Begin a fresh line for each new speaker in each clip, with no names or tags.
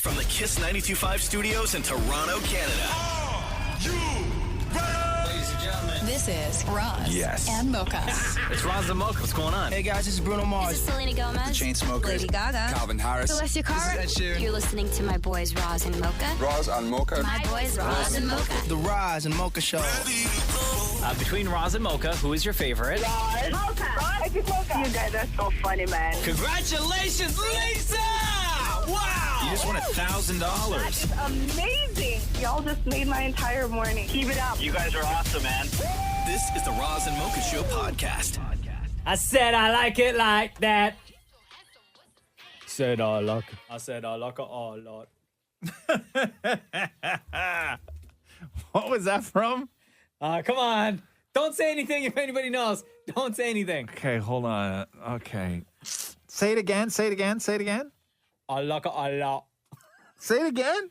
From the Kiss 92.5 studios in Toronto, Canada.
Are you ready?
Ladies and gentlemen,
this is Roz and Mocha.
it's Roz and Mocha. What's going on?
Hey guys, this is Bruno Mars.
This is Selena Gomez.
The Chainsmokers.
Lady Gaga.
Calvin Harris.
Celestia Cara.
This is Ed Sheeran.
You're listening to my boys Roz and Mocha.
Roz and Mocha.
My boys Roz and Mocha.
The Roz and Mocha Show.
Between Roz and Mocha, who is your favorite?
Mocha. Roz. Mocha. You guys are so funny, man.
Congratulations, Lisa! Wow!
You just won $1,000.
That's amazing. Y'all just made my entire morning. Keep it up.
You guys are awesome, man. This is the Roz and Mocha Show podcast.
I said I like it like that. Said I like it. I said I like it a lot.
What was that from?
Come on. Don't say anything if anybody knows. Don't say anything.
Okay, hold on. Okay. Say it again. Say it again. Say it again.
I like it a lot.
Say it again.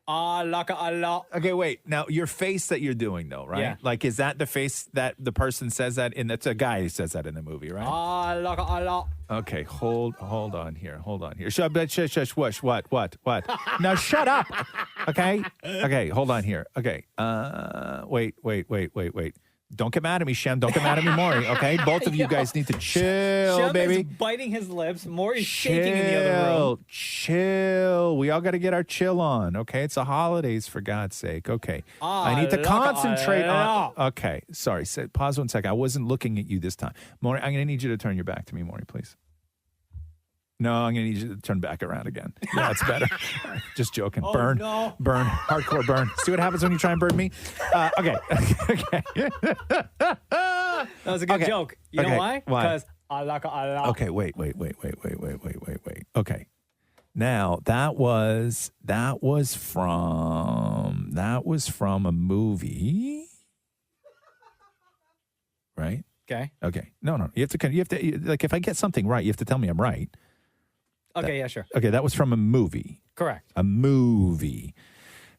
I like it a lot.
Okay, wait. Now, your face that you're doing, though, right?
Yeah.
Like, is that the face that the person says that in? That's a guy who says that in the movie, right?
I like it a lot.
Okay, hold on here. Shush, whoosh, what? Now, shut up. Okay? Okay, hold on here. Okay. Wait. Don't get mad at me, Shem. Don't get mad at me, Maury. Okay? Both of you guys need to chill,
Shem
baby.
is biting his lips. Maury's shaking in the other room.
Chill. We all got to get our chill on. Okay? It's the holidays, for God's sake. Okay. I need to concentrate on. Okay. Sorry. Pause 1 second. I wasn't looking at you this time. Maury, I'm going to need you to turn your back to me, Maury, please. No, I'm going to need you to turn back around again. Yeah, that's better. Just joking.
Oh,
burn.
no.
Burn. Hardcore burn. See what happens when you try and burn me? Okay.
That was a good joke. You know why?
Why?
Because I like it a lot.
Okay, wait. Okay. Now, that was from a movie. Right?
Okay.
Okay. No. You have to like if I get something right, you have to tell me I'm right.
Okay, yeah, sure.
Okay, that was from a movie.
Correct.
A movie.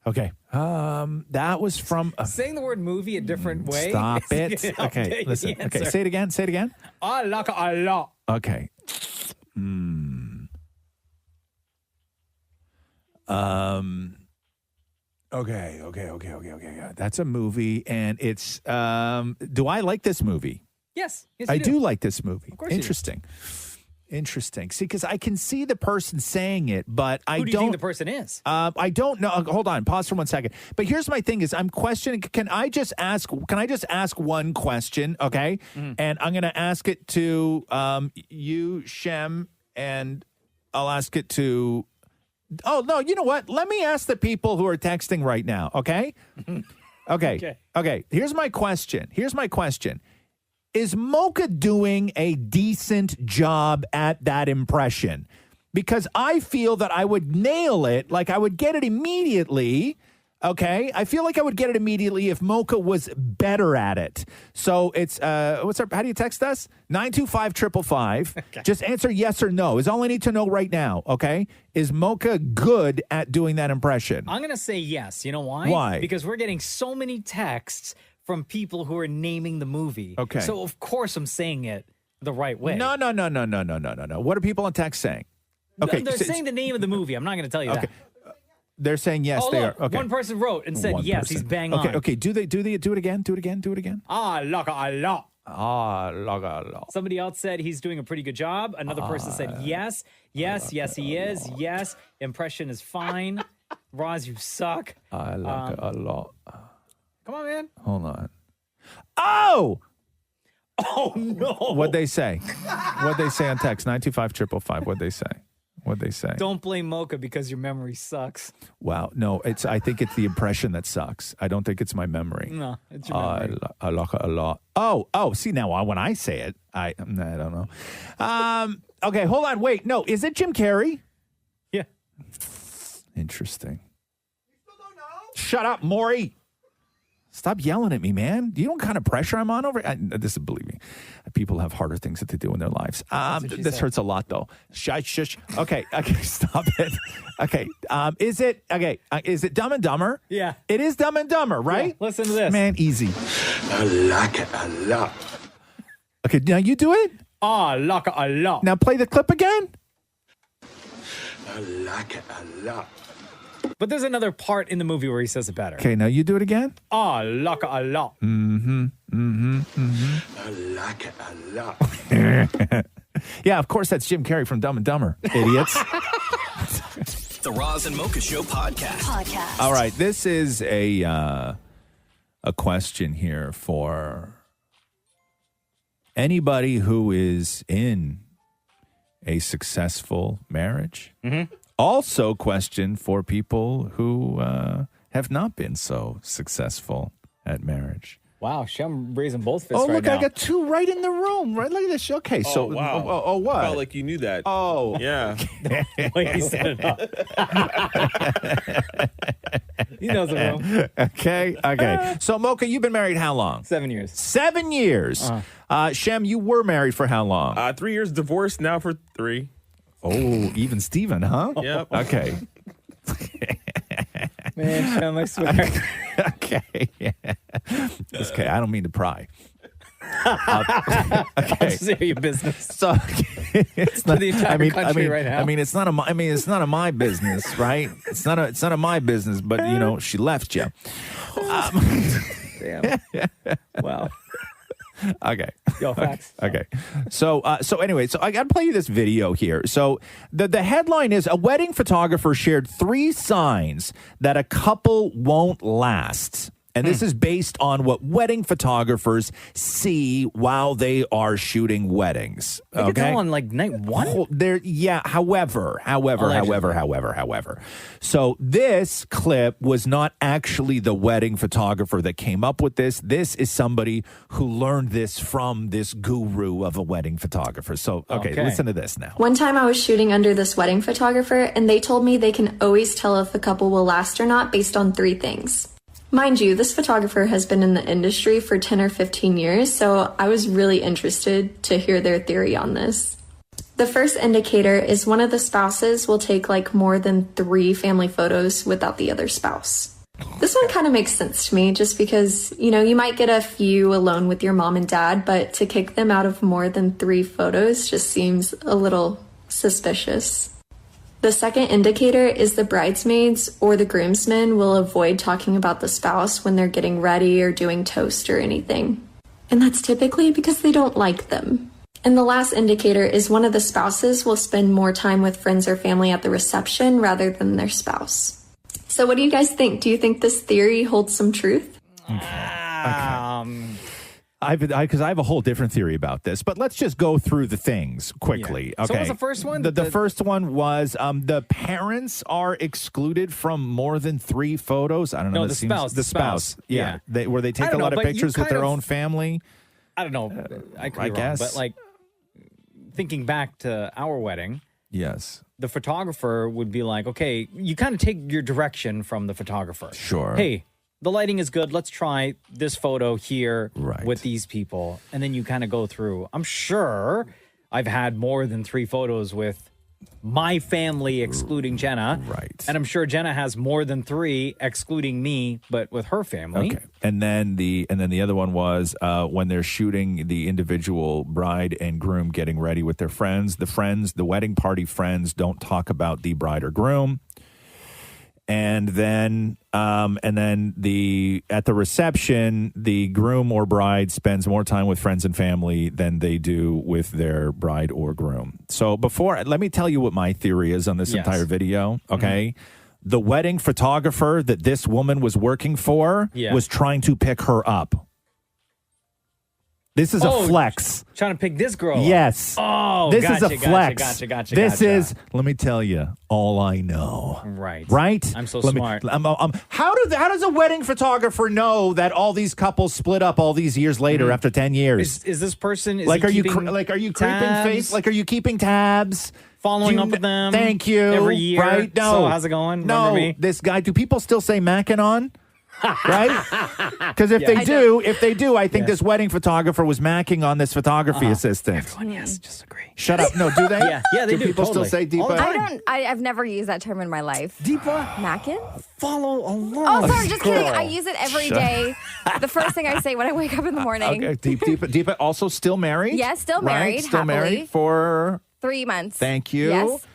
Okay. That was from
saying the word movie a different way.
Stop it. Okay, listen. Okay, say it again.
I like it a lot.
Okay. Okay. That's a movie, and it's. Do I like this movie?
Yes.
I do like this movie.
Of course you do.
Interesting. See, because I can see the person saying it, but I don't.
Who do you think the person is?
I don't know. Hold on. Pause for 1 second. But here's my thing: is I'm questioning. Can I just ask one question? Okay, and I'm going to ask it to you, Shem, and I'll ask it to. Oh no! You know what? Let me ask the people who are texting right now. Okay. Okay. Here's my question. Is Mocha doing a decent job at that impression? Because I feel that I would nail it, like I would get it immediately, okay? I feel like I would get it immediately if Mocha was better at it. So it's, how do you text us? 925-555. Okay. Just answer yes or no is all I need to know right now, okay? Is Mocha good at doing that impression?
I'm going to say yes. You know why?
Why?
Because we're getting so many texts from people who are naming the movie.
Okay.
So, of course, I'm saying it the right way.
No. What are people on text saying? Okay.
They're saying the name of the movie. I'm not going to tell you that.
They're saying yes,
Oh,
they
look,
are. Okay.
one person wrote and said yes, he's bang on.
Okay. Do it again.
Ah, like a lot.
Ah, like a lot.
Somebody else said he's doing a pretty good job. Another person said yes, he is. Yes, impression is fine. Roz, you suck.
I like it a lot.
Come on, man.
Hold on. Oh!
Oh, no.
What'd they say? What'd they say on text? 925-555. What'd they say?
Don't blame Mocha because your memory sucks.
Wow. No, I think it's the impression that sucks. I don't think it's my memory.
No, it's your memory.
I like it a lot. Oh, see, now when I say it, I don't know. Okay, hold on. Wait, no. Is it Jim Carrey?
Yeah.
Interesting. You still don't know? Shut up, Maury. Stop yelling at me, man. Do you know what kind of pressure I'm on over? Believe me, people have harder things that they do in their lives. This hurts a lot, though. Shush. Okay, stop it. Okay, is it Dumb and Dumber?
Yeah.
It is Dumb and Dumber, right?
Yeah, listen to this.
Man, easy.
I like it a lot.
Okay, now you do it.
I like it a lot.
Now play the clip again.
I like it a lot.
But there's another part in the movie where he says it better.
Okay, now you do it again.
Ah, laka a lot.
I like it a lot.
Yeah, of course, that's Jim Carrey from Dumb and Dumber, idiots.
The Roz and Mocha Show podcast.
All right, this is a question here for anybody who is in a successful marriage.
Mm-hmm.
Also, question for people who have not been so successful at marriage.
Wow, I'm raising both fists
Oh,
right
look,
now.
I got two right in the room. Right, look at this. Okay, so
wow.
Oh, what?
Felt like you knew that.
Oh,
Yeah.
Wait, he set it up. He knows the room.
Okay. So, Mocha, you've been married how long?
7 years.
7 years. Shem, you were married for how long?
3 years divorced, now for 3.
Oh, even Steven, huh?
Yep.
Okay.
Man, Shem, I swear.
Okay. Okay, I don't mean to pry.
I'll just hear your business.
So it's not
the entire country right now.
I mean, it's not a my business, right? It's not a my business, but she left you.
Damn. Wow.
Okay.
Yo, facts.
Okay. So anyway, I got to play you this video here. So the headline is a wedding photographer shared 3 signs that a couple won't last. And this is based on what wedding photographers see while they are shooting weddings.
They get on like night 1?
However. So this clip was not actually the wedding photographer that came up with this. This is somebody who learned this from this guru of a wedding photographer. So, okay. Listen to this now.
One time I was shooting under this wedding photographer, and they told me they can always tell if a couple will last or not based on 3 things. Mind you, this photographer has been in the industry for 10 or 15 years, so I was really interested to hear their theory on this. The first indicator is one of the spouses will take like more than 3 family photos without the other spouse. This one kind of makes sense to me just because, you might get a few alone with your mom and dad, but to kick them out of more than 3 photos just seems a little suspicious. The second indicator is the bridesmaids or the groomsmen will avoid talking about the spouse when they're getting ready or doing toast or anything. And that's typically because they don't like them. And the last indicator is one of the spouses will spend more time with friends or family at the reception rather than their spouse. So what do you guys think? Do you think this theory holds some truth?
Because I have a whole different theory about this, but let's just go through the things quickly.
Yeah.
Okay.
So what was the first one?
The first one was the parents are excluded from more than 3 photos. I don't know.
No, the spouse.
The spouse. Yeah. Where they take a lot of pictures with their own family.
I don't know. I could be wrong,
guess.
but like thinking back to our wedding.
Yes.
The photographer would be like, okay, you kind of take your direction from the photographer.
Sure.
Hey, the lighting is good. Let's try this photo here with these people. And then you kind of go through. I'm sure I've had more than 3 photos with my family, excluding Jenna.
Right.
And I'm sure Jenna has more than 3, excluding me, but with her family.
Okay. And then the other one was when they're shooting the individual bride and groom getting ready with their friends. The wedding party friends don't talk about the bride or groom. And then at the reception, the groom or bride spends more time with friends and family than they do with their bride or groom. So let me tell you what my theory is on this entire video. Okay. Mm-hmm. The wedding photographer that this woman was working for was trying to pick her up. This is a flex.
Trying to pick this girl
Yes.
up. Oh,
this
gotcha,
is a flex.
Gotcha.
This is, let me tell you, all I know.
Right.
Right?
I'm so smart.
How does a wedding photographer know that all these couples split up all these years later after 10 years?
Is this person
are you creeping face? Like, are you keeping tabs?
Following up with them?
Thank you.
Every year?
Right? No.
So how's it going?
No.
Remember me?
This guy, do people still say macking on? Right? Because if they do, I think this wedding photographer was macking on this photography assistant.
Everyone, yes, just agree.
Shut up. No, do they?
Yeah, they do.
People
totally.
still say Deepa?
I've never used that term in my life.
Deepa?
Mackin?
Follow along.
Oh, sorry, just kidding. I use it every day. The first thing I say when I wake up in the morning.
Okay, Deepa also still married?
Yes, still
right?
married.
Still
happily.
married for
3 months.
Thank you.
Yes.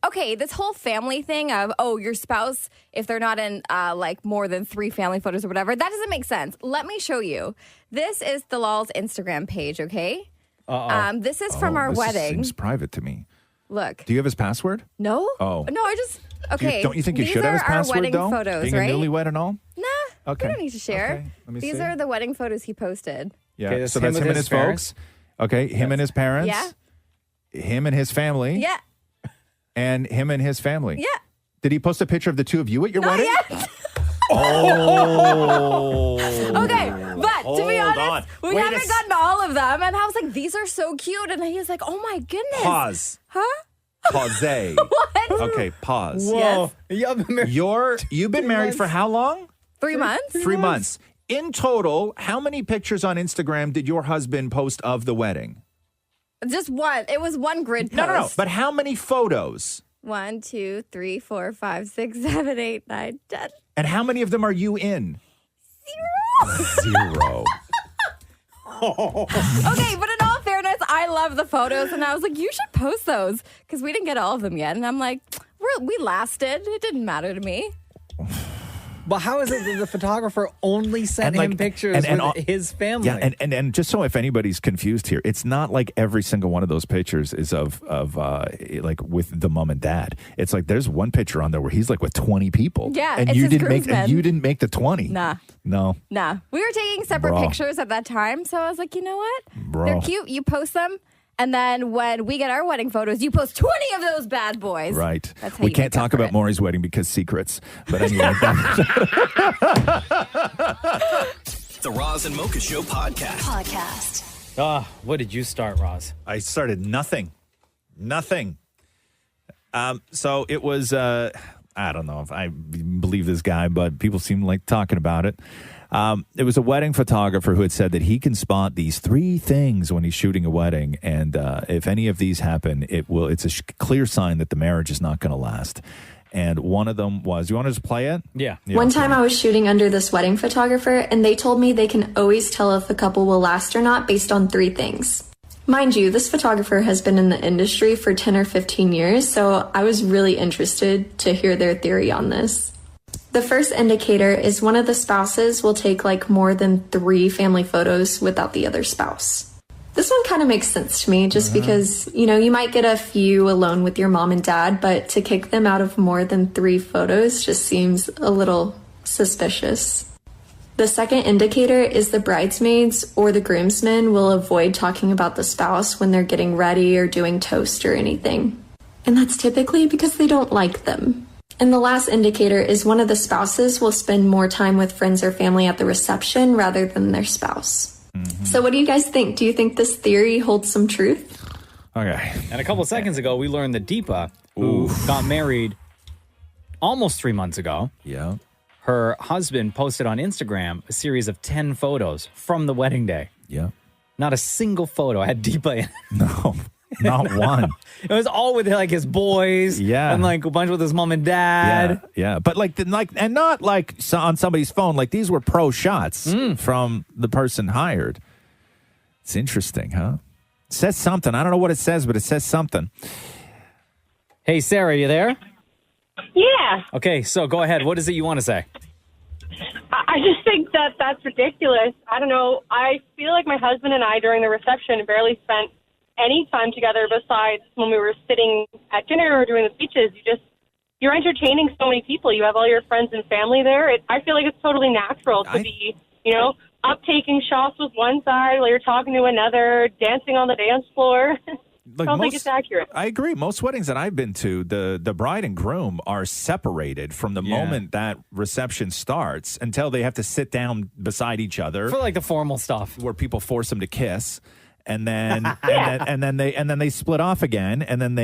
Okay, this whole family thing of, your spouse, if they're not in like more than 3 family photos or whatever, that doesn't make sense. Let me show you. This is the Lol's Instagram page, okay? This is from our wedding.
Seems private to me.
Look.
Do you have his password?
No.
Oh.
No, I just, okay.
Don't you think you
These
should have his
are our
password,
wedding
though?
photos,
Being
right?
a newlywed and all?
Nah,
Okay.
we don't need to share.
Okay. Let me
These
see.
are the wedding photos he posted.
Yeah,
Okay,
so that's him and his
parents.
folks. Okay, him and his parents.
Yeah.
Him and his family.
Yeah.
And him and his family.
Yeah.
Did he post a picture of the two of you at your
Not
wedding?
yet.
Oh.
Okay, but to be
Hold
honest,
on.
we
Wait
haven't gotten all of them. And I was like, these are so cute. And he was like, oh my goodness.
Pause.
Huh?
Pause.
What?
Okay, pause.
Whoa.
Yes.
You've been married for how long?
3 months?
3 months. In total, how many pictures on Instagram did your husband post of the wedding?
Just one. It was one grid post.
No. But how many photos?
1, 2, 3, 4, 5, 6, 7, 8, 9, 10.
And how many of them are you in? 0.
Okay, but in all fairness, I love the photos, and I was like, you should post those because we didn't get all of them yet. And I'm like, we lasted. It didn't matter to me.
But how is it that the photographer only sent him pictures with his family?
Yeah, and just so if anybody's confused here, it's not like every single one of those pictures is of like with the mom and dad. It's like there's one picture on there where he's like with 20 people.
Yeah,
and
it's
you
his
didn't
groomsmen.
you didn't make the 20.
Nah.
No.
Nah. We were taking separate
Bro.
pictures at that time, so I was like, you know what?
Bro.
They're cute. You post them. And then when we get our wedding photos, you post 20 of those bad boys.
Right.
That's how
We
you
can't
make up
talk
for
about
it.
Maury's wedding because secrets. But anyway.
The Roz and Mocha Show podcast.
What did you start, Roz?
I started nothing. So it was, I don't know if I believe this guy, but people seem like talking about it. It was a wedding photographer who had said that he can spot these 3 things when he's shooting a wedding. And if any of these happen, it's a clear sign that the marriage is not going to last. And one of them was, you want to just play it?
Yeah.
One time I was shooting under this wedding photographer, and they told me they can always tell if a couple will last or not based on 3 things. Mind you, this photographer has been in the industry for 10 or 15 years, so I was really interested to hear their theory on this. The first indicator is one of the spouses will take like more than 3 family photos without the other spouse. This one kind of makes sense to me just because, you might get a few alone with your mom and dad, but to kick them out of more than 3 photos just seems a little suspicious. The second indicator is the bridesmaids or the groomsmen will avoid talking about the spouse when they're getting ready or doing toast or anything. And that's typically because they don't like them. And the last indicator is one of the spouses will spend more time with friends or family at the reception rather than their spouse. So what do you guys think? Do you think this theory holds some truth?
Okay.
And a couple seconds ago, we learned that Deepa, who got married almost 3 months ago, her husband posted on Instagram a series of 10 photos from the wedding day.
Yeah.
Not a single photo had Deepa in it.
No. Not one.
It was all with like his boys, and like a bunch with his mom and dad.
Yeah. But and not like on somebody's phone. Like these were pro shots from the person hired. It's interesting, huh? It says something. I don't know what it says, but it says something.
Hey, Sarah, you there?
Yeah.
Okay, so go ahead. What is it you want to say?
I just think that that's ridiculous. I don't know. I feel like my husband and I during the reception barely spent any time together besides when we were sitting at dinner or doing the speeches. You're entertaining so many people. You have all your friends and family there. I feel like it's totally natural to be, up taking shots with one side while you're talking to another, dancing on the dance floor. I don't think it's accurate.
I agree. Most weddings that I've been to, the bride and groom are separated from the moment that reception starts until they have to sit down beside each other
for like the formal stuff,
where people force them to kiss. And then and then they split off again, and then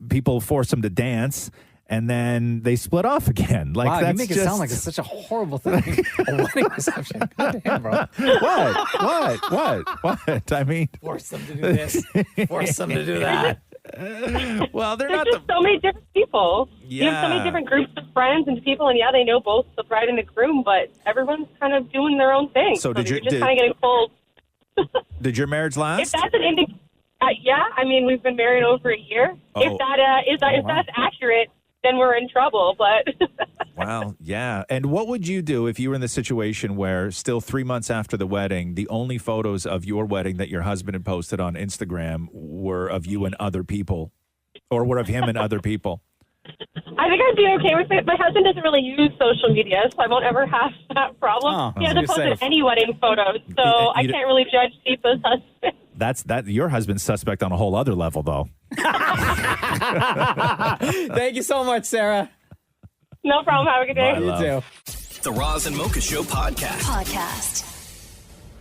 people force them to dance, and then they split off again. Like
wow,
that's
you make it sound like it's such a horrible thing. A wedding reception. God damn, bro.
What? I mean,
force them to do this. Force them to do that.
Well, they're
There's
not
just so many different people. You have so many different groups of friends and people, and they know both the bride and the groom, but everyone's kind of doing their own thing.
So
you're just kind of getting pulled.
Did your marriage last?
If that's an indicator, Yeah, I mean, we've been married over a year.
Oh.
If that's accurate, then we're in trouble. But
Wow, yeah. And what would you do if you were in the situation where still 3 months after the wedding, the only photos of your wedding that your husband had posted on Instagram were of you and other people, or were of him and other people?
I think I'd be okay with it. My husband doesn't really use social media, so I won't ever have that problem. He hasn't posted any wedding photos, so I can't really judge Deepa's husband.
Your husband's suspect on a whole other level, though.
Thank you so much, Sarah.
No problem. Have a good day.
Bye, love.
You too.
The Roz and Mocha Show podcast.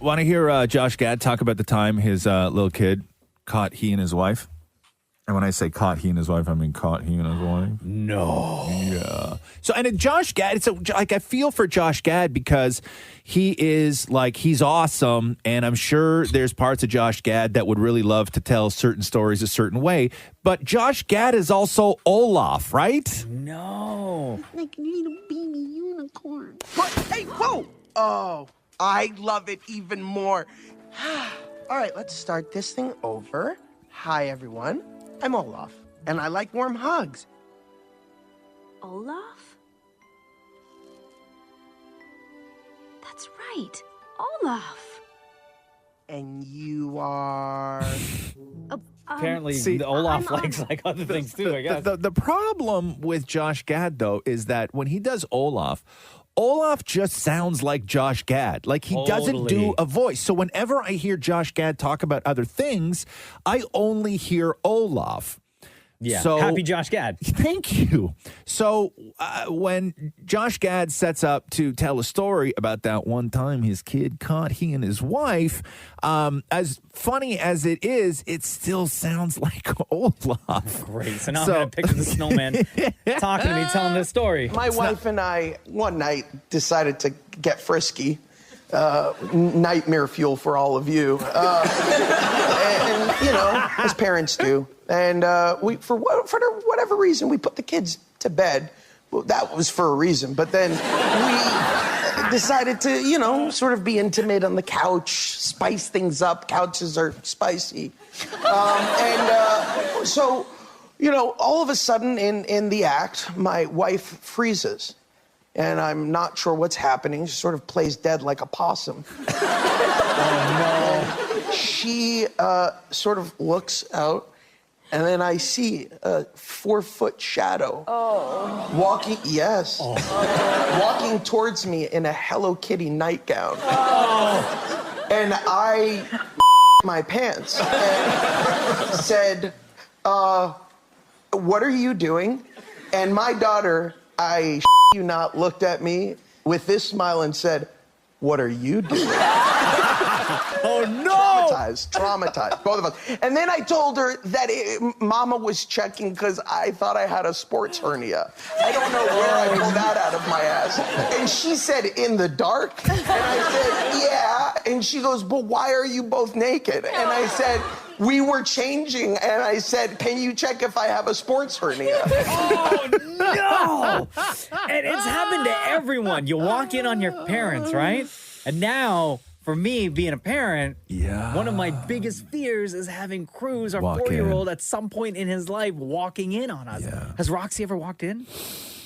Want to hear Josh Gad talk about the time his little kid caught he and his wife? And when I say caught he and his wife, I mean caught he and his wife.
No.
Yeah. So, and Josh Gad, I feel for Josh Gad because he is he's awesome. And I'm sure there's parts of Josh Gad that would really love to tell certain stories a certain way. But Josh Gad is also Olaf, right?
No.
Like a little baby unicorn. What? Hey, whoa! Oh, I love it even more. All right, let's start this thing over. Hi, everyone. I'm Olaf, and I like warm hugs.
Olaf? That's right. Olaf.
And you are...
Apparently, Olaf likes other things too, I guess.
The problem with Josh Gad, though, is that when he does Olaf just sounds like Josh Gad. Like, he doesn't do a voice. So whenever I hear Josh Gad talk about other things, I only hear Olaf.
Yeah.
So,
Happy Josh Gad.
Thank you. So when Josh Gad sets up to tell a story about that one time his kid caught he and his wife, as funny as it is, it still sounds like Olaf.
Great. So now I'm going to picture the snowman talking to me, telling this story.
My wife and I, one night, decided to get frisky. Nightmare fuel for all of you. And, as parents do. And we, for whatever reason, we put the kids to bed. Well, that was for a reason. But then we decided to, sort of be intimate on the couch, spice things up. Couches are spicy. So, all of a sudden in the act, my wife freezes. And I'm not sure what's happening. She sort of plays dead like a possum. Oh, no. And she sort of looks out, and then I see a 4-foot shadow walking towards me in a Hello Kitty nightgown. Oh. And I my pants and said, what are you doing? And my daughter, you not, looked at me with this smile and said, what are you doing?
Oh, no!
Traumatized, both of us. And then I told her that Mama was checking because I thought I had a sports hernia. I don't know where I pulled that out of my ass. And she said, in the dark? And I said, yeah. And she goes, but why are you both naked? And I said, we were changing, and I said, can you check if I have a sports hernia?
Oh, no! And it's happened to everyone. You walk in on your parents, right? And now, for me, being a parent, one of my biggest fears is having Cruz, our 4-year-old, at some point in his life, walking in on us. Yeah. Has Roxy ever walked in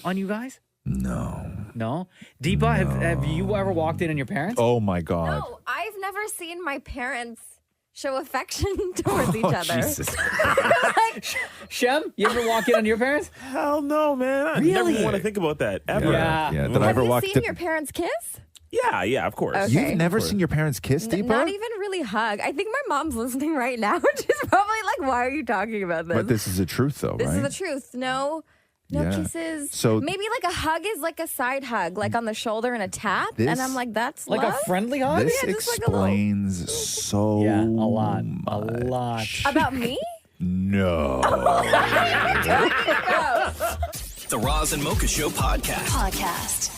on you guys?
No.
No? Deepa, have you ever walked in on your parents?
Oh, my God.
No, I've never seen my parents show affection towards each other.
Jesus.
Shem, you ever walk in on your parents?
Hell no, man. I
Really?
never want to think about that, ever.
Yeah. Did I ever
Have
walk
you seen your parents kiss?
Yeah, of course.
Okay.
You've never seen your parents kiss, Deepa?
Not even really hug. I think my mom's listening right now. She's probably like, why are you talking about this?
But this is the truth, though,
This
right?
is the truth. No kisses.
So
maybe like a hug is like a side hug, like on the shoulder and a tap.
This-
And I'm like, that's
Like
love?
a friendly hug?
This
Yeah, just like a little-
explains so
Yeah, a lot.
much.
A lot.
About me?
No.
The Roz and Mocha Show podcast.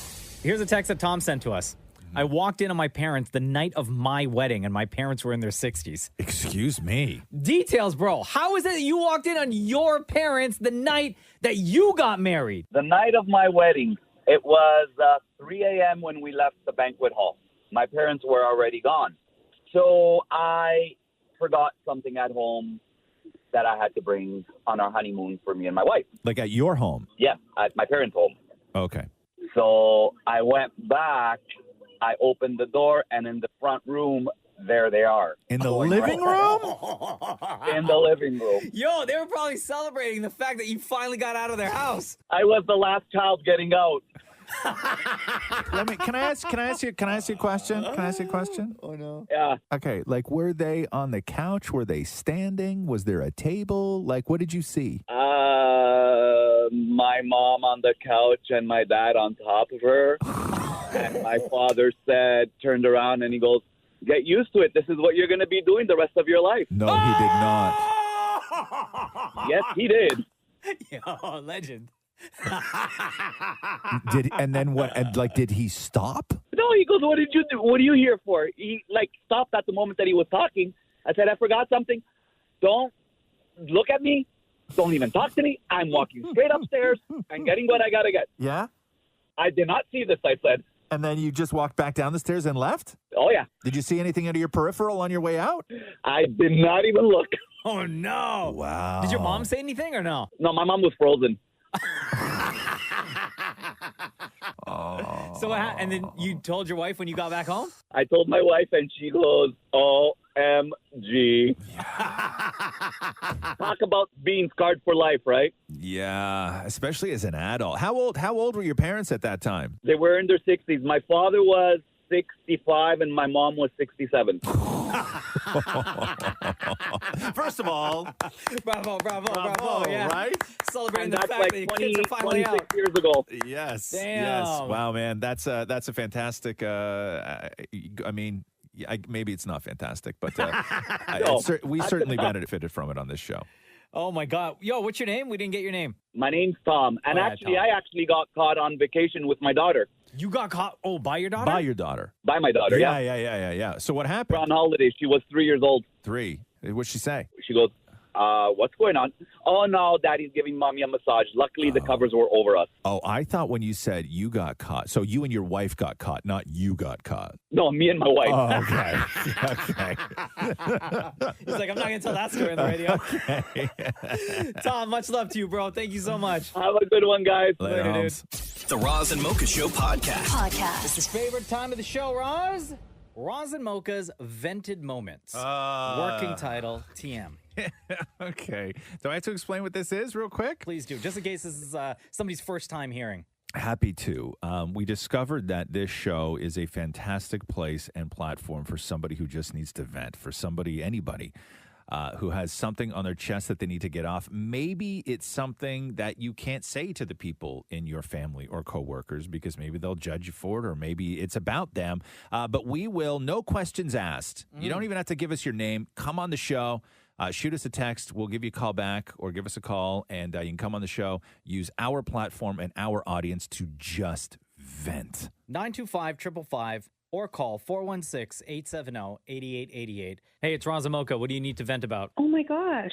Here's a text that Tom sent to us. I walked in on my parents the night of my wedding, and my parents were in their 60s.
Excuse me.
Details, bro. How is it that you walked in on your parents the night that you got married?
The night of my wedding, it was 3 a.m. when we left the banquet hall. My parents were already gone. So I forgot something at home that I had to bring on our honeymoon for me and my wife.
Like at your home?
Yeah, at my parents' home.
Okay.
So I went back, I opened the door, and in the front room, there they are.
In the living room?
In the living room.
Yo, they were probably celebrating the fact that you finally got out of their house.
I was the last child getting out.
Can I ask you a question? Can I ask you a question?
Oh no.
Yeah.
Okay, like were they on the couch? Were they standing? Was there a table? Like what did you see?
My mom on the couch and my dad on top of her. And my father turned around and he goes, "Get used to it. This is what you're going to be doing the rest of your life."
No, he did not.
Yes, he did.
Yo, legend.
Did he stop?
No, he goes, "What did you do? What are you here for?" He stopped at the moment that he was talking. I said, "I forgot something. Don't look at me. Don't even talk to me. I'm walking straight upstairs and getting what I got to get."
Yeah?
I did not see this, I said.
And then you just walked back down the stairs and left?
Oh, yeah.
Did you see anything out of your peripheral on your way out?
I did not even look.
Oh, no.
Wow.
Did your mom say anything or no?
No, my mom was frozen.
So and then you told your wife when you got back home?
I told my wife, and she goes, OMG. Talk about being scarred for life, right?
Yeah, especially as an adult. How old were your parents at that time?
They were in their 60s. My father was 65 and my mom was 67.
First of all,
bravo, yeah.
Right?
Celebrating
and
the fact that your kids are finally
26
out.
years ago.
Yes.
Damn.
Yes. Wow, man. That's a fantastic. Maybe it's not fantastic, but we certainly benefited from it on this show.
Oh my God. Yo, what's your name? We didn't get your name.
My name's Tom. And
Tom.
I actually got caught on vacation with my daughter.
You got caught? Oh, by your daughter?
By your daughter.
By my daughter, yeah.
Yeah. So what happened?
We're on holidays. She was 3 years old.
3. What'd she say?
She goes, what's going on? Oh, no, Daddy's giving Mommy a massage. Luckily, the covers were over us.
Oh, I thought when you said you got caught, so you and your wife got caught, not you got caught.
No, me and my wife.
Oh, okay. Okay.
He's like, I'm not going to tell that story on the radio.
Okay.
Tom, much love to you, bro. Thank you so much.
Have a good one, guys.
Later,
dude.
The Roz and Mocha Show podcast.
It's your favorite time of the show, Roz. Roz and Mocha's Vented Moments. Working title, TM.
Okay. Do I have to explain what this is real quick?
Please do, just in case this is somebody's first time hearing.
Happy to. We discovered that this show is a fantastic place and platform for somebody who just needs to vent, for anybody who has something on their chest that they need to get off. Maybe it's something that you can't say to the people in your family or coworkers because maybe they'll judge you for it, or maybe it's about them. But we will, no questions asked. You don't even have to give us your name. Come on the show. Shoot us a text. We'll give you a call back, or give us a call, and you can come on the show. Use our platform and our audience to just vent.
925-555 or call 416-870-8888. Hey, it's Roz and Mocha. What do you need to vent about?
Oh my gosh.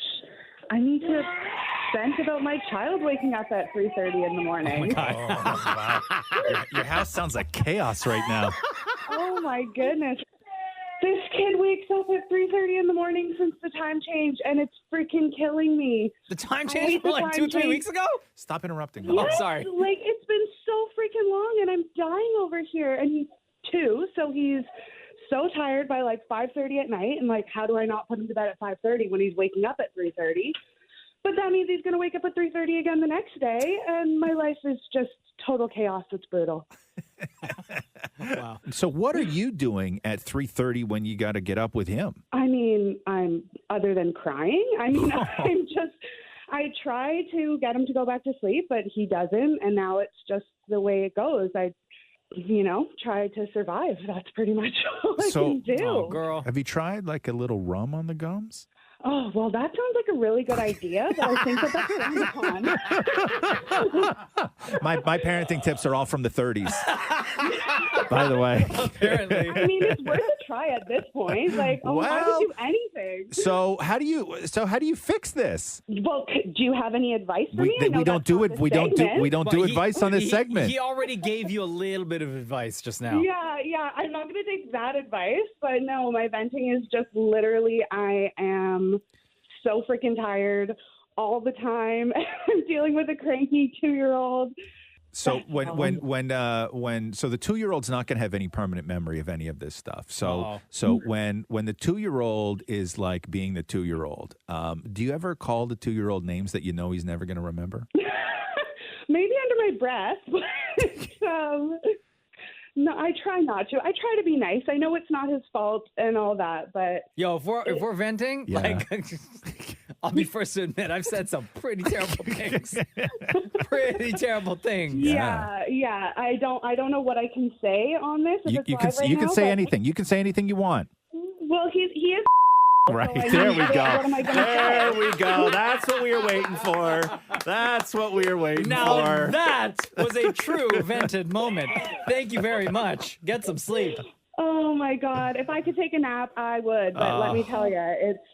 I need to vent about my child waking up at 3:30 in the morning.
Oh my God.
Wow. Your house sounds like chaos right now.
Oh my goodness. This kid wakes up at 3:30 in the morning since the time change, and it's freaking killing me.
The time change from like 2-3 weeks ago?
Stop interrupting.
Yes,
Oh, sorry.
Like, it's been so freaking long, and I'm dying over here. And he's 2, so he's so tired by like 5:30 at night. And like, how do I not put him to bed at 5:30 when he's waking up at 3:30? But that means he's going to wake up at 3:30 again the next day, and my life is just total chaos. It's brutal.
Wow.
So what are you doing at 3:30 when you got to get up with him?
I mean, I'm other than crying. I mean, I try to get him to go back to sleep, but he doesn't. And now it's just the way it goes. I try to survive. That's pretty much all I can do.
Oh, girl.
Have you tried like a little rum on the gums?
Oh, well, that sounds like a really good idea, but I think that's frowned upon.
My parenting tips are all from the 30s. by the way.
Apparently.
I mean, it's worth a try at this point. Like, I would do anything.
So how do you fix this?
Well, do you have any advice for me? I know
We don't
that's
do
not
it.
the
We don't do
But
advice on this segment.
He already gave you a little bit of advice just now.
Yeah. I'm not going to take that advice, but no, my venting is just literally I am so freaking tired all the time. I'm dealing with a cranky 2-year-old.
So when so the 2-year-old's not going to have any permanent memory of any of this stuff. So when the 2-year-old is like being the 2-year-old, do you ever call the 2-year-old names that you know he's never going to remember?
Maybe under my breath, but no, I try not to. I try to be nice. I know it's not his fault and all that, but
Yo, if we're venting, like I'll be first to admit I've said some pretty terrible things. Pretty terrible things.
Yeah. I don't know what I can say on this. If
You
it's live
can
right now,
say
but-
anything. You can say anything you want.
Well, he is.
Right.
So, I
There
mean,
we go.
what am I gonna
There
say?
we go. That's what we were waiting for. That's what we were waiting
Now
for.
that was a true vented moment. Thank you very much. Get some sleep.
Oh my God! If I could take a nap, I would. But let me tell you,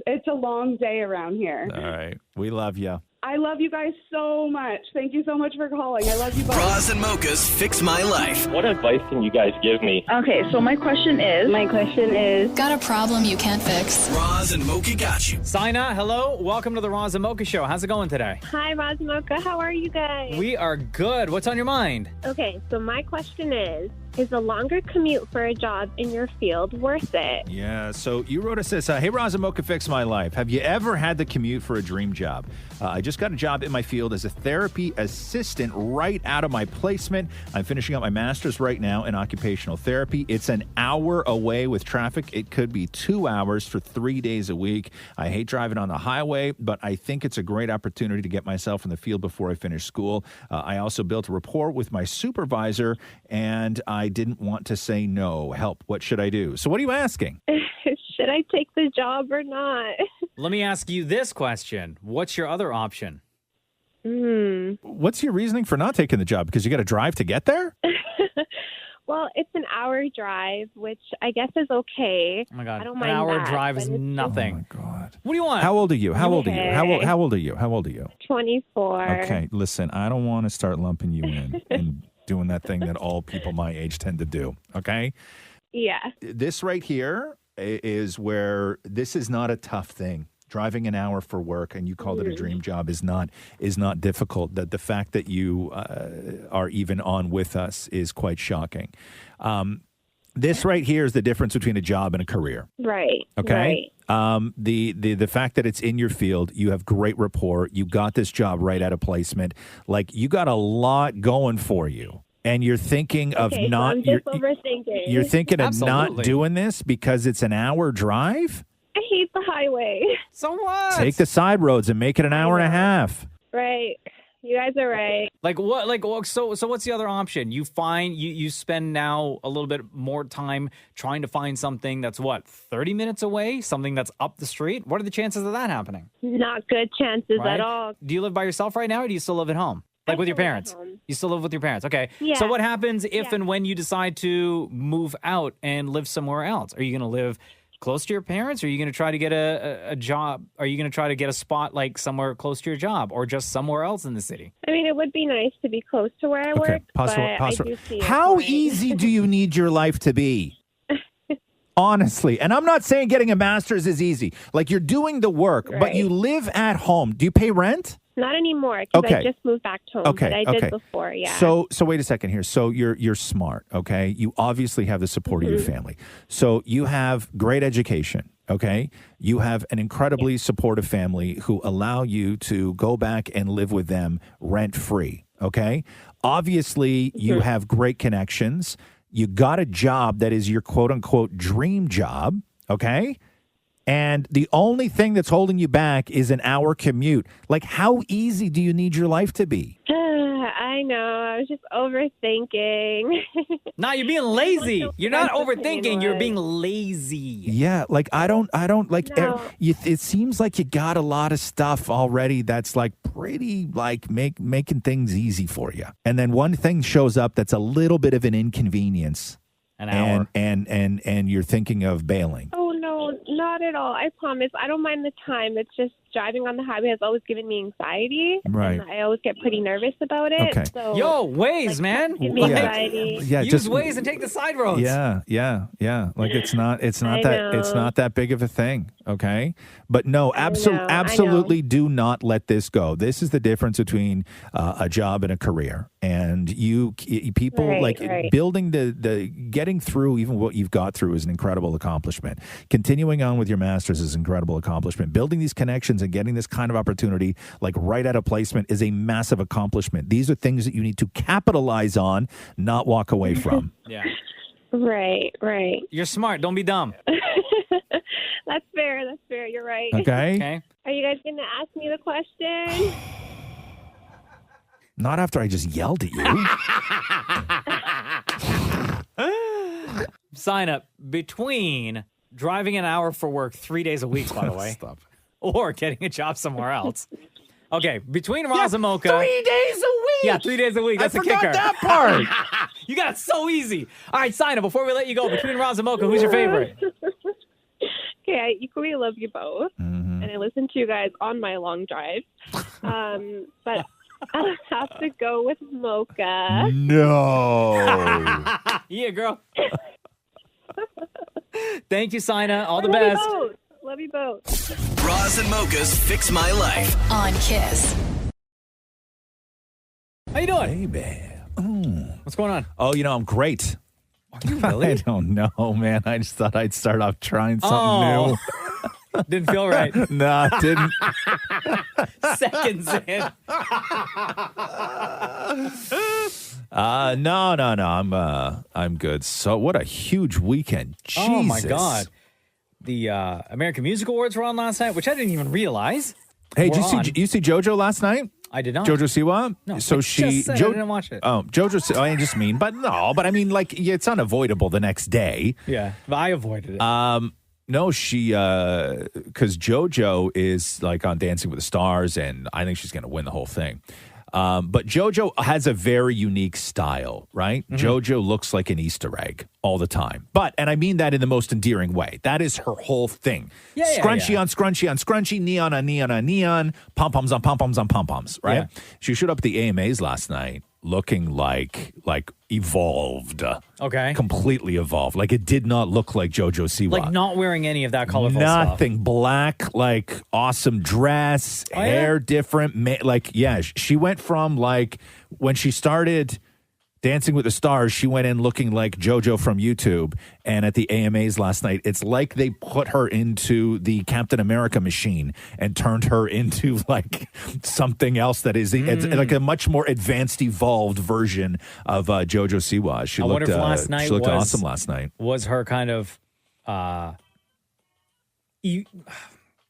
it's a long day around here.
All right. We love you.
I love you guys so much. Thank you so much for calling. I love you both.
Roz and Mocha's Fix My Life.
What advice can you guys give me?
Okay, so my question is, got a problem you can't fix?
Roz and Mocha got you.
Sina, hello. Welcome to the Roz and Mocha Show. How's it going today?
Hi, Roz and Mocha. How are you guys?
We are good. What's on your mind?
Okay, so my question is a longer commute for a job in your field worth it?
Yeah, so you wrote us this. Hey, Roz and Mocha, Fix My Life. Have you ever had the commute for a dream job? I just got a job in my field as a therapy assistant right out of my placement. I'm finishing up my master's right now in occupational therapy. It's an hour away with traffic. It could be 2 hours for 3 days a week. I hate driving on the highway, but I think it's a great opportunity to get myself in the field before I finish school. I also built a rapport with my supervisor, and I didn't want to say no. Help. What should I do? So what are you asking?
Should I take the job or not?
Let me ask you this question. What's your other option?
What's your reasoning for not taking the job? Because you got to drive to get there?
Well, it's an hour drive, which I guess is okay.
Oh my God.
I don't
An
mind
hour
that,
drive
but
is
it's
nothing.
Oh my God.
What do you want?
How old are you? How old are you? How
Okay.
old are you? How old are you?
24.
Okay, listen, I don't want to start lumping you in and doing that thing that all people my age tend to do, okay?
Yeah.
This right here is where this is not a tough thing. Driving an hour for work and you called it a dream job is not difficult. That the fact that you are even on with us is quite shocking. This right here is the difference between a job and a career.
Right.
Okay.
Right.
The fact that it's in your field, you have great rapport, you got this job right out of placement, like you got a lot going for you. And you're thinking of
Okay, so
not
I'm just overthinking.
you're thinking of not
Absolutely.
doing this because it's an hour drive?
I hate the highway.
So what?
Take the side roads and make it an hour and a half.
Right. You guys are right.
Like what? Like so what's the other option? You find you spend now a little bit more time trying to find something that's 30 minutes away, something that's up the street. What are the chances of that happening?
Not good chances
Right?
at all.
Do you live by yourself right now, or do you still live at home? Like with your
still live at
parents?
home.
You still live with your parents? Okay.
Yeah.
So what happens if
Yeah.
and when you decide to move out and live somewhere else? Are you going to live close to your parents? Or are you going to try to get a job? Are you going to try to get a spot like somewhere close to your job or just somewhere else in the city?
I mean, it would be nice to be close to where I
Okay,
work, but I do see
How
a point.
easy do you need your life to be? Honestly, and I'm not saying getting a master's is easy. Like you're doing the work, but
Right.
you live at home. Do you pay rent?
Not anymore, because
Okay.
I just moved back home.
Okay,
But I
okay.
did before, yeah.
So wait a second here. So you're smart, okay? You obviously have the support of your family. So you have great education, okay? You have an incredibly supportive family who allow you to go back and live with them rent free, okay? Obviously, you have great connections. You got a job that is your quote unquote dream job, okay? And the only thing that's holding you back is an hour commute. Like, how easy do you need your life to be?
I know. I was just overthinking.
Nah, you're being lazy. You're not
That's the
overthinking.
thing,
You're
was-
being lazy.
Yeah, like I don't like.
No.
It seems like you got a lot of stuff already that's like pretty like making things easy for you, and then one thing shows up that's a little bit of an inconvenience,
An hour.
and you're thinking of bailing.
Oh, no, not at all. I promise. I don't mind the time. It's just driving on the highway has always given me anxiety.
Right.
And I always get pretty nervous about it.
Okay.
So,
Yo, Waze, man.
give me anxiety.
Yeah,
Use
just
Waze and take the side roads.
Yeah. Like it's not
I
that big of a thing. Okay. But no,
I know.
absolutely do not let this go. This is the difference between a job and a career. And people
Right.
building the getting through even what you've got through is an incredible accomplishment. Continuing on with your master's is an incredible accomplishment. Building these connections and getting this kind of opportunity, like right out of placement, is a massive accomplishment. These are things that you need to capitalize on, not walk away from.
Yeah.
Right.
You're smart. Don't be dumb.
That's fair. You're right.
Okay.
Are you guys going to ask me the question?
Not after I just yelled at you.
Sign up between driving an hour for work 3 days a week, by the way.
Stop.
Or getting a job somewhere else. Okay, between Roz and Mocha.
3 days a week.
Yeah, 3 days a week. That's
I
a
forgot
kicker.
that part.
You got it so easy. All right, sign up. Before we let you go, between Roz and Mocha, who's your favorite?
Okay, I equally love you both. And I listen to you guys on my long drive. But I'll have to go with Mocha.
No.
Yeah, girl. Thank you, Sina. All the
Love
best.
You both. Love you both.
Roz and Mocha's Fix My Life.
On Kiss.
How you doing?
Baby.
What's going on?
Oh, I'm great.
Are you really?
I don't know, man. I just thought I'd start off trying something new.
Didn't feel right.
No, it didn't.
Seconds in.
No. I'm good. So what a huge weekend. Jesus.
Oh my God. The American Music Awards were on last night, which I didn't even realize.
Hey,
were
did you see JoJo last night?
I did not.
JoJo Siwa?
No,
So
I
she
just said I didn't watch it.
Oh, JoJo I just mean, but I mean it's unavoidable the next day.
Yeah, but I avoided it.
No, she because JoJo is like on Dancing with the Stars, and I think she's going to win the whole thing. But JoJo has a very unique style, right?
Mm-hmm.
JoJo looks like an Easter egg all the time. And I mean that in the most endearing way. That is her whole thing. Scrunchy on scrunchy on scrunchy, neon on neon on neon, pom-poms on pom-poms on pom-poms, right?
Yeah.
She showed up at the AMAs last night looking like evolved.
Okay.
Completely evolved. Like it did not look like JoJo Siwa.
Like not wearing any of that colorful stuff.
Nothing. Black, like awesome dress, hair different. She went from like when she started Dancing with the Stars, she went in looking like JoJo from YouTube. And at the AMAs last night, it's like they put her into the Captain America machine and turned her into like something else that is it's like a much more advanced, evolved version of JoJo Siwa. She looked awesome last night.
Was her kind of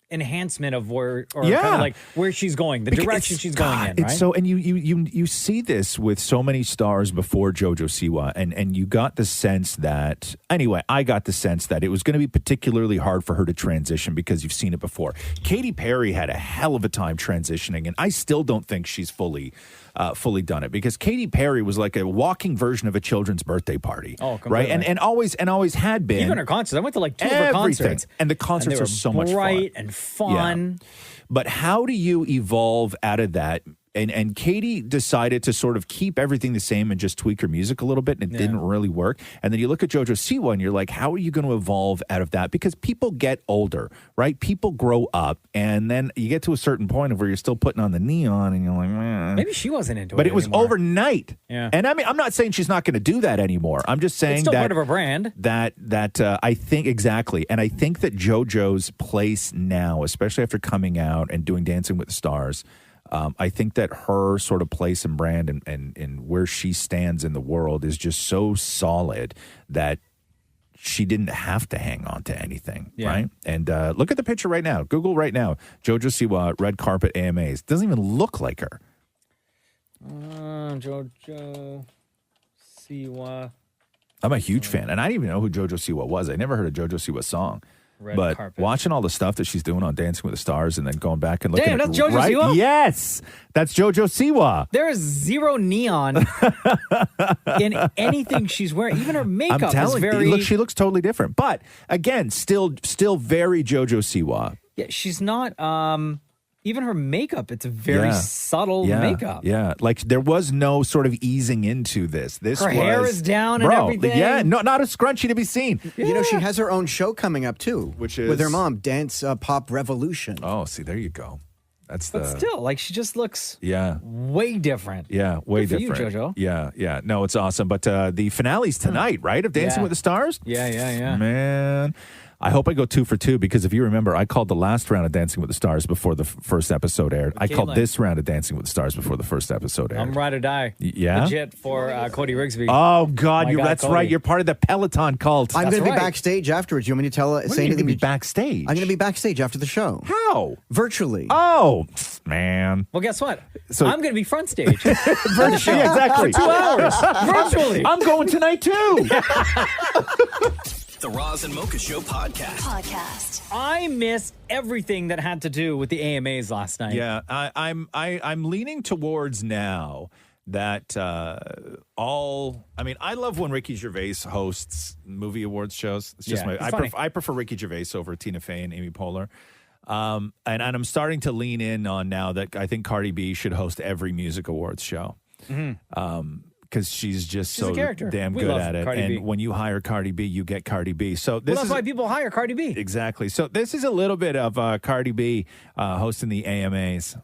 enhancement of where, or kind of like where she's going, the direction she's going in, right?
It's so, and you see this with so many stars before JoJo Siwa, and you got the sense that, anyway, I got the sense that it was going to be particularly hard for her to transition because you've seen it before. Katy Perry had a hell of a time transitioning, and I still don't think she's fully done it, because Katy Perry was like a walking version of a children's birthday party.
Oh,
right, and always had been.
Even her concerts. I went to like two of her concerts,
and the concerts
are
so much fun.
Bright and fun.
Yeah. But how do you evolve out of that? And Katie decided to sort of keep everything the same and just tweak her music a little bit, and it didn't really work. And then you look at JoJo Siwa and you're like, how are you going to evolve out of that? Because people get older, right? People grow up, and then you get to a certain point of where you're still putting on the neon, and you're like, man.
Maybe she wasn't into it.
But it was
anymore.
overnight.
Yeah.
And I mean, I'm not saying she's not going to do that anymore. I'm just saying
it's still
that
part of her brand.
That I think exactly, and I think that JoJo's place now, especially after coming out and doing Dancing with the Stars. I think that her sort of place and brand and where she stands in the world is just so solid that she didn't have to hang on to anything, right? And look at the picture right now. Google right now, JoJo Siwa, red carpet AMAs. Doesn't even look like her.
JoJo Siwa.
I'm a huge fan, and I didn't even know who JoJo Siwa was. I never heard a JoJo Siwa song. but
carpet.
watching all the stuff that she's doing on Dancing with the Stars and then going back and looking
Damn,
at
that's Jojo Siwa?
Yes, that's Jojo Siwa.
There is zero neon in anything she's wearing. Even her makeup
I'm telling
is very.
you, she looks totally different. But again, still very Jojo Siwa.
Yeah, she's not. Even her makeup, it's a very subtle makeup.
Yeah, like there was no sort of easing into this.
Her hair is down and everything.
Yeah, not a scrunchie to be seen.
You know, she has her own show coming up too,
which is
with her mom, Dance Pop Revolution.
Oh, see, there you go. That's
But still, like she just looks way different.
Yeah, way
Good for you,
different.
Jojo.
Yeah. No, it's awesome. But the finale's tonight, right? Of Dancing with the Stars?
Yeah.
Man, I hope I go 2 for 2 because if you remember, I called the last round of Dancing with the Stars before the first episode aired. I called this round of Dancing with the Stars before the first episode aired.
I'm ride or die.
Yeah?
Legit for Cody Rigsby.
Oh, God,
My guy,
that's
Cody.
right. You're part of the Peloton cult.
I'm going to be backstage afterwards. You want me to say anything?
You're going to be backstage?
I'm going to be backstage after the show.
How?
Virtually.
Oh, man.
Well, guess what?
So-
I'm going to be front stage.
Virtually, yeah, exactly.
For 2 hours. Virtually.
I'm going tonight, too.
The Roz and Mocha Show podcast.
I missed everything that had to do with the AMAs last night.
Yeah, I'm leaning towards now that I mean, I love when Ricky Gervais hosts movie awards shows. It's just I prefer Ricky Gervais over Tina Fey and Amy Poehler. And I'm starting to lean in on now that I think Cardi B should host every music awards show. Because she's
a character.
damn
We
good
love
at it.
Cardi
And
B.
when you hire Cardi B, you get Cardi B. So this
That's
is
why people hire Cardi B.
exactly. So this is a little bit of Cardi B hosting the AMAs.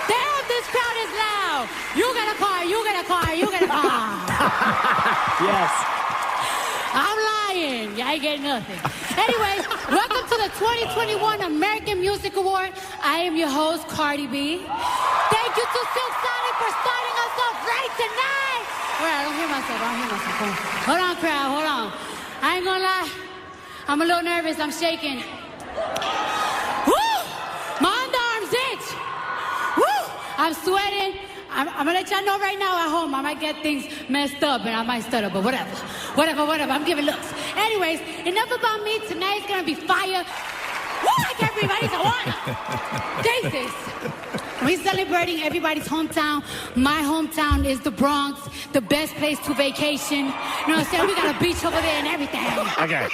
Damn, this crowd is loud. You get a car, you get a car, you get a car.
Yes.
I'm lying. You ain't getting nothing. Anyways, welcome to the 2021 American Music Award. I am your host, Cardi B. Thank you to Silk Sonic for starting us off right tonight. All right, I don't hear myself. Hold on, crowd, hold on. I ain't gonna lie. I'm a little nervous. I'm shaking. Woo! My underarms itch. Woo! I'm sweating. I'm gonna let y'all know right now at home I might get things messed up and I might stutter, but whatever. I'm giving looks. Anyways, enough about me. Tonight's gonna be fire. Woo! I can't breathe. I need some water. Jesus. We're celebrating everybody's hometown. My hometown is the Bronx, the best place to vacation. You know what I'm saying? We got a beach over there and everything.
Okay.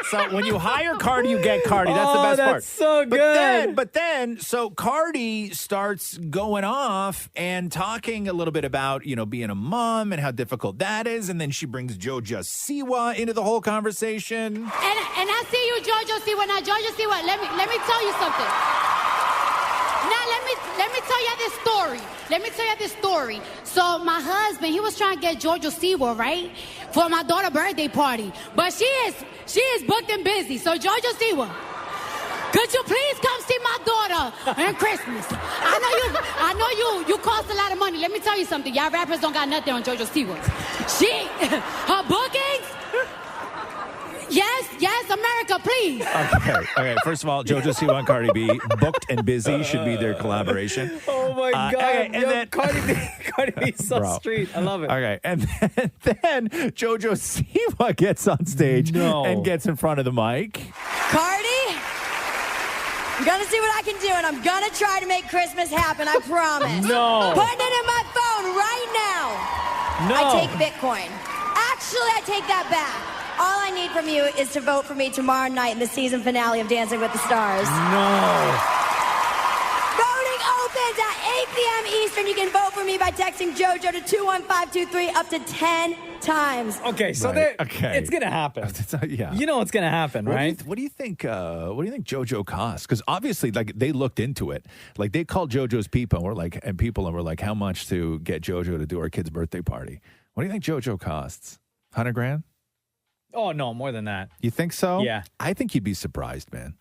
So when you hire Cardi, you get Cardi. That's the best part.
That's so good.
But then, so Cardi starts going off and talking a little bit about, being a mom and how difficult that is. And then she brings Jojo Siwa into the whole conversation.
And I see you, Jojo Siwa. Now, Jojo Siwa, let me tell you something. Now, let me tell you this story. So my husband, he was trying to get Jojo Siwa, right, for my daughter's birthday party. But she is booked and busy. So Jojo Siwa, could you please come see my daughter on Christmas? I know you cost a lot of money. Let me tell you something. Y'all rappers don't got nothing on Jojo Siwa. Her bookings. Yes, America, please.
Okay. First of all, Jojo Siwa and Cardi B, booked and busy, should be their collaboration.
Oh my God!
Okay, and then
Cardi B is so street. I love it.
Okay, and then Jojo Siwa gets on stage and gets in front of the mic.
Cardi, I'm gonna see what I can do, and I'm gonna try to make Christmas happen. I promise.
No.
Putting it in my phone right now.
No.
I take Bitcoin. Actually, I take that back. All I need from you is to vote for me tomorrow night in the season finale of Dancing with the Stars.
No.
Voting opens at 8 p.m. Eastern. You can vote for me by texting JoJo to 21523 up to 10 times.
Okay, so it's gonna happen.
Yeah,
you know it's gonna happen, right?
What do you think? What do you think JoJo costs? Because obviously, like they looked into it. Like they called JoJo's people, and were like, how much to get JoJo to do our kid's birthday party? What do you think JoJo costs? $100,000?
Oh no, more than that.
You think so?
Yeah.
I think you'd be surprised, man.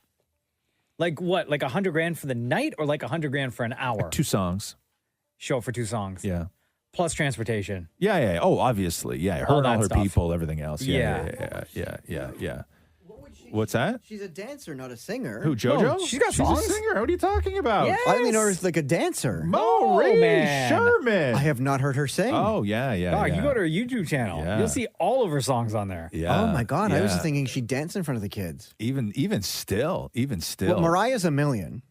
Like what? Like $100,000 for the night, or like $100,000 for an hour?
2 songs.
Show for 2 songs.
Yeah.
Plus transportation.
Yeah. Oh, obviously. Yeah. Her
All
and all
that
her
stuff.
people, everything else. Yeah. What's that?
She's a dancer, not a singer.
Who, JoJo?
No,
She's a singer. What are you talking about?
I didn't know her as like a dancer.
Maureen
man.
Sherman.
I have not heard her sing.
Oh, yeah.
Dog, you go to her YouTube channel.
Yeah.
You'll see all of her songs on there.
Yeah.
Oh my God! I was
yeah.
just thinking she danced in front of the kids.
Even still.
Well, Mariah's $1 million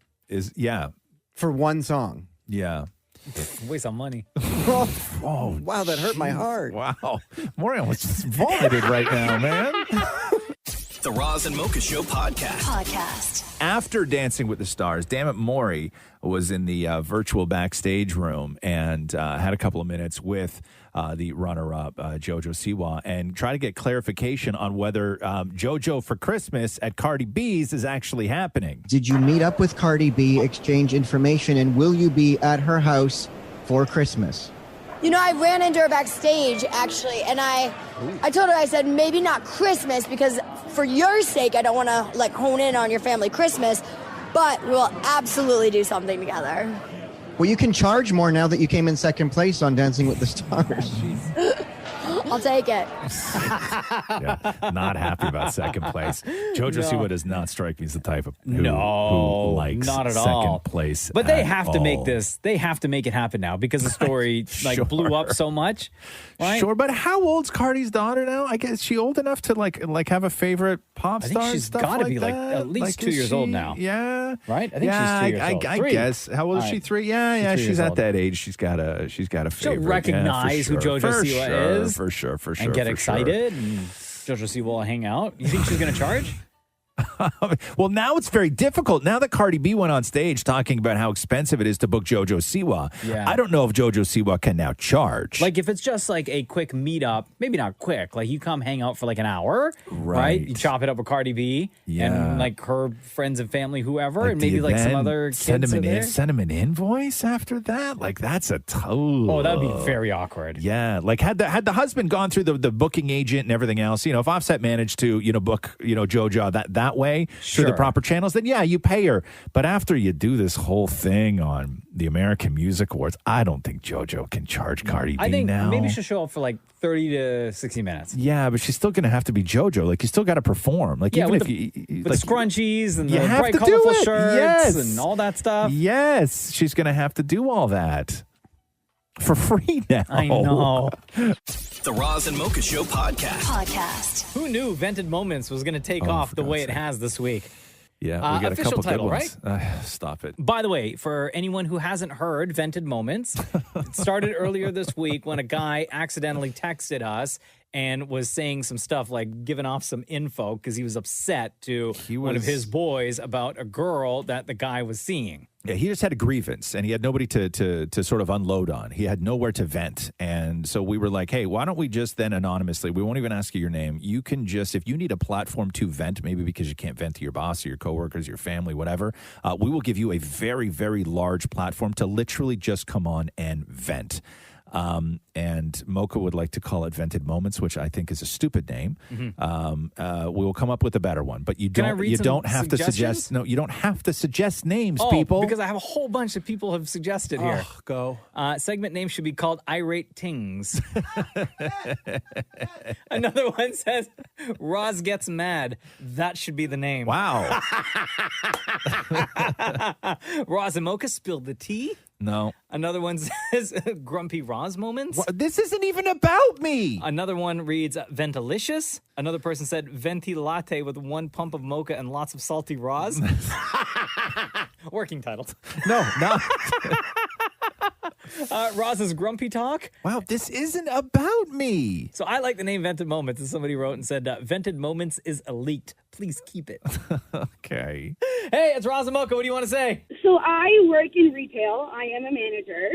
yeah.
for one song.
Yeah.
Waste of money.
Oh,
wow, that hurt my heart.
Wow. Maureen was just vomited right now, man.
The Roz and Mocha Show podcast.
After Dancing with the Stars, Dammit Maury was in the virtual backstage room and had a couple of minutes with the runner-up, Jojo Siwa, and try to get clarification on whether Jojo for Christmas at Cardi B's is actually happening.
Did you meet up with Cardi B, exchange information, and will you be at her house for Christmas?
You know, I ran into her backstage, actually, and I told her, I said, maybe not Christmas, because for your sake, I don't want to, like, hone in on your family Christmas, but we'll absolutely do something together.
Well, you can charge more now that you came in second place on Dancing with the Stars.
I'll take it.
Yeah, not happy about second place. Jojo Siwa does not strike me as the type of who likes
not at
second
all.
place.
But they
at
have to make
all.
this. They have to make it happen now because the story blew up so much. Right?
Sure, but how old's Cardi's daughter now? I guess she old enough to like have a favorite pop
I
star.
think she's
got
got to
to
be like at least 2 years old now.
Yeah,
right. I think she's 2 years old.
I
Three.
guess. How old is
All
she?
right.
3. Yeah.
She's 3
She's
years
at
old.
that age. She's got a favorite.
She'll
Yeah,
recognize
for
who
sure.
Jojo
For
Siwa
sure,
is.
For sure.
And get
for
excited. And Jojo Siwa will hang out. You think she's going to charge?
Well, now it's very difficult. Now that Cardi B went on stage talking about how expensive it is to book Jojo Siwa, I don't know if Jojo Siwa can now charge.
Like if it's just like a quick meetup, maybe not quick, like you come hang out for like an hour, right? You chop it up with Cardi B and like her friends and family, whoever, and maybe like some other kids
send him an
there.
invoice after that. Like that's a total.
Oh, that would be very awkward.
Yeah, like had the husband gone through the booking agent and everything else, if Offset managed to book Jojo that way through the proper channels, then yeah, you pay her. But after you do this whole thing on the American Music Awards, I don't think Jojo can charge Cardi B
I think
now.
maybe she'll show up for like 30 to 60 minutes.
Yeah, but she's still going to have to be JoJo. Like, you still got to perform. Like, even
with
if
the
like,
scrunchies and
you
the
have
bright,
to do
colorful
it.
shirts
Yes.
and all that stuff.
Yes, she's going to have to do all that for free now.
I know.
The Roz and Mocha Show podcast.
Who knew Vented Moments was going to take off the way it has this week?
Yeah, we got a
official
couple
title,
good ones. Stop it.
By the way, for anyone who hasn't heard Vented Moments, it started earlier this week when a guy accidentally texted us and was saying some stuff like giving off some info because he was upset to one of his boys about a girl that the guy was seeing.
Yeah, he just had a grievance, and he had nobody to sort of unload on. He had nowhere to vent. And so we were like, hey, why don't we just then anonymously, we won't even ask you your name. You can just, if you need a platform to vent, maybe because you can't vent to your boss or your coworkers, your family, whatever, we will give you a very, very large platform to literally just come on and vent. And Mocha would like to call it Vented Moments, which I think is a stupid name. Mm-hmm. We will come up with a have one, but you don't have to suggest. No, you don't have to suggest names, people.
Because I have a whole bunch of people have suggested here.
Go.
Segment name should be called Irate Tings. Another one says Roz gets mad. That should be the name.
Wow.
Roz and Mocha spilled the tea.
No.
Another one says Grumpy Roz moments.
This isn't even about me.
Another one reads Ventilicious. Another person said Venti Latte with 1 pump of mocha and lots of salty Roz. Working title.
No.
Roz's Grumpy Talk.
Wow, this isn't about me.
So I like the name Vented Moments, as somebody wrote and said, Vented Moments is elite. Please keep it.
Okay.
Hey, it's Roz and Mocha. What do you want to say?
So I work in retail. I am a manager.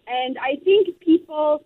And I think people,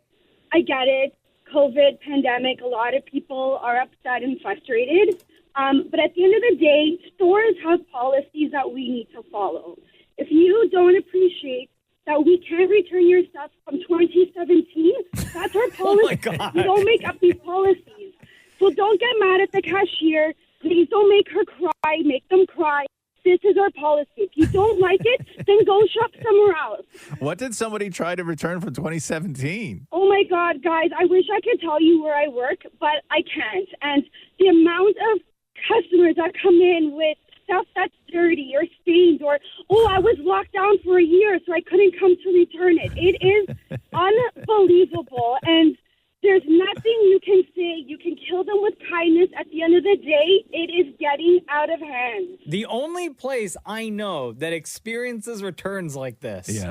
I get it, COVID, pandemic, a lot of people are upset and frustrated. But at the end of the day, stores have policies that we need to follow. If you don't appreciate that we can't return your stuff from 2017, that's our policy.
Oh my God.
We don't make up these policies. So don't get mad at the cashier. Please don't make her cry. Make them cry. This is our policy. If you don't like it, then go shop somewhere else.
What did somebody try to return from 2017?
Oh, my God, guys, I wish I could tell you where I work, but I can't. And the amount of customers
that come in with stuff that's dirty or stained or, oh, I was locked down for a year, so I couldn't come to return it. It is unbelievable. And there's nothing you can say. You can kill them with kindness. At the end of the day, it is getting out of hand.
The only place I know that experiences returns like this,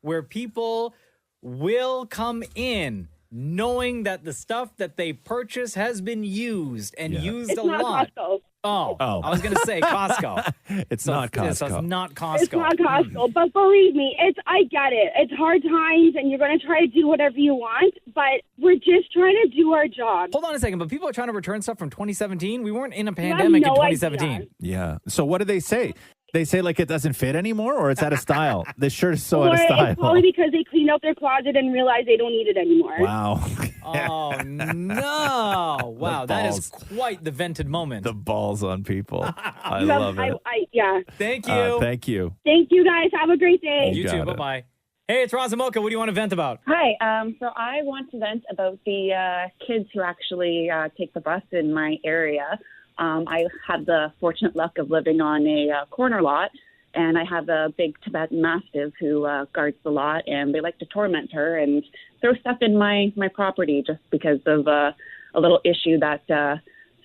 where people will come in knowing that the stuff that they purchase has been used and used
It's
a
not
lot.
Costco.
Oh, I was going to say Costco.
It's not Costco.
So it's not Costco.
It's not Costco, but believe me, I get it. It's hard times, and you're going to try to do whatever you want, but we're just trying to do our job.
Hold on a second, but people are trying to return stuff from 2017? We weren't in a pandemic in 2017.
idea.
Yeah. So what do they say? They say like it doesn't fit anymore, or it's out of style. This shirt is so out of
Or
style.
it's probably because they cleaned out their closet and realized they don't need it anymore.
Wow.
Oh, no. Wow, that is quite the vented moment.
The balls on people. I love it.
Yeah.
Thank you.
Thank you.
Thank you, guys. Have a great day.
You too. Bye-bye. Hey, it's Roz and Mocha. What do you want to vent about?
Hi. So I want to vent about the kids who actually take the bus in my area. I have the fortunate luck of living on a corner lot, and I have a big Tibetan Mastiff who guards the lot, and they like to torment her and throw stuff in my property just because of a little issue that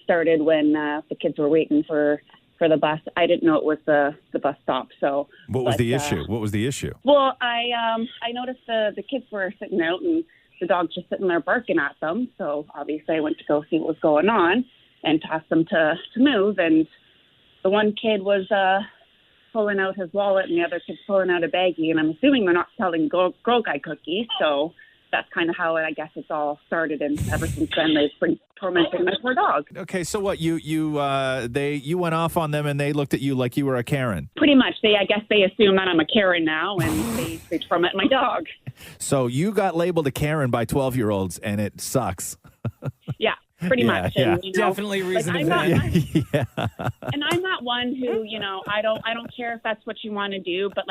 started when the kids were waiting for the bus. I didn't know it was the bus stop. So
What was the issue? What was the issue?
Well, I noticed the kids were sitting out and the dog's just sitting there barking at them. So obviously I went to go see what was going on and tasked them to move. And the one kid was pulling out his wallet and the other kid's pulling out a baggie. And I'm assuming they're not selling Girl Guide cookies. So that's kind of how I guess it's all started. And ever since then, they've been tormenting my poor dog.
Okay, so what you went off on them and they looked at you like you were a Karen.
Pretty much. I guess they assume that I'm a Karen now, and they torment my dog.
So you got labeled a Karen by 12-year-olds, and it sucks.
Yeah. Pretty much.
Yeah.
And,
Definitely reason to
Yeah.
And I'm not one who, I don't care if that's what you want to do, but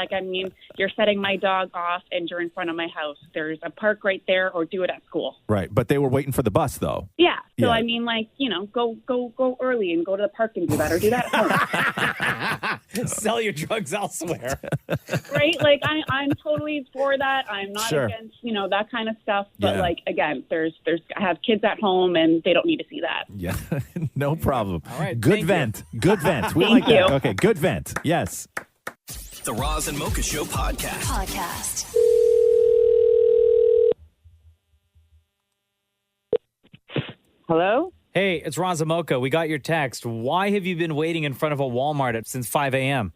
you're setting my dog off and you're in front of my house. There's a park right there, or do it at school.
Right, but they were waiting for the bus, though.
Yeah. So
Yeah.
go early and go to the park and do that, or do that at home.
Sell your drugs elsewhere.
Right? I'm totally for that. I'm not
Sure.
against, that kind of stuff. But
Yeah.
again, I have kids at home and they don't need to see that.
Yeah, no problem.
All right,
Good
thank
vent. Good vent. We
Thank
like that.
you.
Okay, good vent. Yes.
The Roz and Mocha Show podcast.
Hello?
Hey, it's Roz and Mocha. We got your text. Why have you been waiting in front of a Walmart since 5 a.m.?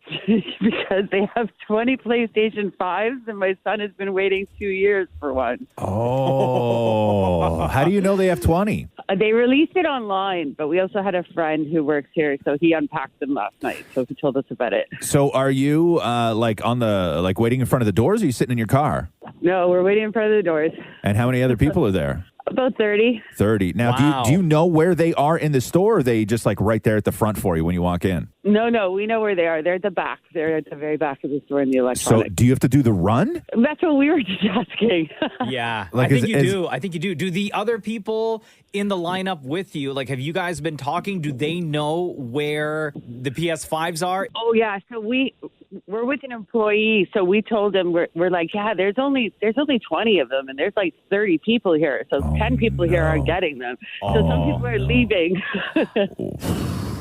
Because they have 20 PlayStation 5s, and my son has been waiting 2 years for one.
Oh, how do you know they have 20?
They released it online, but we also had a friend who works here, so he unpacked them last night, so he told us about it.
So are you waiting in front of the doors, or are you sitting in your car?
No, we're waiting in front of the doors.
And how many other people are there?
About 30.
30. Now,
Wow.
do you know where they are in the store, or are they just right there at the front for you when you walk in?
No, we know where they are. They're at the back. They're at the very back of the store in the
So
electronics.
do you have to do the run?
That's what we were just asking.
Yeah,
Like,
I think
is-
you
is-
do. I think you do. Do the other people in the lineup with you, have you guys been talking? Do they know where the PS5s are?
Oh yeah, so we're with an employee, so we told him we're like, yeah, there's only 20 of them, and there's 30 people here, so 10 people here aren't getting them. So some people are leaving.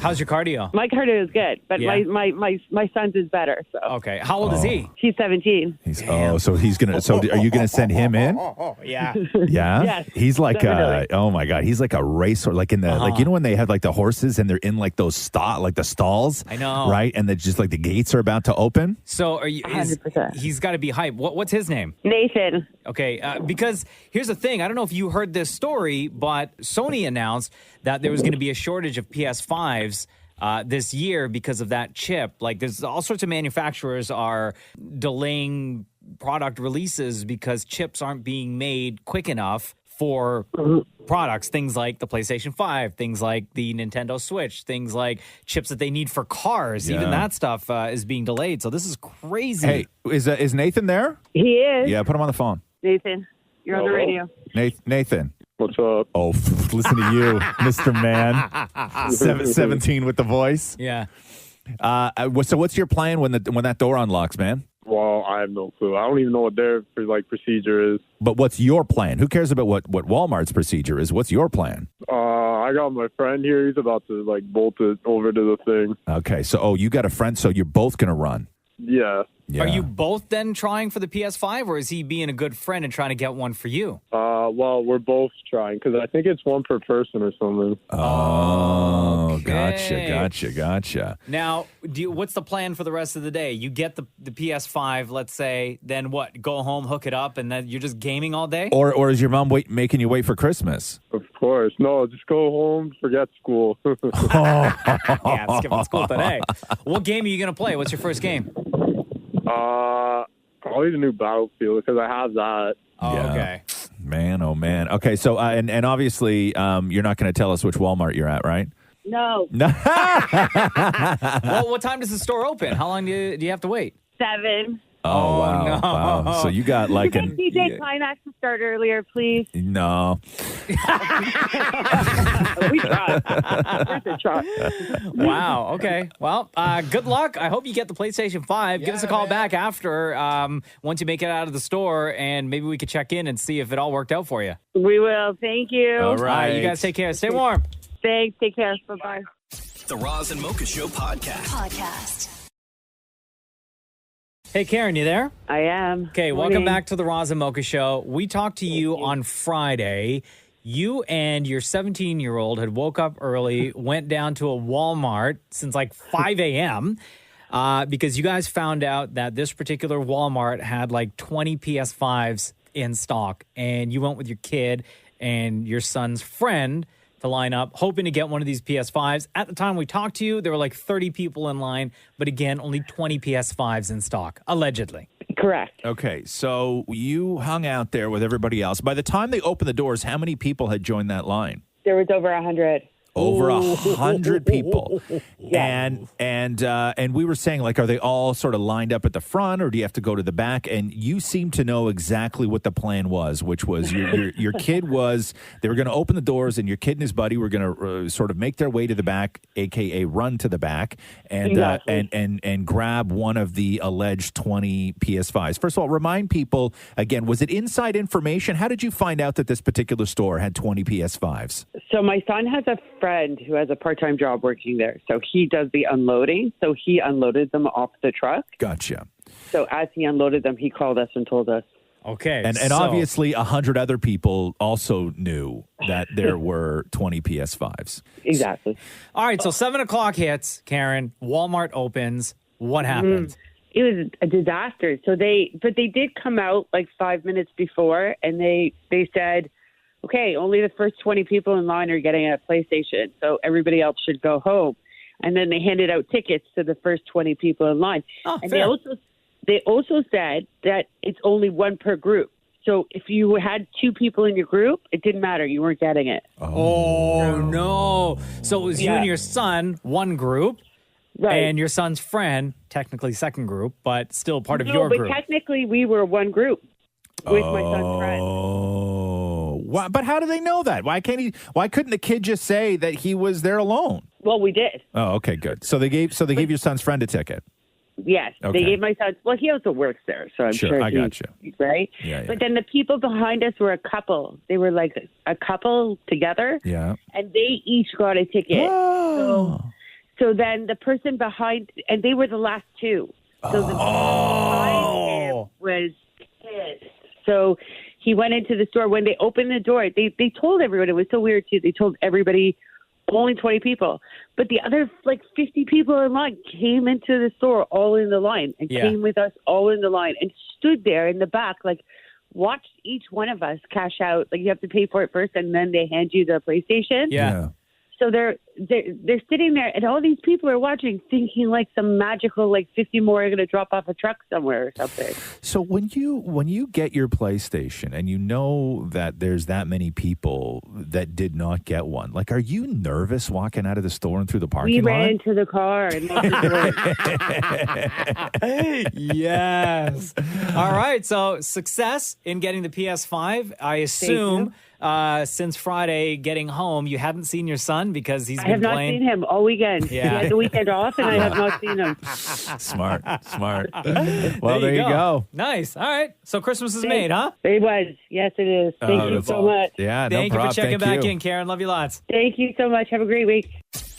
How's your cardio?
My cardio is good, but
Yeah.
my son's is better. So
Okay, how old is he?
he's 17.
So he's gonna. So are you gonna send him in?
Yeah.
Yeah.
Yes,
He's like
definitely.
oh my god, he's like a racehorse, like in the when they have the horses and they're in those the stalls.
I know.
Right? And they're just the gates are about to open.
So are you?
100%.
He's got to be hyped. What's his name?
Nathan.
Okay, because here's the thing. I don't know if you heard this story, but Sony announced that there was going to be a shortage of PS5s this year because of that chip. There's all sorts of manufacturers are delaying product releases because chips aren't being made quick enough for products. Things like the PlayStation 5, things like the Nintendo Switch, things like chips that they need for cars.
Yeah.
Even that stuff is being delayed. So this is crazy.
Hey, is Nathan there?
He is.
Yeah, put him on the phone.
Nathan, you're on the radio.
Nathan.
What's up?
Oh, listen to you, Mr. Man. 17 with the voice.
Yeah.
So what's your plan when that door unlocks, man?
Well, I have no clue. I don't even know what their procedure is.
But what's your plan? Who cares about what Walmart's procedure is? What's your plan?
I got my friend here. He's about to bolt it over to the thing.
Okay, so you got a friend, so you're both gonna run.
Yeah.
Are you both then trying for the PS5, or is he being a good friend and trying to get one for you?
Well, we're both trying because I think it's one per person or something.
Oh,
Okay.
gotcha.
Now, what's the plan for the rest of the day? You get the PS5, let's say, then what? Go home, hook it up, and then you're just gaming all day?
Or is your mom making you wait for Christmas?
Of course. No, just go home, forget school.
Yeah, skipping school today. What game are you going to play? What's your first game?
Probably the new Battlefield because I have that.
Oh, okay.
Man, oh man. Okay, so and obviously you're not going to tell us which Walmart you're at, right?
No.
Well, what time does the store open? How long do you have to wait?
7.
Oh, wow.
no.
Wow. So you got like
Can DJ Climax to start earlier, please?
No.
We tried. Worth a try.
Wow. Okay. Well, good luck. I hope you get the PlayStation 5. Give us a call back after once you make it out of the store, and maybe we could check in and see if it all worked out for you.
We will. Thank you.
All right. You guys take care. Stay warm.
Thanks. Take care. Bye-bye.
The Roz and Mocha Show podcast.
Hey, Karen, you there?
I am.
Okay,
Morning.
welcome back to the Roz and Mocha Show. We talked to you on Friday. You and your 17-year-old had woke up early, went down to a Walmart since like 5 a.m. Because you guys found out that this particular Walmart had like 20 PS5s in stock. And you went with your kid and your son's friend to line up, hoping to get one of these PS5s. At the time we talked to you, there were like 30 people in line, but again, only 20 PS5s in stock, allegedly.
Correct.
Okay, so you hung out there with everybody else. By the time they opened the doors, how many people had joined that line?
There was over 100.
Over 100 people.
Yes.
And we were saying, like, are they all sort of lined up at the front, or do you have to go to the back? And you seem to know exactly what the plan was, which was your kid was, they were going to open the doors, and your kid and his buddy were going to sort of make their way to the back, a.k.a. run to the back, and and grab one of the alleged 20 PS5s. First of all, remind people, again, was it inside information? How did you find out that this particular store had 20 PS5s?
So my son has a friend who has a part-time job working there. So he does the unloading. So he unloaded them off the truck.
Gotcha.
So as he unloaded them, he called us and told us.
Okay.
And obviously 100 other people also knew that there were 20 PS5s.
Exactly.
All right, so 7 o'clock hits, Karen. Walmart opens. What happened?
It was a disaster. So they did come out like 5 minutes before, and they said, okay, only the first 20 people in line are getting a PlayStation, so everybody else should go home. And then they handed out tickets to the first 20 people in line. And
fair.
they also said that it's only one per group. So if you had 2 people in your group, it didn't matter. You weren't getting it.
Oh, no. So it was you and your son, one group, and your son's friend, technically second group, but still part of your group.
No, but technically we were one group with my son's friend.
Why, but how do they know that? Why couldn't the kid just say that he was there alone?
Well, we did.
Oh, okay, good. So they gave your son's friend a ticket.
Yes,
Okay.
they gave my son. Well, he also works there, so I'm sure.
I got you.
Right?
Yeah.
But then the people behind us were a couple. They were like a couple together.
Yeah.
And they each got a ticket. So then the person behind, and they were the last 2. So the person behind him was pissed. So he went into the store. When they opened the door, they told everyone. It was so weird, too. They told everybody only 20 people. But the other, 50 people in line came into the store all in the line and came with us all in the line and stood there in the back, watched each one of us cash out. You have to pay for it first, and then they hand you the PlayStation.
Yeah.
So they're they're sitting there, and all these people are watching, thinking like some magical, like 50 more are going to drop off a truck somewhere or something.
So when you get your PlayStation and you know that there's that many people that did not get one, like, are you nervous walking out of the store and through the parking lot?
We ran into the car and
Yes. All right. So success in getting the PS5. I assume since Friday getting home, you haven't seen your son because he's been
I have not
playing.
seen him all weekend.
Yeah.
He had the weekend off, and I have not seen him.
Smart. Well, there you go.
Nice. All right. So Christmas is made, huh?
It was. Yes, it is. Thank you so much.
Yeah,
Thank you for checking back in, Karen. Love you lots.
Thank you so much. Have a great week.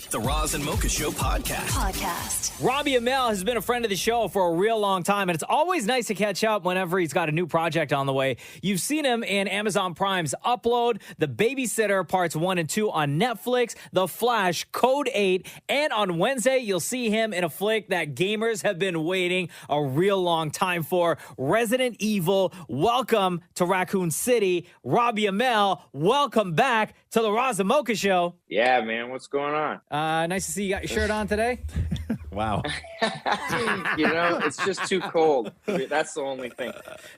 The Roz and Mocha Show podcast.
Robbie Amell has been a friend of the show for a real long time, and it's always nice to catch up whenever he's got a new project on the way. You've seen him in Amazon Prime's Upload, The Babysitter Parts 1 and 2 on Netflix, The Flash, Code 8, and on Wednesday, you'll see him in a flick that gamers have been waiting a real long time for, Resident Evil. Welcome to Raccoon City. Robbie Amell, welcome back to the Roz and Mocha Show.
Yeah, man, what's going on?
Nice to see you got your shirt on today.
Wow.
It's just too cold. That's the only thing.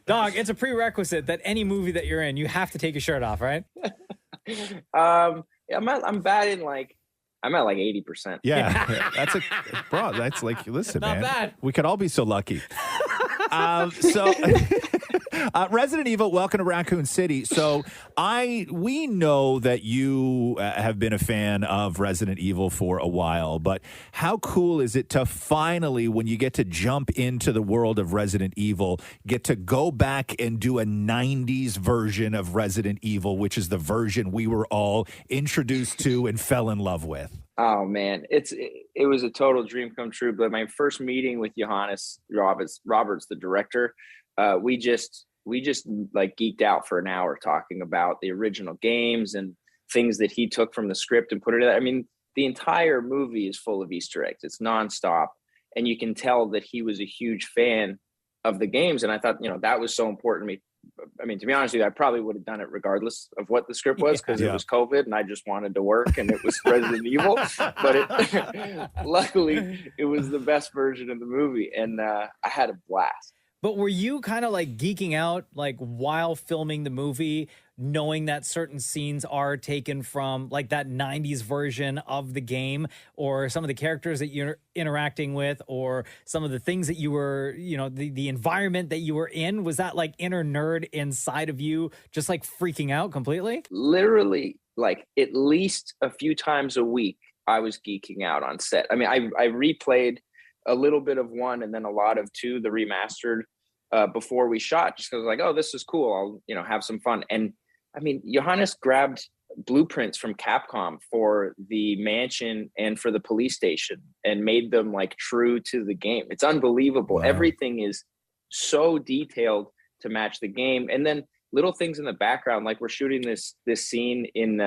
Dog, it's a prerequisite that any movie that you're in, you have to take your shirt off, right?
I'm batting I'm at like 80%.
Yeah, that's like, listen,
Not
man.
bad.
We could all be so lucky. Resident Evil, welcome to Raccoon City. So we know that you have been a fan of Resident Evil for a while, but how cool is it to finally, when you get to jump into the world of Resident Evil, get to go back and do a 90s version of Resident Evil, which is the version we were all introduced to and fell in love with?
Oh man, it was a total dream come true. But my first meeting with Johannes Roberts, the director, we just like geeked out for an hour talking about the original games and things that he took from the script and put it in. I mean, the entire movie is full of Easter eggs. It's nonstop, and you can tell that he was a huge fan of the games. And I thought, that was so important to me. I mean, to be honest with you, I probably would have done it regardless of what the script was, because it was COVID and I just wanted to work and it was Resident Evil. But luckily, it was the best version of the movie, and I had a blast.
But were you kind of like geeking out like while filming the movie, knowing that certain scenes are taken from like that 90s version of the game, or some of the characters that you're interacting with, or some of the things that you were, the environment that you were in? Was that like inner nerd inside of you just like freaking out completely?
Literally, like at least a few times a week, I was geeking out on set. I mean, I replayed a little bit of 1 and then a lot of 2, the remastered, before we shot, just because I was like, oh, this is cool. I'll, have some fun. And I mean, Johannes grabbed blueprints from Capcom for the mansion and for the police station and made them like true to the game. It's unbelievable. Wow. Everything is so detailed to match the game. And then little things in the background, like we're shooting this scene in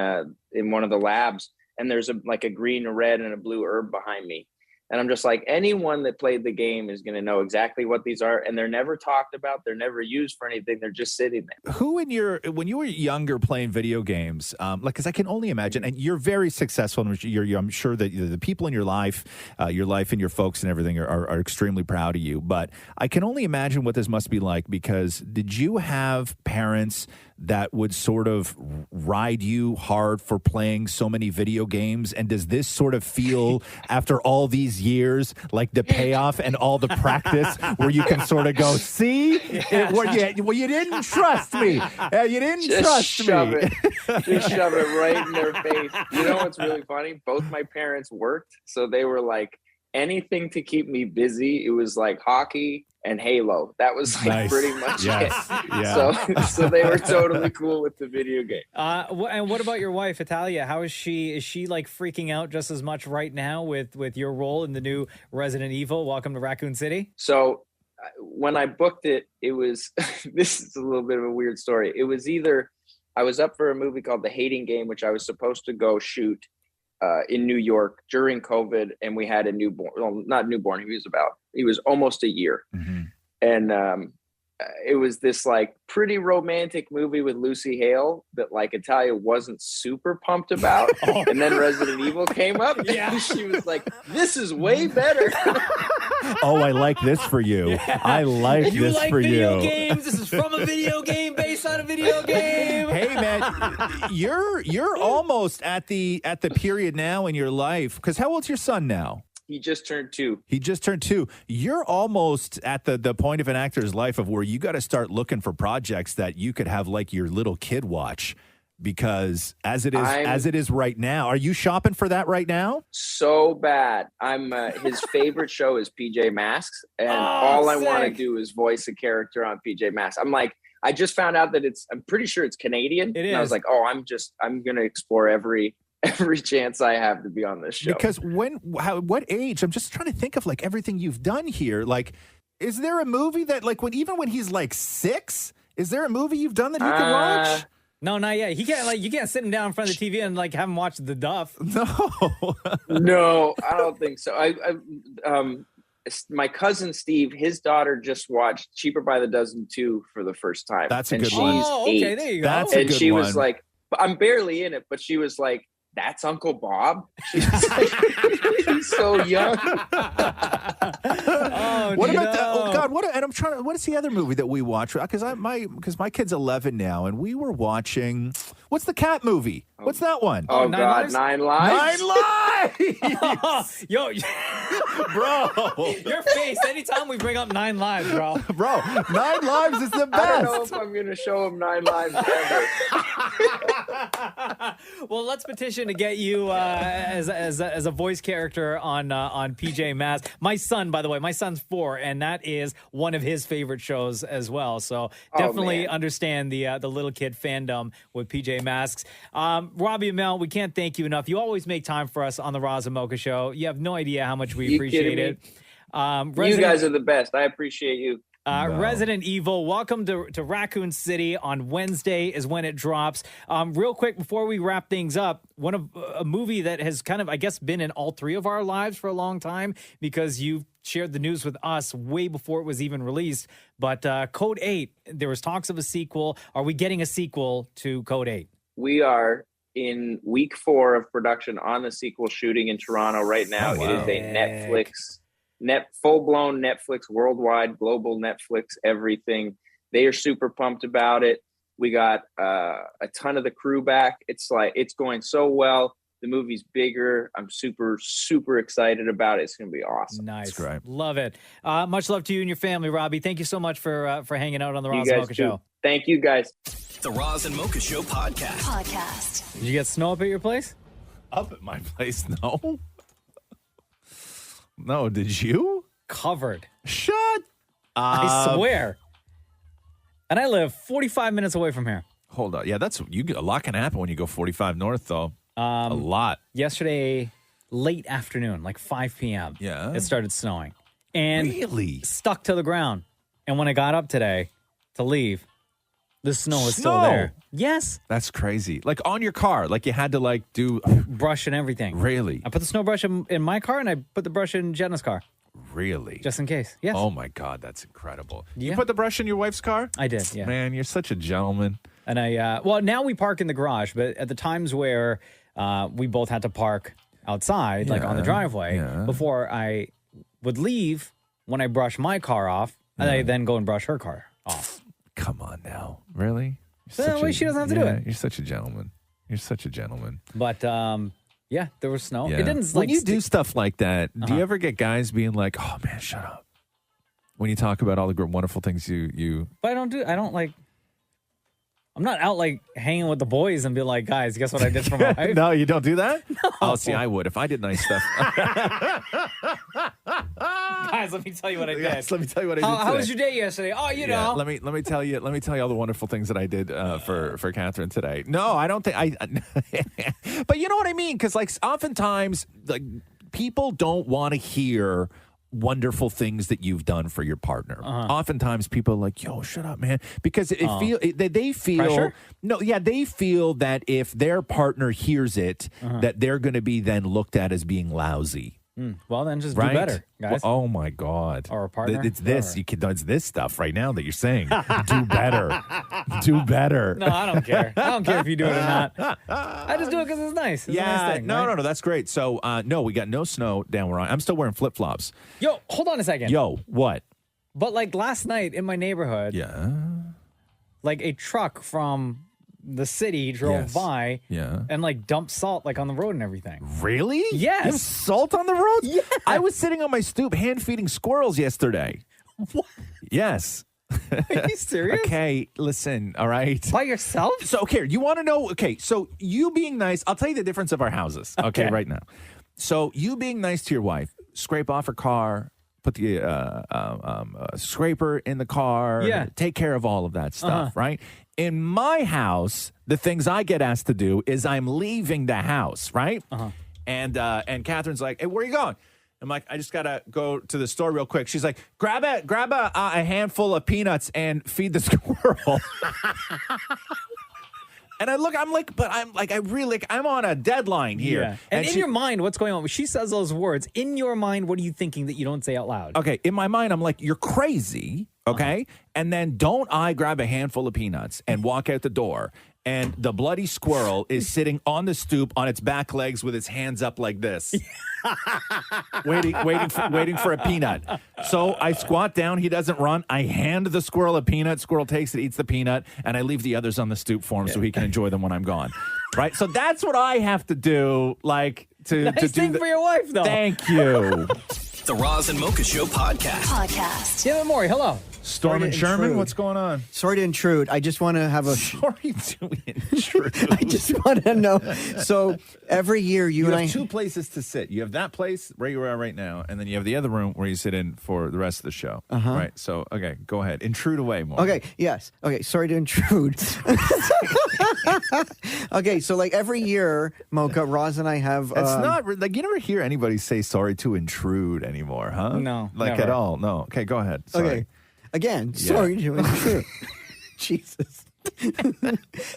one of the labs, and there's a green, a red, and a blue herb behind me. And I'm just like, anyone that played the game is going to know exactly what these are. And they're never talked about. They're never used for anything. They're just sitting there.
Who when you were younger playing video games, because I can only imagine, and you're very successful, and I'm sure that the people in your life and your folks and everything are extremely proud of you. But I can only imagine what this must be like, because did you have parents that would sort of ride you hard for playing so many video games? And does this sort of feel, after all these years, like the payoff and all the practice where you can sort of go, see? You didn't trust me. You didn't trust me.
Just shove it right in their face. You know what's really funny? Both my parents worked, so they were like, anything to keep me busy. It was like hockey and Halo. That was like pretty much it. Yeah. So they were totally cool with the video game.
And what about your wife, Italia? How is she? Is she like freaking out just as much right now with your role in the new Resident Evil? Welcome to Raccoon City.
So when I booked it, it was, this is a little bit of a weird story. It was either I was up for a movie called The Hating Game, which I was supposed to go shoot in New York during COVID, and we had a newborn. Well, not newborn. He was almost a year, and it was this like pretty romantic movie with Lucy Hale that like Italia wasn't super pumped about. And then Resident Evil came up and she was like, this is way better.
Oh, I like this for you.
Yeah.
I like
You
this
like
for
video
you.
games? This is from a video game based on a video game.
Hey man, you're almost at the period now in your life. Because how old's your son now?
He just turned 2.
He just turned 2. You're almost at the point of an actor's life of where you got to start looking for projects that you could have like your little kid watch. Because as it is right now, are you shopping for that right now?
So bad. I'm his favorite show is PJ Masks, and all I want to do is voice a character on PJ Masks. I'm like, I just found out that I'm pretty sure it's Canadian.
It is.
And I was like, I'm gonna explore every chance I have to be on this show.
Because what age? I'm just trying to think of like everything you've done here. Like, is there a movie that like even when he's like 6, is there a movie you've done that he can watch?
No, not yet. He can't you can't sit him down in front of the TV and like have him watch The Duff.
No, I don't think so. My cousin Steve, his daughter just watched Cheaper by the Dozen 2 for the first time.
That's a
and
good
she's
one.
Oh, okay,
8.
there you go.
That's a
And
good
she
one.
was like, I'm barely in it, but she was like, that's Uncle Bob? She's like, he's so young.
What about that? Oh God! What is the other movie that we watch? Because my kid's 11 now, and we were watching. What's the cat movie? What's that one?
Oh, God, 9 Lives?
9 Lives!
Yo,
bro,
your face anytime we bring up 9 Lives, bro.
Bro, 9 Lives is the
I don't know
best.
if I'm going to show him 9 Lives ever.
Well, let's petition to get you as a voice character on PJ Masks. My son, by the way, my son's 4, and that is one of his favorite shows as well. So definitely understand the little kid fandom with PJ Masks. Robbie Amell, we can't thank you enough. You always make time for us on the Roz and Mocha Show. You have no idea how much we appreciate it.
You guys are the best. I appreciate you.
Resident Evil, welcome to Raccoon City. On Wednesday is when it drops. Real quick, before we wrap things up, a movie that has kind of, I guess, been in all 3 of our lives for a long time because you shared the news with us way before it was even released. But Code 8, there was talks of a sequel. Are we getting a sequel to Code 8?
We are in week 4 of production on the sequel shooting in Toronto right now.
Oh, wow.
It is a full-blown Netflix, worldwide, global Netflix, everything. They are super pumped about it. We got a ton of the crew back. It's going so well. The movie's bigger. I'm super, super excited about it. It's going to be awesome.
Nice.
That's great.
Love it. Much love to you and your family, Robbie. Thank you so much for hanging out on the
You
Roz and
guys
Mocha
too.
Show.
Thank you, guys.
The Roz and Mocha Show podcast.
Did you get snow up at your place?
Up at my place? No. No, did you?
Covered.
Shut
I swear. And I live 45 minutes away from here.
Hold on. Yeah, a lot can happen when you go 45 north, though. A lot.
Yesterday, late afternoon, like 5 p.m.
Yeah.
It started snowing. And
Really?
stuck to the ground. And when I got up today to leave, the snow was still
Snow?
there. Yes.
That's crazy. Like on your car, like you had to like do
Brush and everything.
Really?
I put the snow brush in my car and I put the brush in Jenna's car.
Really?
Just in case. Yes.
Oh my God, that's incredible.
Yeah.
You put the brush in your wife's car?
I did, yeah.
Man, you're such a gentleman.
And well, now we park in the garage, but at the times where we both had to park outside, like on the driveway, before I would leave, when I brush my car off, and I then go and brush her car off.
Come on now. Really?
That way she doesn't have to do it.
You're such a gentleman. You're such a gentleman.
But yeah, there was snow.
Yeah.
It didn't
when
like
you do stuff like that, do you ever get guys being like, "Oh man, shut up"? When you talk about all the wonderful things you
But I don't like. I'm not out like hanging with the boys and be like, guys, guess what I did for my wife?
No, you don't do that?
No.
Oh, see, I would if I did nice stuff.
Guys, let me tell you what I did.
Yes, let me tell you what I did.
How
today.
was your day yesterday? Oh, you know.
Let me tell you all the wonderful things that I did for Catherine today. No, I don't think I. But you know what I mean? Because like oftentimes, like people don't want to hear wonderful things that you've done for your partner. Oftentimes people are like, yo, shut up, man. Because they feel
Pressure?
they feel that if their partner hears it, that they're going to be then looked at as being lousy.
Well, then just
right?
do better, guys.
Well, oh my God!
Or a partner.
It's this. It's this stuff right now that you're saying. Do better. Do better.
No, I don't care. I don't care if you do it or not. I just do it because it's nice. It's a nice thing, right?
no, that's great. So, no, we got no snow down where I'm still wearing flip flops.
Yo, hold on a second.
Yo, what?
But like last night in my neighborhood, like a truck from the city drove by and like dumped salt like on the road and everything.
Really?
Yes.
You have salt on the road?
Yeah.
I was sitting on my stoop hand feeding squirrels yesterday.
What?
Yes.
Are you serious?
Okay, listen, all right.
By yourself?
So, okay, you want to know? Okay, so you being nice, I'll tell you the difference of our houses, okay, right now. So, you being nice to your wife, scrape off her car, put the scraper in the car, take care of all of that stuff, right? In my house, the things I get asked to do is I'm leaving the house, right? And Catherine's like, hey, where are you going? I'm like, I just gotta go to the store real quick. She's like, grab a handful of peanuts and feed the squirrel. And I'm on a deadline here.
Yeah. And in your mind, what's going on? When she says those words, in your mind, what are you thinking that you don't say out loud?
Okay, in my mind, I'm like, you're crazy, okay? And then don't I grab a handful of peanuts and walk out the door, and the bloody squirrel is sitting on the stoop on its back legs with its hands up like this. waiting for a peanut. So I squat down. He doesn't run. I hand the squirrel a peanut. Squirrel takes it, eats the peanut, and I leave the others on the stoop for him so he can enjoy them when I'm gone. Right? So that's what I have to do, like, to
Nice thing for your wife, though.
Thank you.
The Roz and Mocha Show podcast.
Tim and Maury, hello.
Storm and Sherman, what's going on?
Sorry to intrude. I just want to have a...
Sorry to intrude.
I just want to know. So every year you and
have
I...
two places to sit. You have that place where you are right now, and then you have the other room where you sit in for the rest of the show. Right? So, okay, go ahead. Intrude away more.
Okay, yes. Okay, sorry to intrude. Okay, so like every year, Mocha, Roz and I have...
It's not... Like, you never hear anybody say sorry to intrude anymore, huh?
No,
Like
never.
at all. No. Okay, go ahead. Sorry.
Okay. Again, sorry to intrude. Jesus.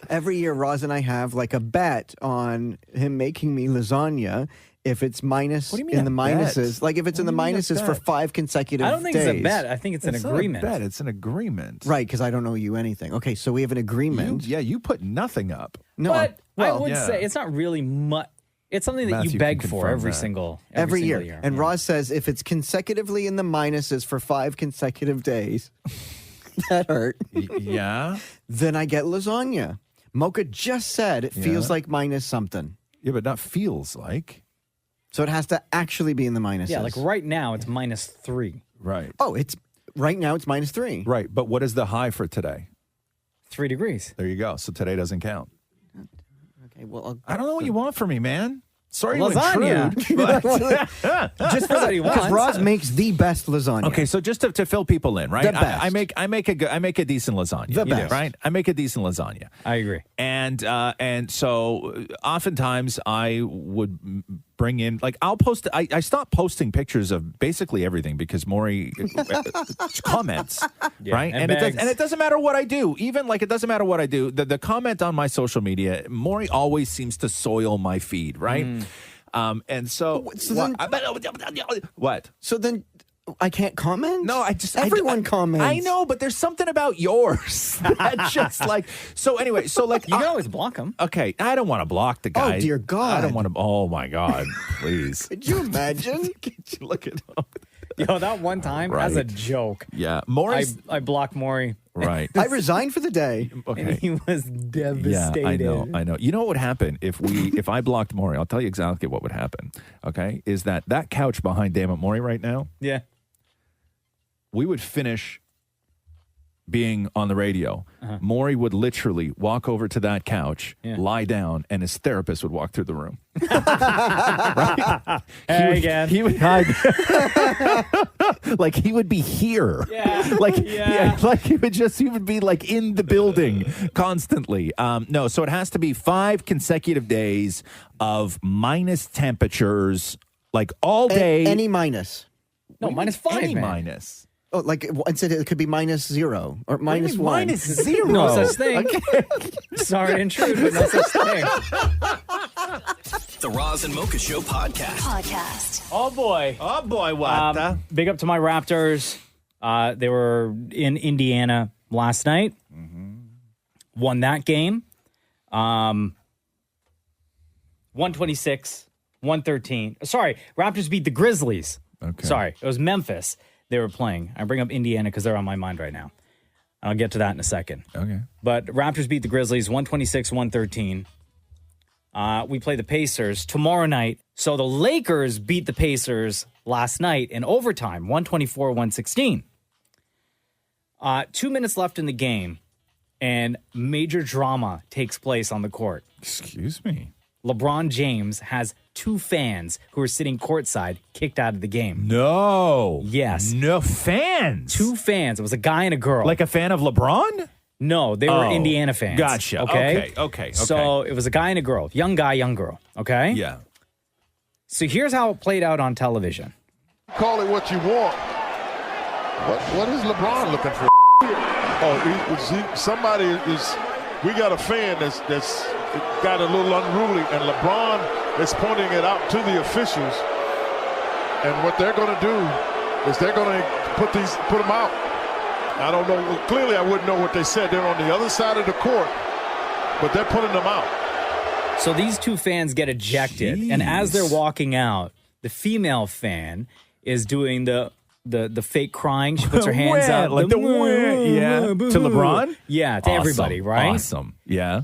Every year, Roz and I have like a bet on him making me lasagna if it's minus
What do you mean
in the
a bet?
minuses. Like if it's in the
What do you mean a
minuses for
bet?
5 consecutive days.
I don't think it's a bet. I think it's an agreement.
Not a bet. It's an agreement.
Right, because I don't owe you anything. Okay, so we have an agreement.
You put nothing up.
No,
But I
well,
would say it's not really much. It's something that
Matthew
you
can
beg for
confirm
every
that.
single
year. And Roz says if it's consecutively in the minuses for 5 consecutive days, that hurt.
Yeah.
Then I get lasagna. Mocha just said it feels
Yeah.
like minus something.
Yeah, but not feels like.
So it has to actually be in the minuses.
Yeah, like right now it's -3.
Right.
Oh, it's right now it's -3.
Right. But what is the high for today?
3 degrees.
There you go. So today doesn't count.
Okay, well,
I don't know what you want from me, man. Sorry
Lasagna.
to intrude. But
just for that he wants. Because Roz makes the best lasagna.
Okay, so just to fill people in, right?
The best.
I make a decent lasagna.
The best.
Right? I make a decent lasagna.
I agree.
And so oftentimes I would bring in, like, I'll post. I stopped posting pictures of basically everything because Maury comments, right?
and
it doesn't matter what I do. Even like it doesn't matter what I do. The comment on my social media, Maury always seems to soil my feed, right? And so, what?
So then I can't comment?
No,
everyone comments.
I know, but there's something about yours that just like. So anyway, so like
you can always block them.
Okay, I don't want to block the guy.
Oh dear God!
I don't want to. Oh my God! Please.
Could you imagine?
Could you look at him?
Yo, that one time as a joke.
Yeah, Maury's.
I blocked Maury.
Right.
I resigned for the day.
Okay.
And he was devastated.
Yeah, I know. You know what would happen if I blocked Maury? I'll tell you exactly what would happen. Okay, is that couch behind Damn It Maury right now?
Yeah.
We would finish being on the radio. Maury would literally walk over to that couch, lie down, and his therapist would walk through the room. Right?
Again.
He would hide. Like he would be here.
Yeah.
Like he would be like in the building constantly. No, so it has to be 5 consecutive days of minus temperatures, like all day.
Any minus.
No, -5.
Any
man.
minus.
Oh, like instead it could be -0 or -1.
-0.
No such thing.
Okay.
Sorry to intrude, but no such thing.
The Roz and Mocha Show podcast.
Oh boy.
Oh boy, what?
Big up to my Raptors. They were in Indiana last night. Won that game. 126, 113. Sorry, Raptors beat the Grizzlies.
Okay.
Sorry, it was Memphis they were playing. I bring up Indiana because they're on my mind right now. I'll get to that in a second.
Okay.
But Raptors beat the Grizzlies 126, 113. We play the Pacers tomorrow night. So the Lakers beat the Pacers last night in overtime, 124, 116. 2 minutes left in the game, and major drama takes place on the court.
Excuse me.
LeBron James has 2 fans who are sitting courtside kicked out of the game.
No.
Yes.
No fans.
2 fans. It was a guy and a girl.
Like a fan of LeBron?
No, they were Indiana fans.
Gotcha. Okay.
So it was a guy and a girl. Young guy, young girl. Okay?
Yeah.
So here's how it played out on television.
Call it what you want. What is LeBron looking for? Somebody is. We got a fan that's got a little unruly, and LeBron is pointing it out to the officials. And what they're going to do is they're going to put them out. I don't know. Clearly, I wouldn't know what they said. They're on the other side of the court, but they're putting them out.
So these 2 fans get ejected, and as they're walking out, the female fan is doing the fake crying. She puts her hands up.
Like to LeBron?
Yeah, to everybody, right?
Awesome. Yeah.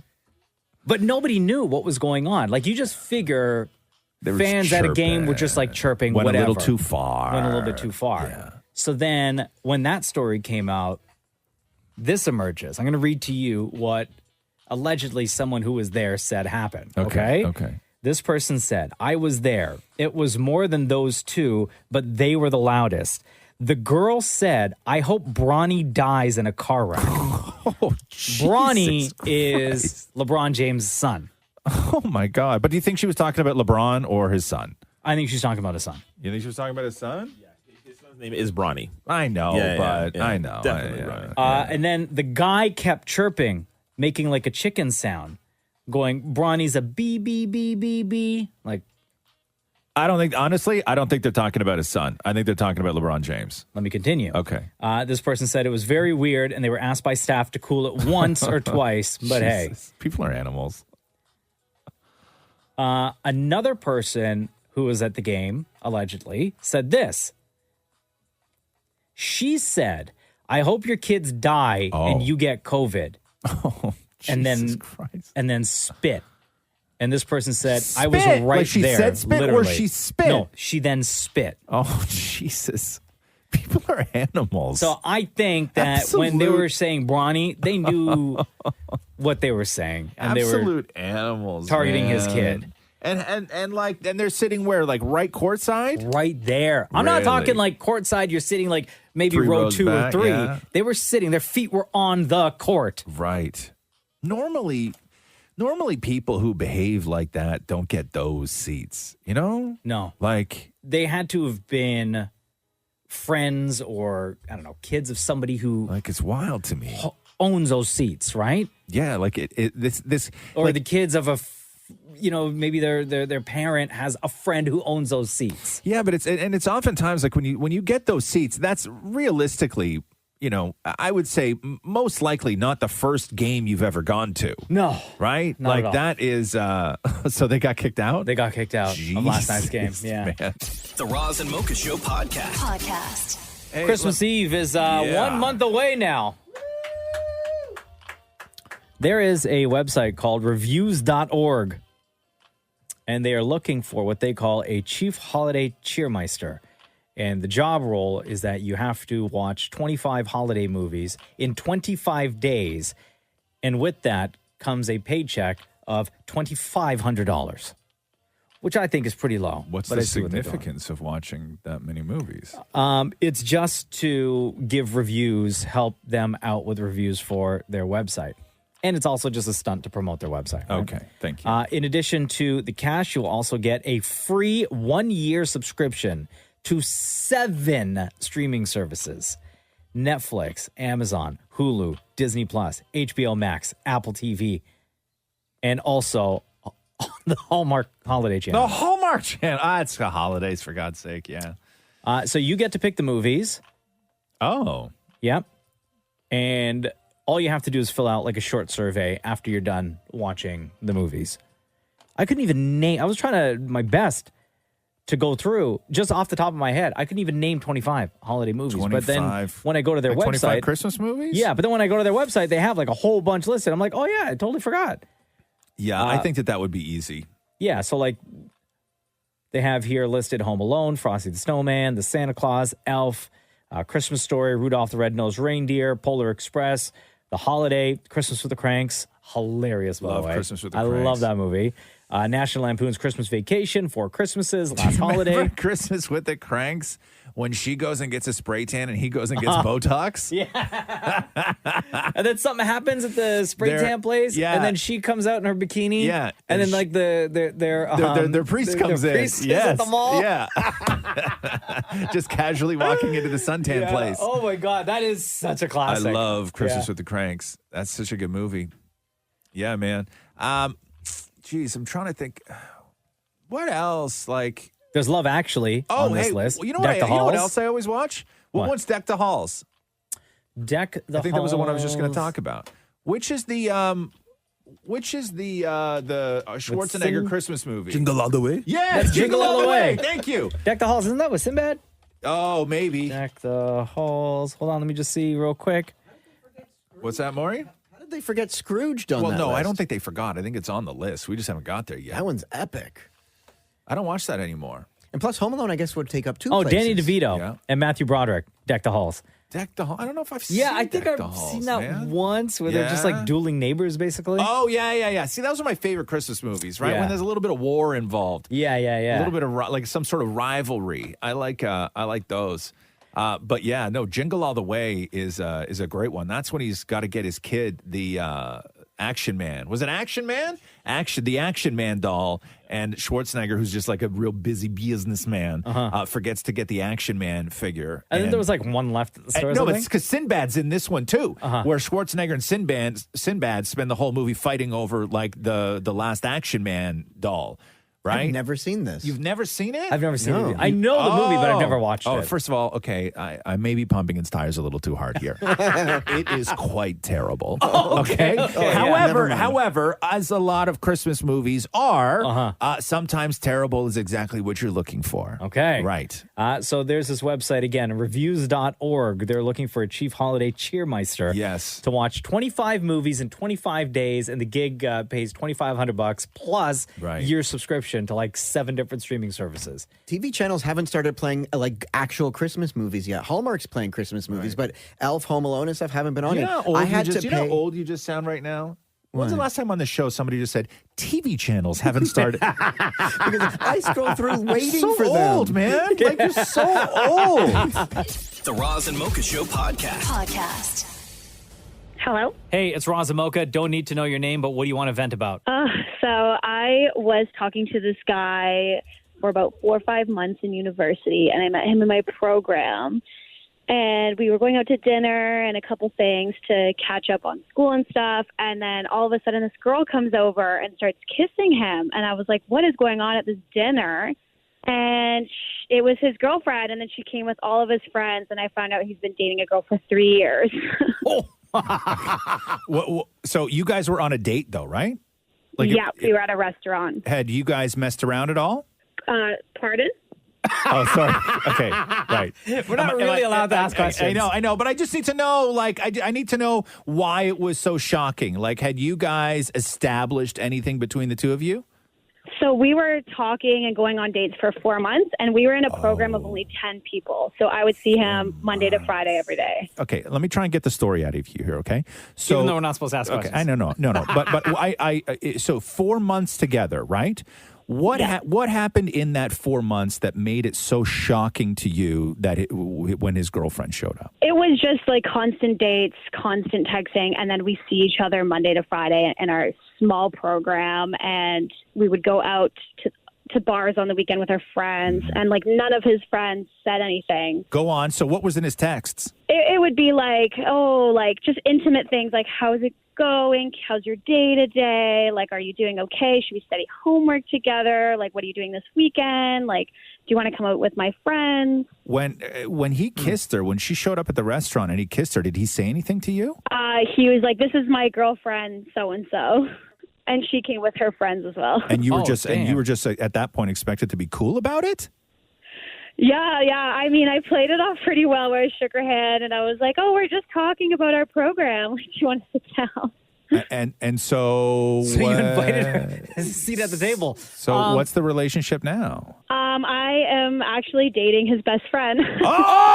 But nobody knew what was going on. Like, you just figure fans at a game were just like chirping,
Went
whatever.
a little too far.
Went a little bit too far. Yeah. So then when that story came out, this emerges. I'm going to read to you what allegedly someone who was there said happened. Okay. This person said, I was there. It was more than those 2, but they were the loudest. The girl said, I hope Bronny dies in a car wreck. Bronny is LeBron James' son.
Oh, my God. But do you think she was talking about LeBron or his son?
I think she's talking about his son.
You think she was talking about his son?
Yeah, his son's name is Bronny.
I know, but I know.
Definitely Bronny.
And then the guy kept chirping, making like a chicken sound, going, Bronny's a bee, bee, bee, bee, bee. Like,
I don't think they're talking about his son. I think they're talking about LeBron James.
Let me continue.
Okay.
This person said it was very weird, and they were asked by staff to cool it once or twice, but hey.
People are animals.
Another person who was at the game, allegedly, said this. She said, I hope your kids die and you get COVID.
Oh,
Jesus
Christ.
And then spit. And this person said,
Spit?
I was right
Like she
there.
said spit
literally.
or she spit?
No, she then spit.
Oh, Jesus. People are animals.
So I think that when they were saying Bronny, they knew what they were saying. And
Absolute
they were
animals.
targeting his kid.
And they're sitting where? Like right courtside?
Right there. I'm not talking like courtside. You're sitting like maybe
3
row
rows
2
back,
or 3.
yeah.
They were sitting. Their feet were on the court.
Right. Normally people who behave like that don't get those seats, you know?
No.
Like,
they had to have been friends or, I don't know, kids of somebody who...
Like, it's wild to me.
Owns those seats, right?
Yeah, like this...
Or
like,
the kids of maybe their parent has a friend who owns those seats.
Yeah, but it's oftentimes like when you get those seats, that's realistically... I would say most likely not the first game you've ever gone to.
No.
Right?
Not
like
at all.
that is, so they got kicked out?
They got kicked out of last night's game. Yeah.
Man.
The Roz and Mocha Show podcast.
Hey,
Christmas Eve is 1 month away now. There is a website called reviews.org, and they are looking for what they call a chief holiday cheermeister. And the job role is that you have to watch 25 holiday movies in 25 days. And with that comes a paycheck of $2,500, which I think is pretty low.
What's
but
the
I see what they're doing.
significance of watching that many movies?
It's just to give reviews, help them out with reviews for their website. And it's also just a stunt to promote their website. Right?
Okay, thank you.
In addition to the cash, you'll also get a free 1-year subscription to 7 streaming services: Netflix, Amazon, Hulu, Disney Plus, HBO Max, Apple TV, and also The Hallmark Holiday Channel.
The Hallmark Channel. It's the holidays, for God's sake, yeah.
So you get to pick the movies.
Oh.
Yep. And all you have to do is fill out like a short survey after you're done watching the movies. I couldn't even name, I was trying my best to go through just off the top of my head. I couldn't even name 25 holiday movies. 25. But then when I go to their website.
25 Christmas movies?
Yeah, but then when I go to their website, they have like a whole bunch listed. I'm like, oh yeah, I totally forgot.
Yeah, I think that would be easy.
Yeah, so like they have here listed Home Alone, Frosty the Snowman, The Santa Claus, Elf, Christmas Story, Rudolph the Red-Nosed Reindeer, Polar Express, The Holiday, Christmas with the Cranks. Hilarious, by the way.
Christmas with the
I
Cranks.
love that movie. National Lampoon's Christmas Vacation, Four Christmases, Last Holiday.
Christmas with the Cranks, when she goes and gets a spray tan and he goes and gets Botox?
Yeah. And then something happens at the spray tan place.
Yeah.
And then she comes out in her bikini.
Yeah.
And then like their
priest comes
their
in.
priest is at the mall.
Yeah. Just casually walking into the suntan place.
Oh my God. That is such a classic.
I love Christmas with the Cranks. That's such a good movie. Yeah, man. Geez, I'm trying to think. What else? Like,
there's Love Actually on this list.
You know
Deck the
what? You know what
Halls.
else I always watch? What one's Deck the Halls?
Deck the Halls.
I think that was the one I was just going to talk about. Which is the Schwarzenegger Christmas movie?
Jingle All the Way?
Yes,
That's
Jingle All the Way. Thank you.
Deck the Halls. Isn't that with Sinbad?
Oh, maybe.
Deck the Halls. Hold on, let me just see real quick.
What's that, Maury?
How did they forget Scrooged on that
Well, no,
list?
I don't think they forgot. I think it's on the list. We just haven't got there yet.
That one's epic.
I don't watch that anymore.
And plus, Home Alone, I guess, would take up two
Oh,
places.
Danny DeVito and Matthew Broderick. Deck the Halls.
Deck the Halls. I don't know if I've seen
I think
Deck the
I've
Halls,
seen that
man.
once where they're just
Yeah?
like dueling neighbors, basically.
Oh, yeah. See, those are my favorite Christmas movies, right?
Yeah.
When there's a little bit of war involved.
Yeah.
A little bit of like some sort of rivalry. I like those. But yeah, no, Jingle All the Way is a great one. That's when he's got to get his kid the Action Man. Was it Action Man? The Action Man doll. And Schwarzenegger, who's just like a real busy businessman, forgets to get the Action Man figure.
And then there was like one left at the store.
No, but it's because Sinbad's in this one too,
Uh-huh.
where Schwarzenegger and Sinbad spend the whole movie fighting over like the last Action Man doll. Right?
I've never seen this.
You've never seen it?
I've never seen it. I know the movie, but I've never watched it.
First of all, okay, I may be pumping its tires a little too hard here. It is quite terrible. Okay. However, as a lot of Christmas movies are, sometimes terrible is exactly what you're looking for.
Okay.
Right.
So there's this website again, reviews.org. They're looking for a chief holiday cheermeister.
Yes.
To watch 25 movies in 25 days, and the gig pays $2,500 plus year subscription to like 7 different streaming services.
TV channels haven't started playing like actual Christmas movies yet. Hallmark's playing Christmas movies, but Elf, Home Alone, and stuff haven't been on
You
it.
know how old
I
you
had
just,
to
you know
pay.
how old you just sound right now? When's the
What?
last time on the show somebody just said TV channels haven't started?
Because I scroll through waiting
so
for them.
old, man. Like you're so old.
The Roz and Mocha Show podcast.
Hello?
Hey, it's Roz and Mocha. Don't need to know your name, but what do you want to vent about?
So I was talking to this guy for about 4 or 5 months in university, and I met him in my program. And we were going out to dinner and a couple things to catch up on school and stuff. And then all of a sudden, this girl comes over and starts kissing him. And I was like, what is going on at this dinner? And it was his girlfriend. And then she came with all of his friends. And I found out he's been dating a girl for 3 years.
So you guys were on a date, though, right?
Yeah, we were at a restaurant.
Had you guys messed around at all?
Pardon?
Oh, sorry. Okay, right.
We're not really allowed to ask questions.
I know, but I just need to know, like, I need to know why it was so shocking. Like, had you guys established anything between the two of you?
So we were talking and going on dates for 4 months, and we were in a program of only 10 people. So I would see him Monday to Friday every day.
Okay, let me try and get the story out of you here, okay? So,
Even though we're not supposed to ask questions.
I know, no. But so 4 months together, right? What happened in that 4 months that made it so shocking to you that when his girlfriend showed up?
It was just like constant dates, constant texting, and then we see each other Monday to Friday in our small program, and we would go out to bars on the weekend with our friends, and like none of his friends said anything.
Go on. So what was in his texts?
It would be like, just intimate things like, how's it going? How's your day today? Like, are you doing okay? Should we study homework together? Like, what are you doing this weekend? Like, do you want to come out with my friends?
When he kissed her, when she showed up at the restaurant and he kissed her, did he say anything to you?
He was like, this is my girlfriend, so-and-so. And she came with her friends as well.
And you were just at that point expected to be cool about it?
Yeah. I mean, I played it off pretty well where I shook her hand and I was like, oh, we're just talking about our program. Like, do you want to sit down?
And so
you invited her to a seat at the table.
So what's the relationship now?
I am actually dating his best friend.
Oh!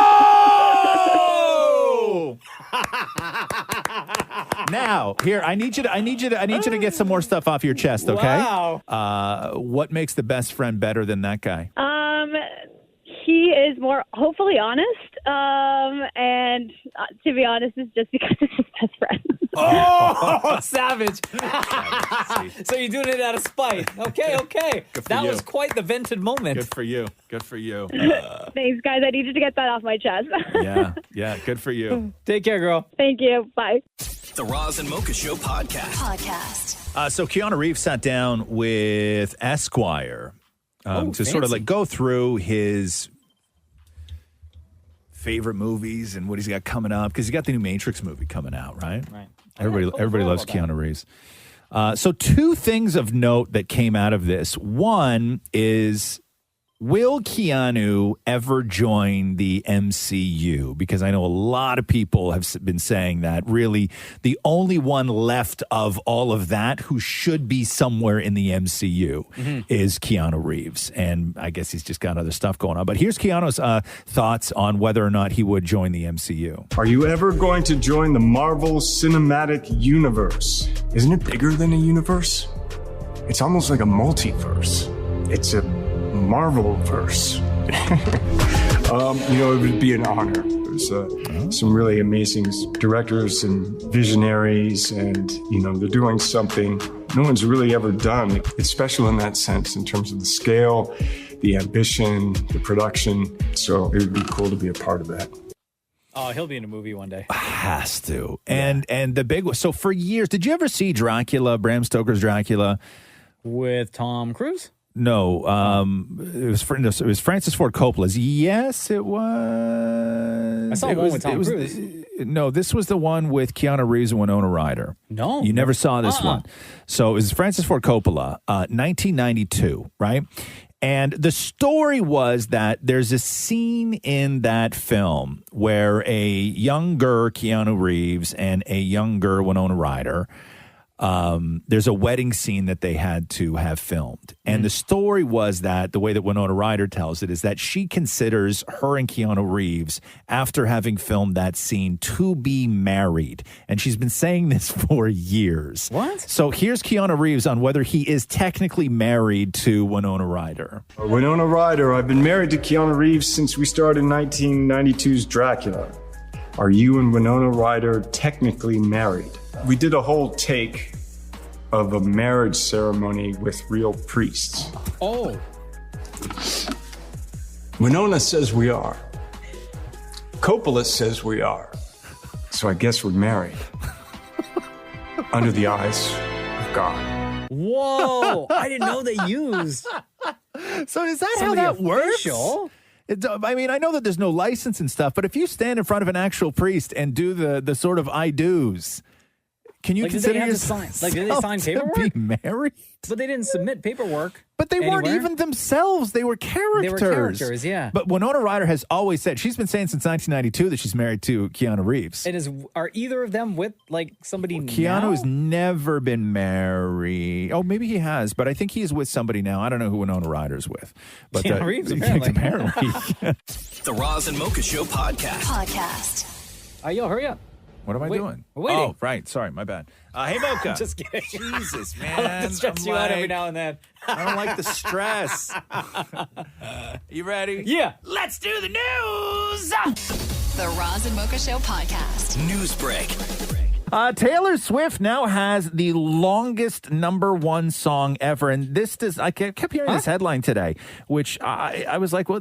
Now, here, I need you to get some more stuff off your chest, okay?
Wow.
What makes the best friend better than that guy?
He is more hopefully honest. And to be honest, it's just because it's his best friend.
Oh, savage. So you're doing it out of spite. Okay. That was quite the vented moment.
Good for you.
Thanks, guys. I needed to get that off my chest.
Yeah, good for you.
Take care, girl.
Thank you. Bye.
The Roz and Mocha Show podcast.
So Keanu Reeves sat down with Esquire to sort of like go through his favorite movies and what he's got coming up, because he's got the new Matrix movie coming out, right?
Right.
Everybody loves Keanu Reeves. So two things of note that came out of this. One is, will Keanu ever join the MCU? Because I know a lot of people have been saying that really the only one left of all of that who should be somewhere in the MCU is Keanu Reeves. And I guess he's just got other stuff going on. But here's Keanu's thoughts on whether or not he would join the MCU.
Are you ever going to join the Marvel Cinematic Universe? Isn't it bigger than a universe? It's almost like a multiverse. It's a Marvel-verse. It would be an honor. There's some really amazing directors and visionaries, and, they're doing something no one's really ever done. It's special in that sense, in terms of the scale, the ambition, the production. So it would be cool to be a part of that.
Oh, he'll be in a movie one day.
Has to. And the big one. So for years, did you ever see Dracula, Bram Stoker's Dracula?
With Tom Cruise?
No, it was Francis Ford Coppola's. Yes, it was.
I saw one with Tom Cruise.
No, this was the one with Keanu Reeves and Winona Ryder.
No.
You never saw this one. So it was Francis Ford Coppola, 1992, right? And the story was that there's a scene in that film where a younger Keanu Reeves and a younger Winona Ryder, there's a wedding scene that they had to have filmed. And the story was that, the way that Winona Ryder tells it, is that she considers her and Keanu Reeves, after having filmed that scene, to be married. And she's been saying this for years.
What?
So here's Keanu Reeves on whether he is technically married to Winona Ryder.
Winona Ryder, I've been married to Keanu Reeves since we started 1992's Dracula. Are you and Winona Ryder technically married? We did a whole take of a marriage ceremony with real priests.
Oh.
Winona says we are. Coppola says we are. So I guess we're married. Under the eyes of God.
Whoa. I didn't know they used.
So is that how that works? I mean, I know that there's no license and stuff, but if you stand in front of an actual priest and do the sort of I do's, can you consider yourself
did they sign paperwork?
To be married?
But they didn't submit paperwork.
But they weren't even themselves. They were characters.
They were characters, yeah.
But Winona Ryder has always said, she's been saying since 1992 that she's married to Keanu Reeves.
And are either of them with somebody
Keanu
now?
has never been married. Oh, maybe he has, but I think he is with somebody now. I don't know who Winona Ryder's with. But
Keanu Reeves, apparently.
The Roz and Mocha Show podcast.
Yo, hurry up.
What am I doing?
We're waiting.
Oh, right. Sorry, my bad. Hey, Mocha.
Just kidding.
Jesus, man.
I like to stress you out every now and then.
I don't like the stress. You ready?
Yeah.
Let's do the news. The Roz and Mocha Show podcast.
News break.
Taylor Swift now has the longest number one song ever. And I kept hearing this headline today, which I was like, well,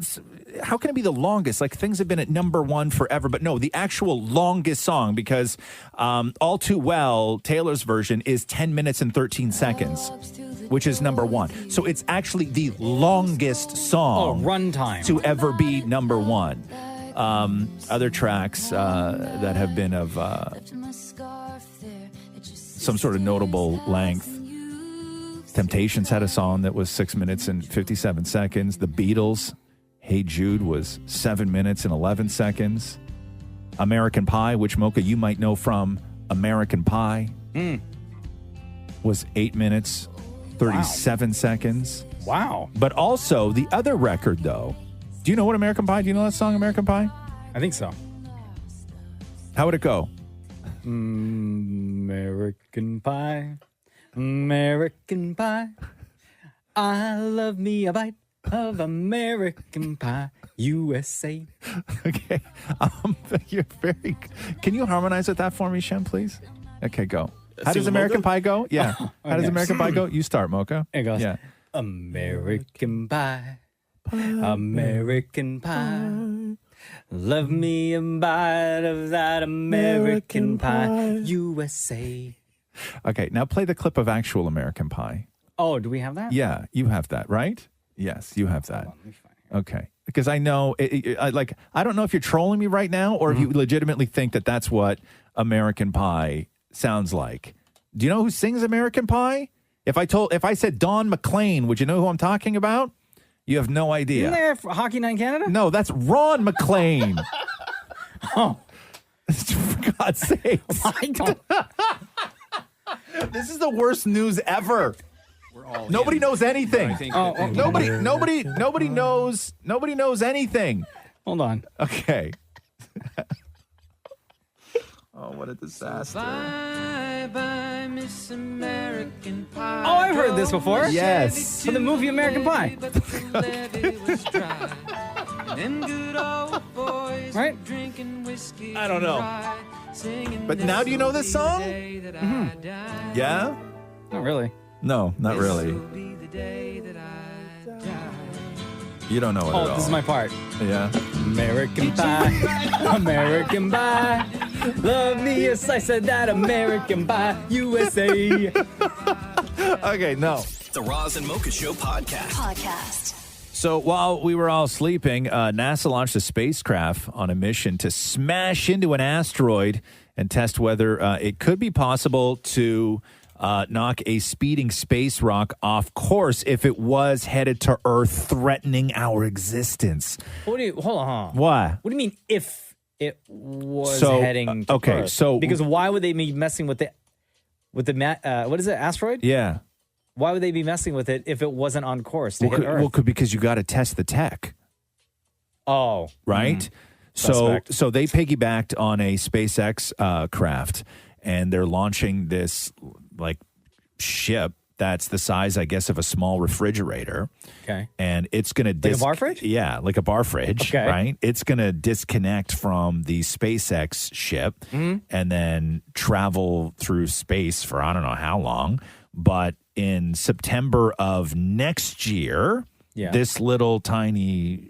how can it be the longest? Like, things have been at number one forever. But no, the actual longest song, because All Too Well, Taylor's version, is 10 minutes and 13 seconds, which is number one. So it's actually the longest song
runtime
to ever be number one. Other tracks that have been of some sort of notable length. Temptations had a song that was 6 minutes and 57 seconds. The Beatles, Hey Jude, was 7 minutes and 11 seconds. American Pie, which, Mocha, you might know from American Pie, was 8 minutes, 37 seconds.
Wow.
But also, the other record, though, do you know what American Pie? Do you know that song, American Pie?
I think so.
How would it go?
American Pie, American Pie. I love me a bite of American Pie, USA.
Okay. You're very. Can you harmonize with that for me, Shem, please? Okay, go. How does American Pie go? Yeah. How does American Pie go? You start, Mocha.
It goes.
Yeah.
American Pie. American Pie. Love me a bite of that American Pie, USA.
Okay, now play the clip of actual American Pie.
Oh, do we have that?
Yeah, you have that, right? Yes, you have that. Okay. Because I know, I don't know if you're trolling me right now or if you legitimately think that that's what American Pie sounds like. Do you know who sings American Pie? If I said Don McLean, would you know who I'm talking about? You have no idea.
Isn't there Hockey Night in Canada?
No, that's Ron McLean.
Oh.
For God's sake. This is the worst news ever. Nobody knows anything. Nobody knows anything.
Hold on.
Okay. Oh, what a disaster.
Bye, Miss American Pie.
Oh, I've heard this before.
Yes.
For the movie American Pie. Right?
I don't know. But now do you know this song? Yeah?
Not really.
No, not really. You don't know it at all.
Oh, this is my part.
Yeah.
American Pie, American Pie. Love me a slice of that American Pie, USA.
Okay, no.
The Roz and Mocha Show podcast.
So while we were all sleeping, NASA launched a spacecraft on a mission to smash into an asteroid and test whether it could be possible to knock a speeding space rock off course if it was headed to Earth, threatening our existence.
Hold on.
What?
What do you mean if it was heading to
okay,
Earth?
so
because why would they be messing with the what is it, asteroid?
Yeah.
Why would they be messing with it if it wasn't on course to hit Earth?
Because you got to test the tech.
Oh.
Right? So they piggybacked on a SpaceX craft, and they're launching this ship that's the size, I guess, of a small refrigerator.
Okay.
And it's going to...
Like a bar fridge?
Yeah, like a bar fridge,
okay.
Right? It's going to disconnect from the SpaceX ship and then travel through space for I don't know how long. But in September of next year, this little tiny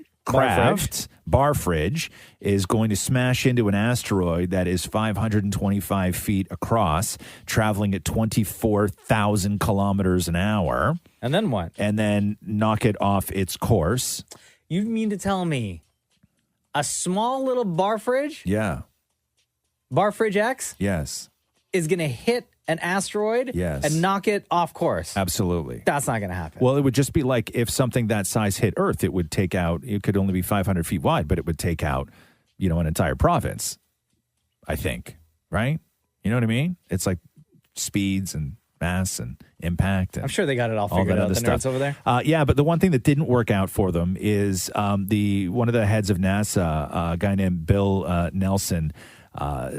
bar fridge is going to smash into an asteroid that is 525 feet across, traveling at 24,000 kilometers an hour.
And then what?
And then knock it off its course.
You mean to tell me a small little bar fridge?
Yeah.
Bar fridge X?
Yes.
Is going to hit an asteroid and knock it off course.
Absolutely.
That's not going to happen.
Well, it would just be like if something that size hit Earth, it would take out, it could only be 500 feet wide, but it would take out, an entire province, I think. Right? You know what I mean? It's like speeds and mass and impact. And
I'm sure they got it all figured out, the nerds over there.
Yeah, but the one thing that didn't work out for them is one of the heads of NASA, a guy named Bill Nelson,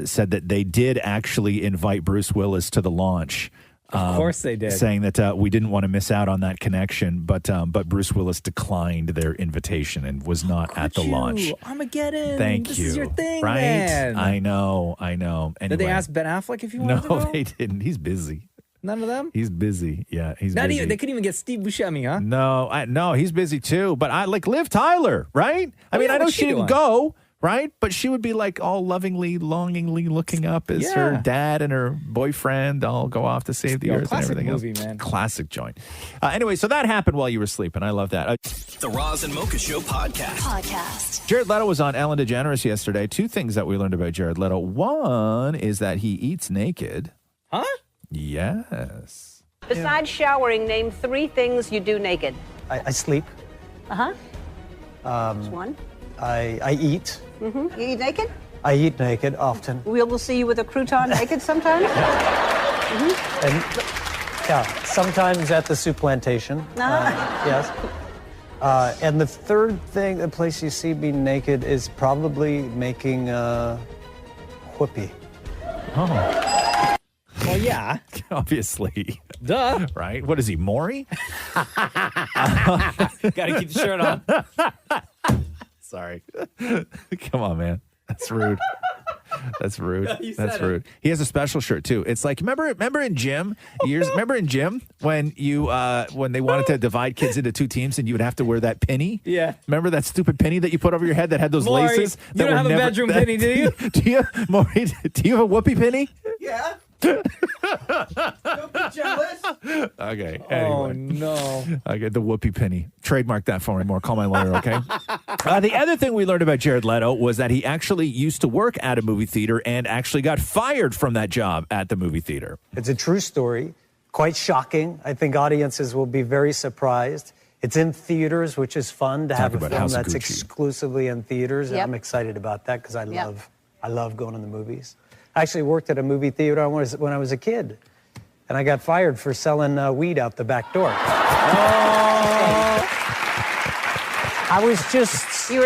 said that they did actually invite Bruce Willis to the launch
Of course they did.
Saying that we didn't want to miss out on that connection, but Bruce Willis declined their invitation and was not at the launch.
Armageddon.
Thank
this
you.
This is your thing,
right?
man.
I know. Anyway.
Did they ask Ben Affleck if you wanted to go?
No, they didn't. He's busy.
None of them?
He's busy. Yeah, he's
Not
busy.
even. They couldn't even get Steve Buscemi, huh?
No, he's busy too. But I like Liv Tyler, right? I mean, I know
what's
she
she
didn't
doing?
go, right? But she would be like all lovingly, longingly looking up as her dad and her boyfriend all go off to save the earth and
classic
everything
movie,
else.
man.
Classic joint. Anyway, so that happened while you were sleeping. I love that.
The Roz and Mocha Show podcast.
Jared Leto was on Ellen DeGeneres yesterday. Two things that we learned about Jared Leto. One is that he eats naked.
Huh?
Yes.
Besides showering, name 3 things you do naked.
I sleep.
Uh-huh. One.
I eat.
Mm-hmm. You eat naked?
I eat naked often.
We'll see you with a crouton naked sometimes? Mm-hmm.
And yeah, sometimes at the soup plantation. Yes. And the third thing, the place you see me naked is probably making whoopee.
Oh.
Well, yeah.
Obviously.
Duh.
Right? What is he, Maury?
Gotta keep the shirt on.
Sorry. Come on, man. That's rude. That's rude.
You
That's
said it.
rude. He has a special shirt too. It's like remember in gym when you when they wanted to divide kids into 2 teams and you would have to wear that penny?
Yeah.
Remember that stupid penny that you put over your head that had those
Maury,
laces?
you
that
don't
were
have a
never-
bedroom penny, do you?
Do you, Maury, do you have a whoopee penny?
Yeah.
Okay.
Oh,
Anyway.
no.
I get the whoopee penny. Trademark that for me more. Call my lawyer, okay? The other thing we learned about Jared Leto was that he actually used to work at a movie theater and actually got fired from that job at the movie theater.
It's a true story, quite shocking. I think audiences will be very surprised. It's in theaters, which is fun to have a
about
film
House of
that's
Gucci.
exclusively in theaters. And
Yep.
I'm excited about that because I
Yep.
love going to the movies. I actually worked at a movie theater when I was a kid, and I got fired for selling weed out the back door. I was just
You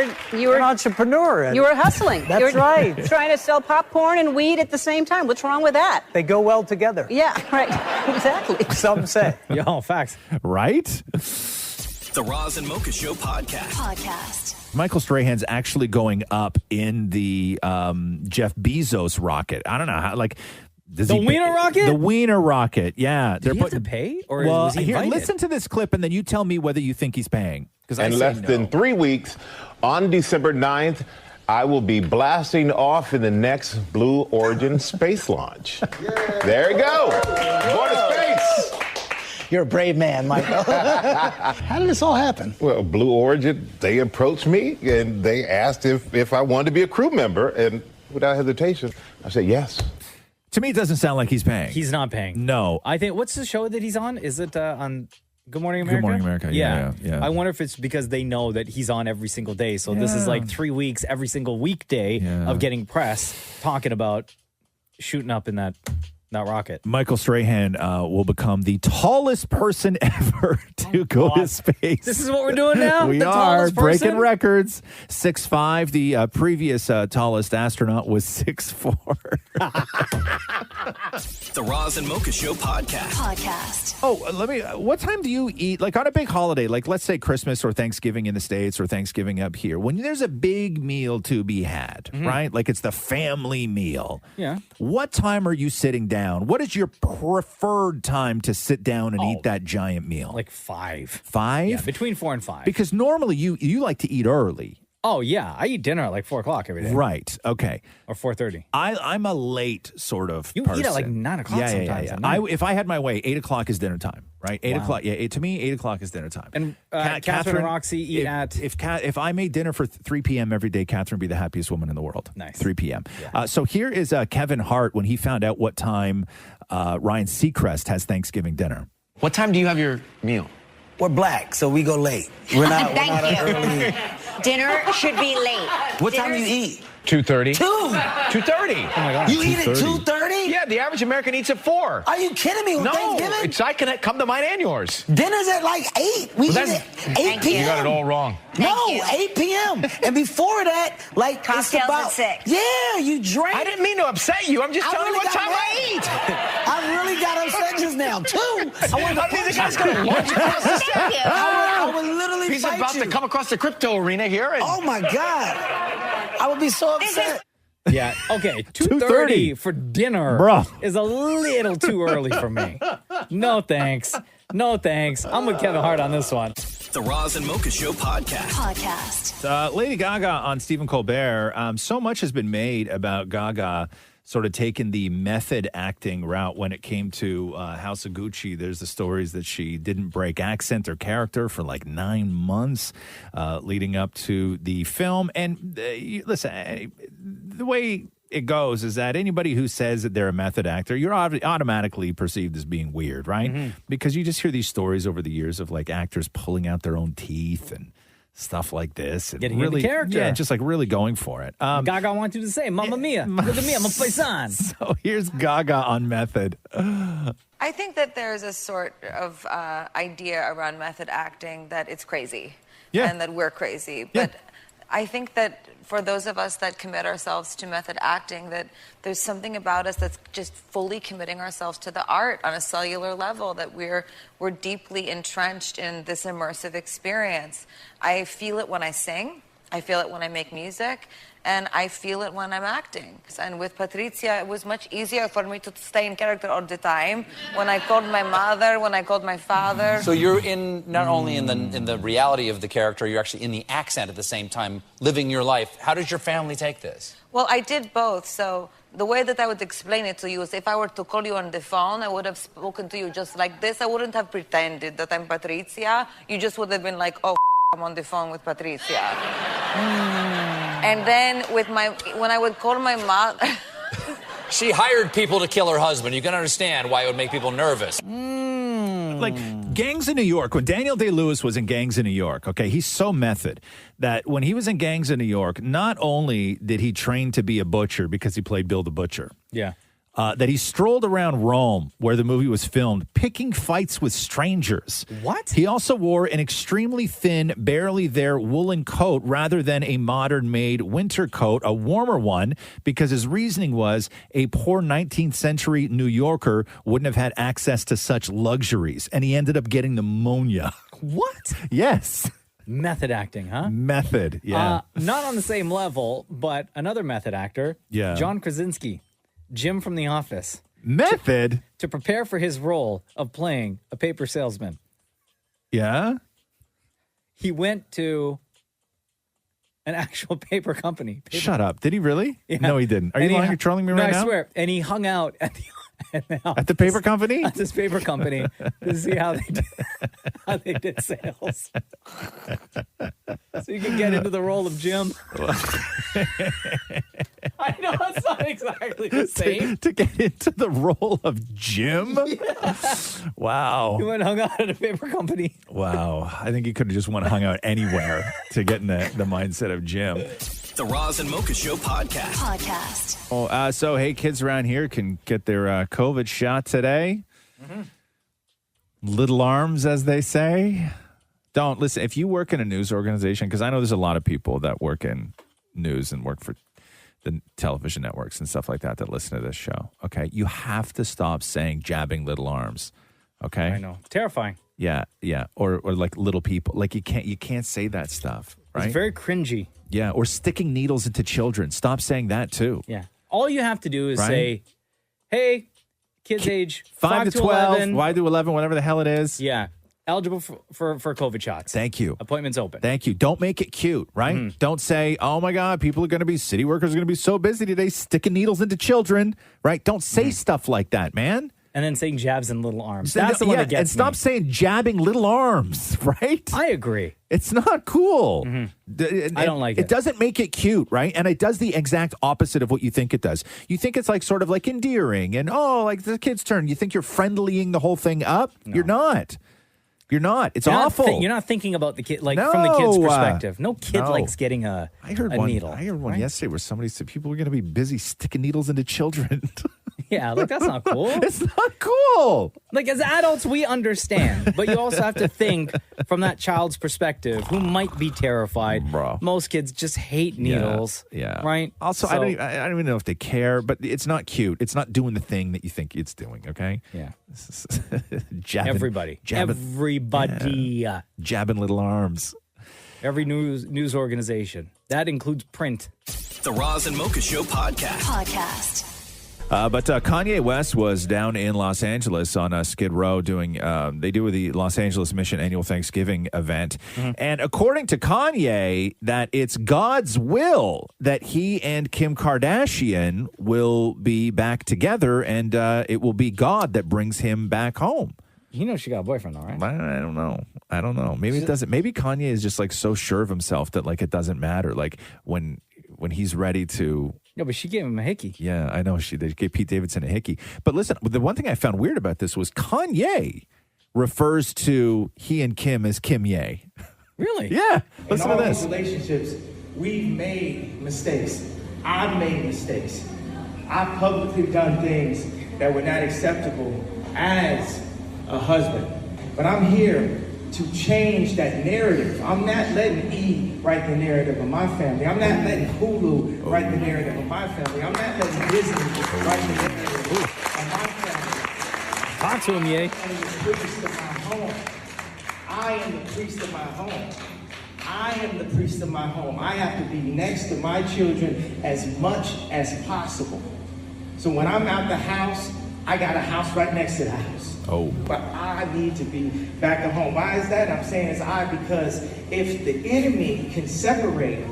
were
an entrepreneur.
You were hustling.
That's
you were
right.
Trying to sell popcorn and weed at the same time. What's wrong with that?
They go well together.
Yeah, right. Exactly.
Some say.
Yo, facts.
Right?
The Roz and Mocha Show podcast.
Michael Strahan's actually going up in the Jeff Bezos rocket. I don't know how, like... Does
The
he
Wiener rocket?
The Wiener rocket, yeah.
Did he have to pay? Or
well,
was he
here,
invited?
listen to this clip and then you tell me whether you think he's paying.
In less than 3 weeks, on December 9th, I will be blasting off in the next Blue Origin space launch. There you go. Going to space.
You're a brave man, Michael. How did this all happen?
Well, Blue Origin, they approached me and they asked if I wanted to be a crew member. And without hesitation, I said yes.
To me, it doesn't sound like he's paying.
He's not paying.
No.
I think, what's the show that he's on? Is it on Good Morning America?
Good Morning America, yeah.
I wonder if it's because they know that he's on every single day. So this is like 3 weeks, every single weekday of getting press talking about shooting up in that rocket.
Michael Strahan will become the tallest person ever to go to space.
This is what we're doing now?
We
The
are
tallest
breaking
person?
records. 6'5". The previous tallest astronaut was 6'4".
The Roz and Mocha Show podcast.
Oh, what time do you eat? Like on a big holiday, like let's say Christmas or Thanksgiving in the States or Thanksgiving up here, when there's a big meal to be had, right? Like it's the family meal.
Yeah.
What time are you sitting down? What is your preferred time to sit down and eat that giant meal?
Like 5.
5?
Yeah, between 4 and 5.
Because normally you like to eat early.
Oh, yeah. I eat dinner at like 4 o'clock every day.
Right. Okay.
Or 4:30.
I'm a late sort of
You
person.
eat at like 9 o'clock
Yeah,
sometimes.
yeah.
at night.
If I had my way, 8 o'clock is dinner time, right? 8
Wow.
o'clock. Yeah, to me, 8 o'clock is dinner time.
And Catherine and Roxy eat at...
If I made dinner for 3 p.m. every day, Catherine would be the happiest woman in the world.
Nice.
3 p.m. So here is Kevin Hart when he found out what time Ryan Seacrest has Thanksgiving dinner.
What time do you have your meal? We're black, so we go late. We're not
Thank you.
early.
Dinner should be late.
What time do you eat?
2:30.
2:30.
Oh my God.
You eat at 2:30?
Yeah, the average American eats at 4.
Are you kidding me? With
No,
Thanksgiving?
I can come to mine and yours.
Dinner's at like 8. We eat at 8 p.m.
You got it all wrong.
No, 8 p.m. And before that, like
Cocktails
it's about
at 6.
Yeah, you drank.
I didn't mean to upset you. I'm just telling you what time I eat.
I really got upset just now, too. I wanted to
I mean, the
punch
guy's
you.
going to launch across the step.
I would literally
He's
fight
about
you.
to come across the crypto arena here. And...
Oh, my God. I would be so upset.
Yeah, okay. 2:30 for dinner
Bruh.
is a little too early for me. No thanks. No thanks. I'm with Kevin Hart on this one.
The Roz and Mocha Show podcast.
Lady Gaga on Stephen Colbert. So much has been made about Gaga sort of taking the method acting route when it came to House of Gucci. There's the stories that she didn't break accent or character for like 9 months leading up to the film. And listen, the way it goes is that anybody who says that they're a method actor, you're automatically perceived as being weird, right?
Mm-hmm.
Because you just hear these stories over the years of like actors pulling out their own teeth and stuff like this. And
Getting
really,
into character.
Yeah, just like really going for it.
Gaga wants you to say, Mamma Mia. Look at me, I'm a paisan.
So here's Gaga on method.
I think that there's a sort of idea around method acting that it's crazy.
Yeah.
And that we're crazy. But I think that for those of us that commit ourselves to method acting, that there's something about us that's just fully committing ourselves to the art on a cellular level, that we're deeply entrenched in this immersive experience. I feel it when I sing, I feel it when I make music, and I feel it when I'm acting. And with Patrizia, it was much easier for me to stay in character all the time. When I called my mother, when I called my father.
So you're in not only in the reality of the character, you're actually in the accent at the same time, living your life. How does your family take this?
Well, I did both. So the way that I would explain it to you is if I were to call you on the phone, I would have spoken to you just like this. I wouldn't have pretended that I'm Patrizia. You just would have been like, oh, I'm on the phone with Patrizia. And then when I would call my mom...
She hired people to kill her husband. You can understand why it would make people nervous.
Like Gangs in New York, when Daniel Day-Lewis was in Gangs in New York, okay, he's so method that when he was in Gangs in New York, not only did he train to be a butcher because he played Bill the Butcher,
Yeah.
that he strolled around Rome, where the movie was filmed, picking fights with strangers.
What?
He also wore an extremely thin, barely there woolen coat rather than a modern-made winter coat, a warmer one, because his reasoning was a poor 19th century New Yorker wouldn't have had access to such luxuries, and he ended up getting pneumonia.
What?
Yes.
Method acting, huh?
Method, yeah.
Not on the same level, but another method actor,
Yeah.
John Krasinski. Jim from The Office.
Method?
To prepare for his role of playing a paper salesman.
Yeah?
He went to an actual paper company.
Shut up. Did he really?
Yeah.
No, he didn't. Are
And
you
he-
lying? You're trolling me
No,
right
I
now?
swear. And he hung out at
At the paper company?
At this paper company to see how they did sales. So you can get into the role of Jim. I know it's not exactly the same.
to get into the role of Jim? Wow.
He went and hung out at a paper company.
Wow. I think he could have just went and hung out anywhere to get in the mindset of Jim.
The Roz and Mocha Show podcast.
Oh, so, hey, kids around here can get their COVID shot today. Little arms, as they say. Don't listen. If you work in a news organization, because I know there's a lot of people that work in news and work for the television networks and stuff like that listen to this show. Okay, you have to stop saying jabbing little arms. Okay,
I know, terrifying.
Yeah, or like little people. Like you can't say that stuff. Right?
It's very cringy.
Yeah, or sticking needles into children. Stop saying that too.
Yeah, all you have to do is
Right?
say, "Hey, kids age
5 to 12,
11.
5 to 11, whatever the hell it is."
Yeah, eligible for COVID shots.
Thank you.
Appointments open.
Thank you. Don't make it cute, right? Don't say, "Oh my God, city workers are going to be so busy today sticking needles into children," right? Don't say stuff like that, man.
And then saying jabs and little arms. That's the one that gets
and stop
me.
saying jabbing little arms, right?
I agree.
It's not cool.
I don't like it.
It doesn't make it cute, right? And it does the exact opposite of what you think it does. You think it's like sort of like endearing and, like the kid's turn. You think you're friendlying the whole thing up? You're not. You're not. It's
You're not
awful.
you're not thinking about the kid, like from the kid's
No.
perspective. No kid
No.
likes getting a needle.
I heard one
right?
yesterday where somebody said people were going to be busy sticking needles into children.
Yeah, like that's not cool.
It's not cool.
Like as adults, we understand, but you also have to think from that child's perspective who might be terrified.
Bro.
Most kids just hate needles.
Yeah.
Right.
Also,
So-
I don't even know if they care, but it's not cute. It's not doing the thing that you think it's doing. Okay.
Yeah.
Jabbing,
Everybody.
jabbing,
Everybody.
jabbing little arms.
Every news organization. That includes print.
The Roz and Mocha Show podcast.
But Kanye West was down in Los Angeles on Skid Row doing, they do the Los Angeles Mission annual Thanksgiving event. And according to Kanye, that it's God's will that he and Kim Kardashian will be back together, and it will be God that brings him back home.
You know she got a boyfriend, though, right?
I don't know. Maybe it doesn't. Maybe Kanye is just like so sure of himself that like it doesn't matter. Like when he's ready to.
No, but she gave him a hickey.
Yeah, I know they gave Pete Davidson a hickey. But listen, the one thing I found weird about this was Kanye refers to he and Kim as Kim Ye.
Really?
Yeah. Listen
in
to
all
this.
these relationships, we've made mistakes. I've made mistakes. I've publicly done things that were not acceptable as a husband. But I'm here to change that narrative. I'm not letting E write the narrative of my family. I'm not letting Hulu write the narrative of my family. I'm not letting Disney write the narrative of my family.
Talk to him, Ye.
I am the priest of my home. I am the priest of my home. I am the priest of my home. I have to be next to my children as much as possible. So when I'm out the house, I got a house right next to the house.
Oh.
But I need to be back at home. Why is that? I'm saying it's because if the enemy can separate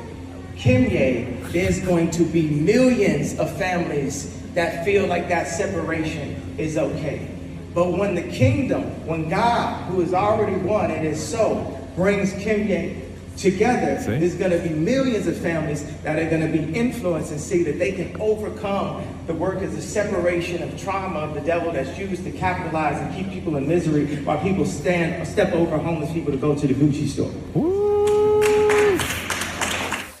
Kim Ye, there's going to be millions of families that feel like that separation is okay. But when the kingdom, when God, who has already won and is so, brings Kim Ye together, there's going to be millions of families that are going to be influenced and see that they can overcome the work as a separation of trauma of the devil that's used to capitalize and keep people in misery while people step over homeless people to go to the Gucci store.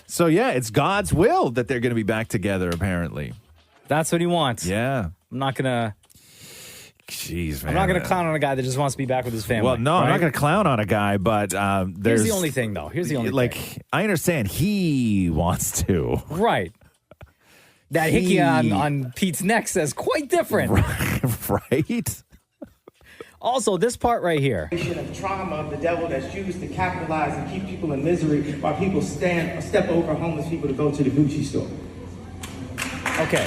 So yeah, it's God's will that they're going to be back together. Apparently,
that's what he wants.
Yeah,
I'm not gonna.
Jeez, man.
I'm not going to clown on a guy that just wants to be back with his family.
Well, no, I'm
right?
not going to clown on a guy, but there's
Here's the only thing, though. Here's the only
like,
thing.
I understand he wants to.
Right. That hickey on Pete's neck says quite different.
Right?
Also, this part right here.
Of trauma of the devil that's used to capitalize and keep people in misery while people step over homeless people to go to the Gucci store.
Okay.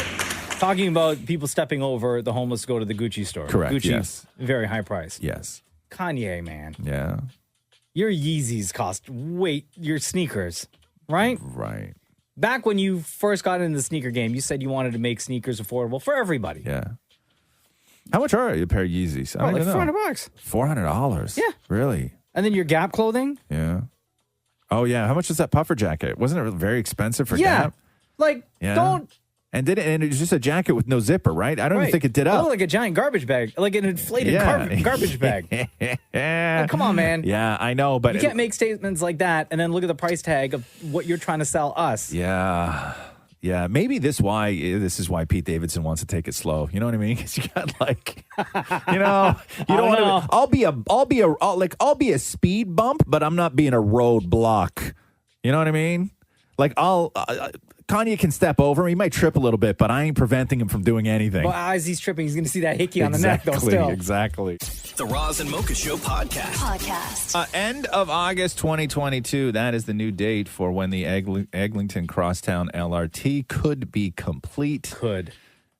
Talking about people stepping over the homeless to go to the Gucci store.
Correct,
Gucci,
yes.
very high price.
Yes.
Kanye, man.
Yeah.
Your Yeezys cost your sneakers, right?
Right.
Back when you first got into the sneaker game, you said you wanted to make sneakers affordable for everybody.
Yeah. How much are a pair of Yeezys? I don't
like
even know.
$400.
$400?
Yeah.
Really?
And then your Gap clothing?
Yeah. Oh, yeah. How much is that puffer jacket? Wasn't it very expensive for
Yeah.
Gap?
Like,
Yeah.
don't.
And it was just a jacket with no zipper, right? I don't even think it did
It
up.
looked like a giant garbage bag, like an inflated garbage bag. Like, come on, man.
Yeah, I know, but
You can't make statements like that and then look at the price tag of what you're trying to sell us.
Yeah. Yeah, maybe this is why Pete Davidson wants to take it slow. You know what I mean? Because you got like, you know, you don't want to. I'll be a speed bump, but I'm not being a roadblock. You know what I mean? Like Kanye can step over him. He might trip a little bit, but I ain't preventing him from doing anything.
Well, as he's tripping, he's going to see that hickey on the neck, though. Still,
exactly.
The Roz and Mocha Show podcast.
End of August 2022. That is the new date for when the Eglinton Crosstown LRT could be complete.
Could.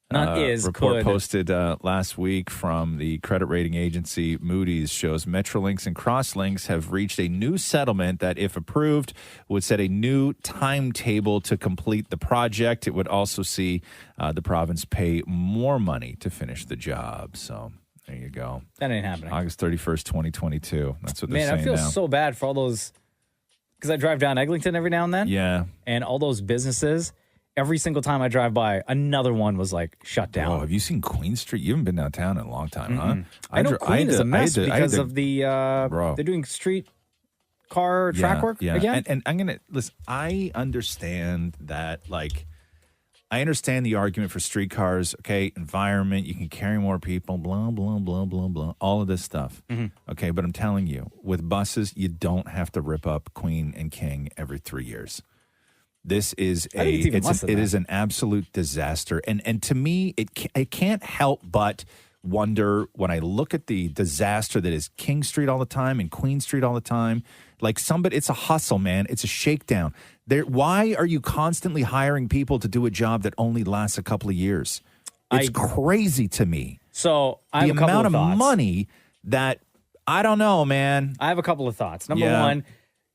Not
report
could.
posted last week from the credit rating agency Moody's shows Metrolinx and Crosslinx have reached a new settlement that, if approved, would set a new timetable to complete the project. It would also see the province pay more money to finish the job. So there you go.
That ain't happening.
August 31st, 2022. That's what they're saying
Man, I feel
now.
so bad for all those, because I drive down Eglinton every now and then.
Yeah.
And all those businesses, every single time I drive by, another one was like shut down.
Oh, have you seen Queen Street? You haven't been downtown in a long time, huh?
I know Queen is a mess because of the
bro.
they're doing street car track work again.
And I'm gonna listen. I understand that, like, I understand the argument for streetcars. Okay, environment, you can carry more people. Blah blah blah blah blah. All of this stuff. Okay, but I'm telling you, with buses, you don't have to rip up Queen and King every 3 years. This is it is an absolute disaster, and to me, it can't help but wonder when I look at the disaster that is King Street all the time and Queen Street all the time. Like it's a hustle, man. It's a shakedown. Why are you constantly hiring people to do a job that only lasts a couple of years? It's crazy to me.
So I have
the
a couple
amount
of
of
thoughts.
money that I don't know, man.
I have a couple of thoughts. Number one,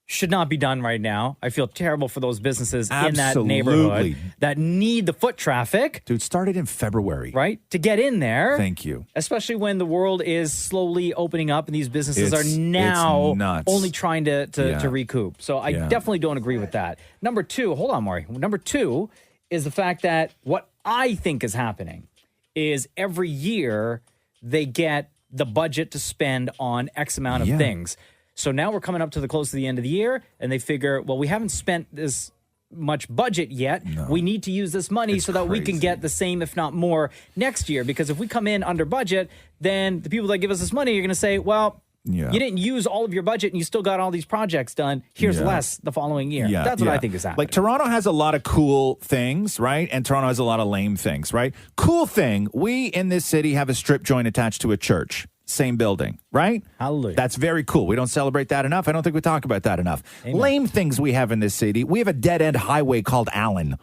should not be done right now. I feel terrible for those businesses in that neighborhood that need the foot traffic.
Dude, started in February.
Right? To get in there.
Thank you.
Especially when the world is slowly opening up and these businesses are now only trying to recoup. So I definitely don't agree with that. Number two, hold on, Maury. Number two is the fact that what I think is happening is every year they get the budget to spend on X amount of things. So now we're coming up to the close of the end of the year, and they figure, well, we haven't spent this much budget yet. No. We need to use this money so that we can get the same, if not more, next year. Because if we come in under budget, then the people that give us this money are going to say, well, you didn't use all of your budget and you still got all these projects done. Here's less the following year. That's what I think is happening.
Like Toronto has a lot of cool things, right? And Toronto has a lot of lame things, right? Cool thing, we in this city have a strip joint attached to a church. Same building, right?
Hallelujah.
That's very cool. We don't celebrate that enough. I don't think we talk about that enough. Amen. Lame things we have in this city. We have a dead-end highway called Allen,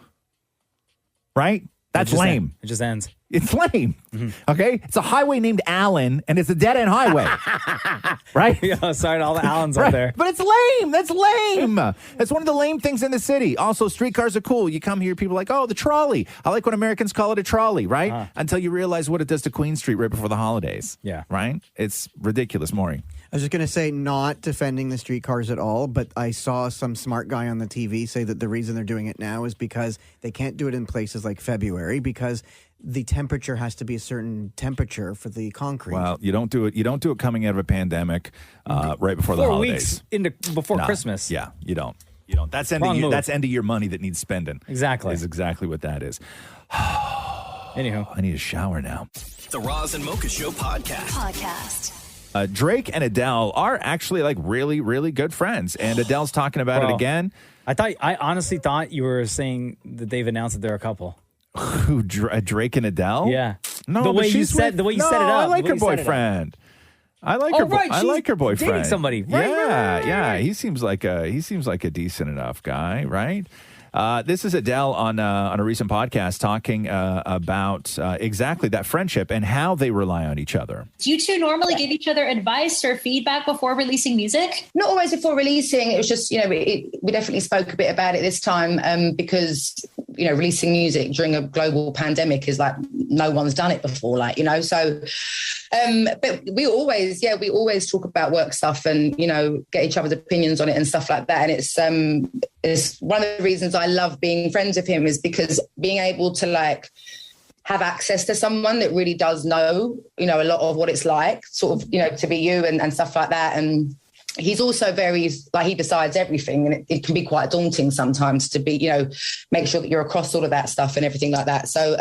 right? That's lame.
It just ends.
It's lame, okay? It's a highway named Allen, and it's a dead-end highway, right?
Yeah, sorry to all the Allens out there.
But it's lame. That's lame. That's one of the lame things in the city. Also, streetcars are cool. You come here, people are like, oh, the trolley. I like when Americans call it a trolley, right? Until you realize what it does to Queen Street right before the holidays.
Yeah.
Right? It's ridiculous, Maury.
I was just going to say, not defending the streetcars at all, but I saw some smart guy on the TV say that the reason they're doing it now is because they can't do it in places like February because the temperature has to be a certain temperature for the concrete.
Well, you don't do it. You don't do it coming out of a pandemic right before the
4
holidays.
weeks before Christmas.
Yeah, you don't. You don't. That's end of year money that needs spending.
Exactly.
Is exactly what that is.
Anywho,
I need a shower now.
The Roz and Mocha Show podcast.
Drake and Adele are actually like really, really good friends, and Adele's talking about it again.
I honestly thought you were saying that they've announced that they're a couple.
Who, Drake and Adele?
Yeah.
No,
the way you set it up.
I like her boyfriend. I like her. I like her boyfriend.
Dating somebody.
Yeah. He seems like a decent enough guy, right? This is Adele on a recent podcast talking about exactly that friendship and how they rely on each other.
Do you two normally give each other advice or feedback before releasing music?
Not always before releasing. It was just, we definitely spoke a bit about it this time because, releasing music during a global pandemic is like no one's done it before, so. But we always talk about work stuff and, get each other's opinions on it and stuff like that. And it's one of the reasons I love being friends with him is because being able to have access to someone that really does know, a lot of what it's like sort of, to be you and stuff like that. And he's also very, he decides everything, and it can be quite daunting sometimes to be, make sure that you're across all of that stuff and everything like that. So,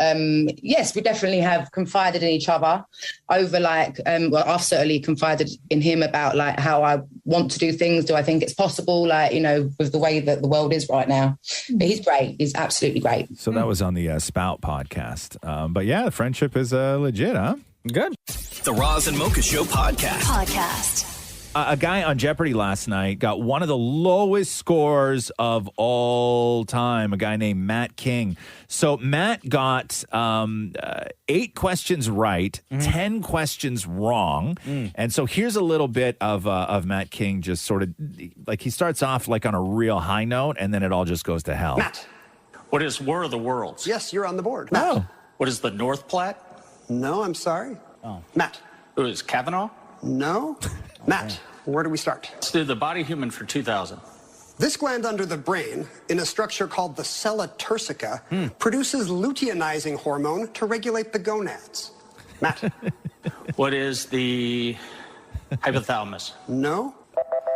yes, we definitely have confided in each other over I've certainly confided in him about how I want to do things. Do I think it's possible? With the way that the world is right now. But he's great. He's absolutely great.
So that was on the Spout podcast. But yeah, the friendship is legit, huh?
Good.
The Roz and Mocha Show podcast.
A guy on Jeopardy last night got one of the lowest scores of all time, a guy named Matt King. So Matt got 8 questions right, 10 questions wrong. And so here's a little bit of Matt King just sort of, he starts off on a real high note, and then it all just goes to hell.
Matt. What is War of the Worlds?
Yes, you're on the board.
Matt. Oh. What is the North Platte?
No, I'm sorry.
Oh.
Matt.
Who is Kavanaugh?
No. Matt, where do we start?
Let's do the body human for 2000.
This gland under the brain, in a structure called the sella turcica, produces luteinizing hormone to regulate the gonads. Matt?
What is the hypothalamus?
No.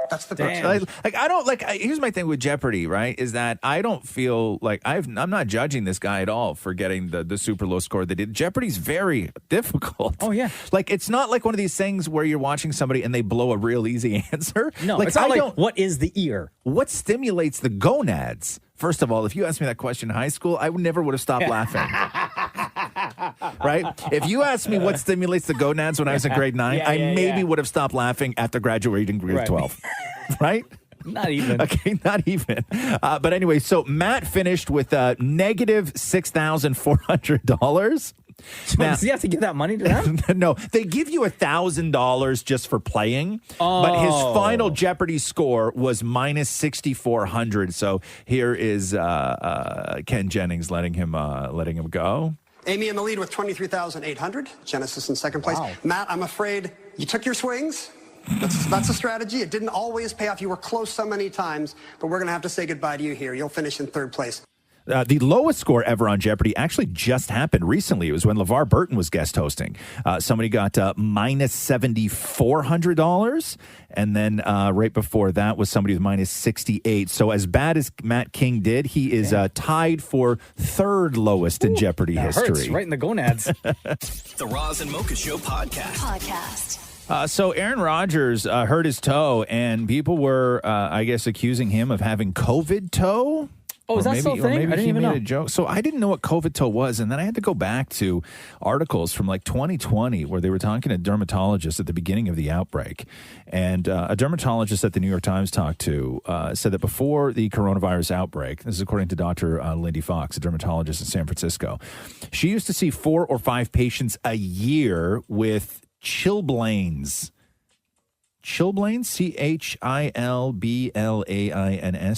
That's the
Like I don't like. Here's my thing with Jeopardy, right? Is that I don't feel like I'm not judging this guy at all for getting the super low score they did. Jeopardy's very difficult.
Oh yeah,
like it's not like one of these things where you're watching somebody and they blow a real easy answer.
No,
like
it's not like what is the ear?
What stimulates the gonads? First of all, if you asked me that question in high school, I never would have stopped laughing. Right? If you asked me what stimulates the gonads when I was in grade 9, I maybe would have stopped laughing after graduating grade 12. Right?
Not even.
Okay, not even. But anyway, so Matt finished with negative $6,400.
Now, does he have to give that money to them?
No, they give you $1,000 just for playing. But his final Jeopardy score was minus 6,400. So here is Ken Jennings letting him go.
Amy in the lead with 23,800. Genesis in second place.
Wow.
Matt, I'm afraid you took your swings. That's a strategy. It didn't always pay off. You were close so many times, but we're going to have to say goodbye to you here. You'll finish in third place.
The lowest score ever on Jeopardy actually just happened recently. It was when LeVar Burton was guest hosting. Somebody got minus $7,400. And then right before that was somebody with minus 68. So as bad as Matt King did, he is tied for third lowest in Jeopardy history.
Hurts right in the gonads.
The Roz and Mocha Show podcast.
So Aaron Rodgers hurt his toe, and people were, I guess, accusing him of having COVID toe.
Oh, is that still a thing?
Maybe
I didn't
he
even
made
know.
a joke. So I didn't know what COVID toe was, and then I had to go back to articles from like 2020 where they were talking to dermatologists at the beginning of the outbreak. And a dermatologist that the New York Times talked to said that before the coronavirus outbreak, this is according to Dr. Lindy Fox, a dermatologist in San Francisco, she used to see 4 or 5 patients a year with chilblains. Chilblains, chilblains,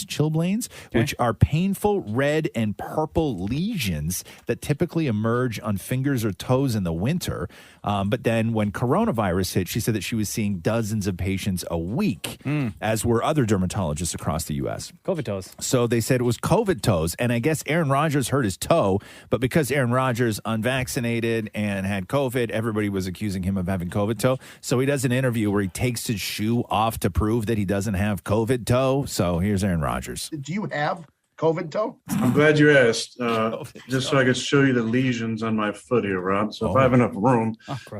chilblains, which are painful red and purple lesions that typically emerge on fingers or toes in the winter. But then when coronavirus hit, she said that she was seeing dozens of patients a week, as were other dermatologists across the U.S.
COVID toes.
So they said it was COVID toes. And I guess Aaron Rodgers hurt his toe, but because Aaron Rodgers unvaccinated and had COVID, everybody was accusing him of having COVID toe. So he does an interview where he takes his shoe off to prove that he doesn't have COVID toe. So here's Aaron Rodgers.
Do you have COVID toe?
I'm glad you asked, just so I could show you the lesions on my foot here, Rob. So if I have enough room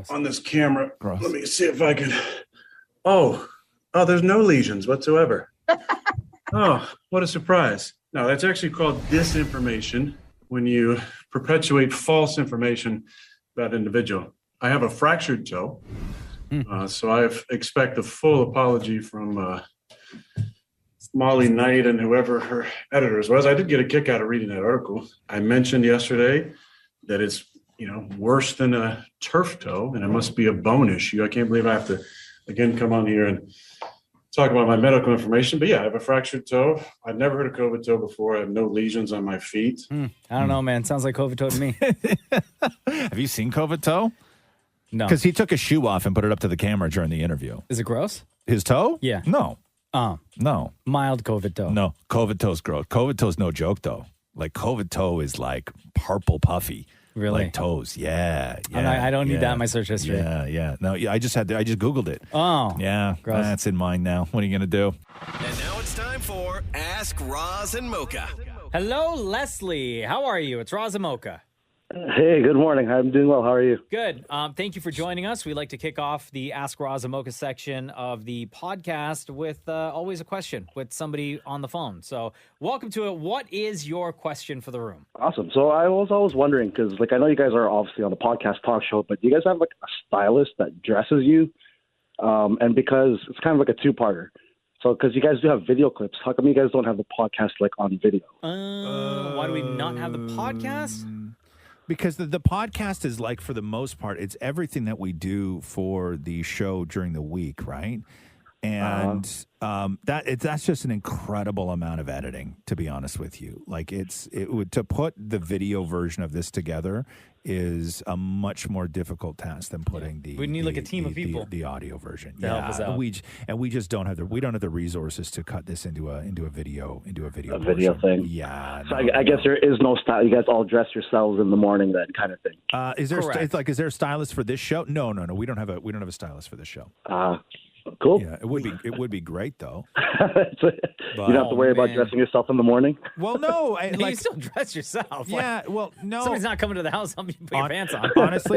on this camera, let me see if I can. Oh, there's no lesions whatsoever. Oh, what a surprise. No, that's actually called disinformation, when you perpetuate false information about an individual. I have a fractured toe. So I expect a full apology from Molly Knight and whoever her editors was. I did get a kick out of reading that article. I mentioned yesterday that it's, worse than a turf toe, and it must be a bone issue. I can't believe I have to, again, come on here and talk about my medical information. But yeah, I have a fractured toe. I've never heard of COVID toe before. I have no lesions on my feet.
I don't know, man. Sounds like COVID toe to me.
Have you seen COVID toe?
No.
Because he took a shoe off and put it up to the camera during the interview.
Is it gross?
His toe?
Yeah.
No. No.
Mild COVID toe.
No. COVID toe's gross. COVID toe's no joke, though. Like, COVID toe is like purple puffy.
Really?
Like toes. Yeah.
I don't need that in my search history.
Yeah. No, I just Googled it.
Oh.
Yeah.
Gross.
That's in mine now. What are you going to do?
And now it's time for Ask Roz and Mocha.
Hello, Leslie. How are you? It's Roz and Mocha.
Hey, good morning. I'm doing well. How are you?
Good. Thank you for joining us. We like to kick off the Ask Roz and Mocha section of the podcast with always a question with somebody on the phone. So welcome to it. What is your question for the room?
Awesome. So I was always wondering, because I know you guys are obviously on the podcast talk show, but do you guys have a stylist that dresses you? And because it's kind of like a two-parter. So because you guys do have video clips, how come you guys don't have the podcast on video?
Why do we not have the podcast?
Because the podcast is for the most part, it's everything that we do for the show during the week, right? And that's just an incredible amount of editing, to be honest with you. Like to put the video version of this together is a much more difficult task than putting
we need like a team of people
the audio version
to help us out.
We just don't have the resources to cut this into a video
video thing.
Yeah.
So I guess there is no style. You guys all dress yourselves in the morning, then, kind of thing.
Is there a stylist for this show? No. We don't have a stylist for this show.
Cool.
Yeah, it would be great though.
You don't have to worry about dressing yourself in the morning.
Well, no,
you still dress yourself.
Yeah, well, no,
somebody's not coming to the house. Help you put your pants on.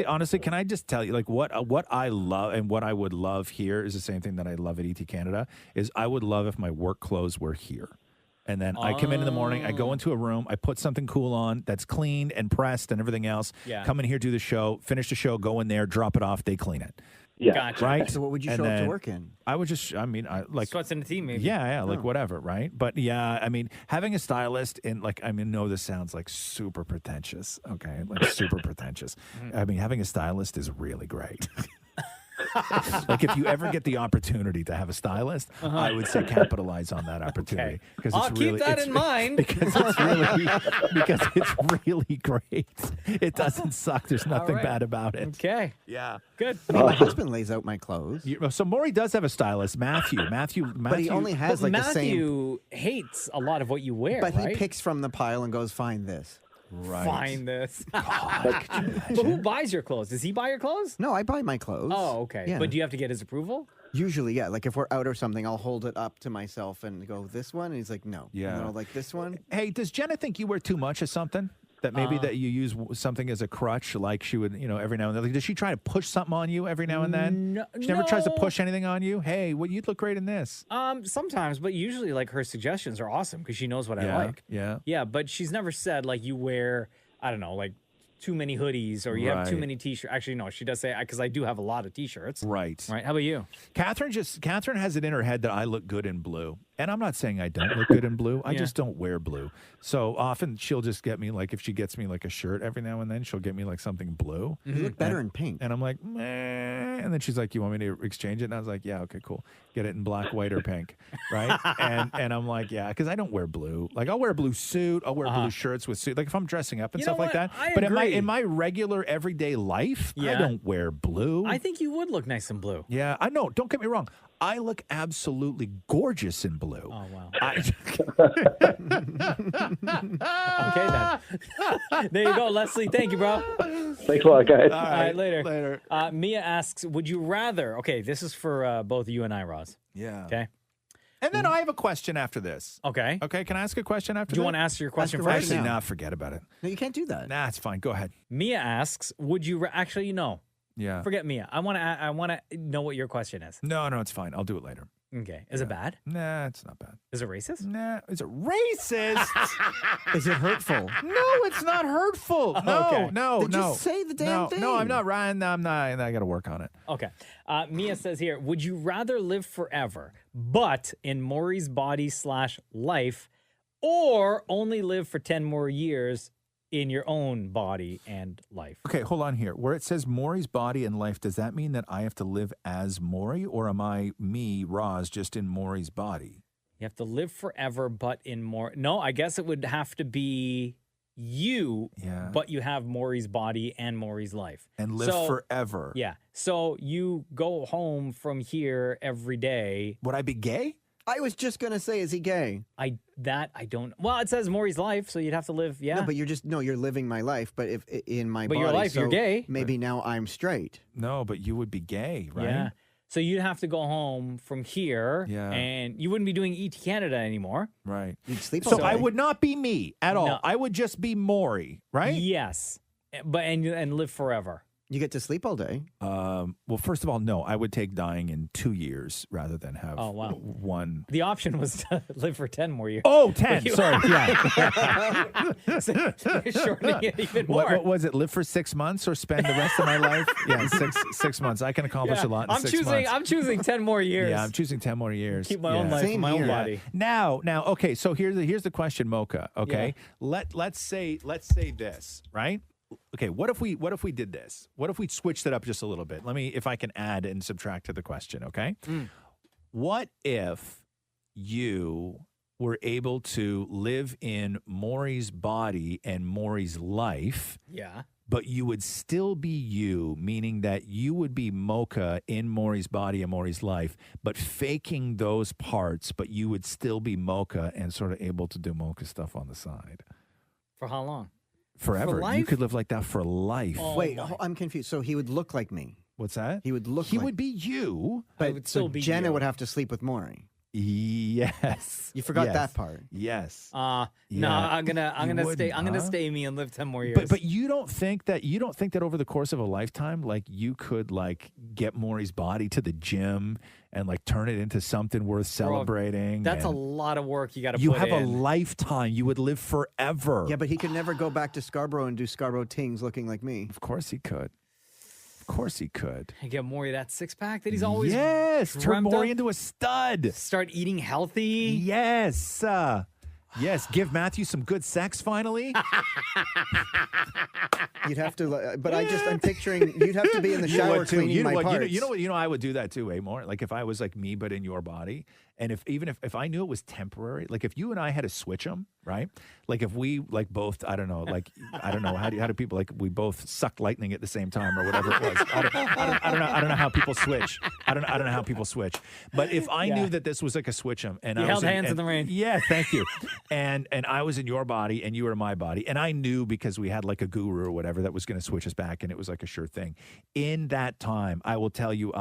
honestly, can I just tell you, like what I love and what I would love here is the same thing that I love at ET Canada. Is I would love if my work clothes were here. And then I come in the morning, I go into a room, I put something cool on that's cleaned and pressed and everything else.
Yeah.
Come in here, do the show, finish the show, go in there, drop it off, they clean it.
Yeah.
Gotcha.
Right.
So what would you show up to work in?
I would just, like
sweats and a tee, maybe.
Yeah, like whatever, right? But yeah, having a stylist no, this sounds like super pretentious, okay? Like super pretentious. Having a stylist is really great. Like if you ever get the opportunity to have a stylist, I would say capitalize on that opportunity because
I'll keep that in mind
because it's really great. It doesn't suck. There's nothing bad about it.
Okay.
Yeah.
Good.
My husband lays out my clothes.
So Maury does have a stylist, Matthew.
But he only has like the same.
Matthew hates a lot of what you wear,
But
right?
he picks from the pile and goes, "Find this."
Right.
Find this. But who buys your clothes? Does he buy your clothes?
No, I buy my clothes.
Oh, okay.
Yeah.
But do you have to get his approval?
Usually, yeah. Like if we're out or something, I'll hold it up to myself and go, "This one," and he's like, "No."
Yeah.
And then I'll like this one.
Hey, does Jenna think you wear too much of something? That maybe that you use something as a crutch, like she would, every now and then. Like, does she try to push something on you every now and then? She never tries to push anything on you. Hey, you'd look great in this.
Sometimes, but usually, like her suggestions are awesome because she knows what I like.
Yeah.
Yeah, but she's never said like you wear, I don't know, like too many hoodies or you have too many t-shirts. Actually, no, she does say because I do have a lot of t-shirts.
Right.
Right. How about you?
Catherine has it in her head that I look good in blue. And I'm not saying I don't look good in blue. I just don't wear blue. So often she'll just get me, like, if she gets me like a shirt every now and then, she'll get me like something blue.
You look better in pink.
And I'm like, meh. And then she's like, you want me to exchange it? And I was like, yeah, okay, cool. Get it in black, white, or pink. Right? and I'm like, yeah, because I don't wear blue. Like, I'll wear a blue suit. I'll wear blue shirts with suit. Like, if I'm dressing up and stuff like that. But in my regular everyday life, I don't wear blue.
I think you would look nice in blue.
Yeah, I know. Don't get me wrong. I look absolutely gorgeous in blue.
Oh, wow.
Okay,
then. There you go, Leslie. Thank you, bro.
Thanks a lot, guys.
All right, later. Mia asks, would you rather... Okay, this is for both you and I, Roz.
Yeah.
Okay.
And then I have a question after this.
Okay.
Okay, can I ask a question after
Do you
that?
want to ask your question
right
first?
Actually,
now.
nah, forget about it.
No, you can't do that.
Nah, it's fine. Go ahead.
Mia asks, would you... Actually, no.
Yeah.
Forget Mia. I want to know what your question is.
No, it's fine. I'll do it later.
Okay. Is it bad?
Nah, it's not bad.
Is it racist?
Nah, is it racist?
Is it hurtful?
No, it's not hurtful. No,
Okay.
no,
Then
no.
just say the damn thing.
No, I'm not, Ryan. I'm not. I got to work on it.
Okay. Mia says here, would you rather live forever, but in Maury's body / life, or only live for 10 more years in your own body and life?
Okay, hold on here. Where it says Maury's body and life, does that mean that I have to live as Maury, or am I me, Roz, just in Maury's body?
You have to live forever, but in more. No, I guess it would have to be you, but you have Maury's body and Maury's life.
And live forever.
Yeah. So you go home from here every day.
Would I be gay?
I was just gonna say, is he gay?
I don't. Well, it says Maury's life, so you'd have to live. Yeah.
No, but you're living my life. But if in my
But
body,
your life,
so
you're gay.
Maybe now I'm straight.
No, but you would be gay, right?
Yeah. So you'd have to go home from here, and you wouldn't be doing ET Canada anymore.
Right.
You'd sleep.
So
all
I
day.
would not be me at all.
No.
I would just be Maury, right?
Yes, but and live forever.
You get to sleep all day.
Well, first of all, no. I would take dying in 2 years rather than have one.
The option was to live for 10 more years.
Oh, 10. Sorry. Yeah.
Shortening it even more.
What was it? Live for 6 months or spend the rest of my life? Yeah, six months. I can accomplish a lot in 6 months.
I'm choosing 10 more years.
Yeah, I'm choosing 10 more years.
Keep my own life, my own body.
Now, okay. So here's the question, Mocha. Okay, let's say this, right? Okay, what if we did this? What if we switched it up just a little bit? If I can add and subtract to the question, okay? What if you were able to live in Maury's body and Maury's life?
Yeah.
But you would still be you, meaning that you would be Mocha in Maury's body and Maury's life, but faking those parts, but you would still be Mocha and sort of able to do Mocha stuff on the side.
For how long?
Forever.
For life?
You could live like that for life.
Oh,
Wait, I'm confused. So he would look like me.
What's that?
He would look
He
like...
would be you.
But
I would still
so
be
Jenna
you.
would have to sleep with Maury.
Yes.
You forgot
Yes.
that part.
Yes.
No,
Yeah.
I'm gonna
You
stay.
would,
I'm gonna
huh?
stay me and live 10 more years.
But you don't think that over the course of a lifetime, like you could like get Maury's body to the gym and like turn it into something worth celebrating.
That's a
and
lot of work you got to.
You
put
have a
in.
lifetime. You would live forever.
Yeah, but he could never go back to Scarborough and do Scarborough Tings looking like me.
Of course he could. Of course he could.
And get Maury that six pack that he's always
Yes, turn
dreamt
Maury
of.
into a stud.
Start eating healthy.
Yes. Yes, give Matthew some good sex finally.
You'd have to, but I'm picturing you'd have to be in the shower cleaning my parts.
You know what? I would do that too, more. Like if I was like me, but in your body, and if I knew it was temporary, like if you and I had to switch them, right? Like if we like both, I don't know, how do people like we both sucked lightning at the same time or whatever it was. I don't know how people switch. I don't know how people switch. But if I knew that this was like a switch 'em, and
You
I
held
was
hands in the rain.
Yeah, thank you. And I was in your body and you were in my body, and I knew because we had like a guru or whatever that was going to switch us back, and it was like a sure thing. In that time, I will tell you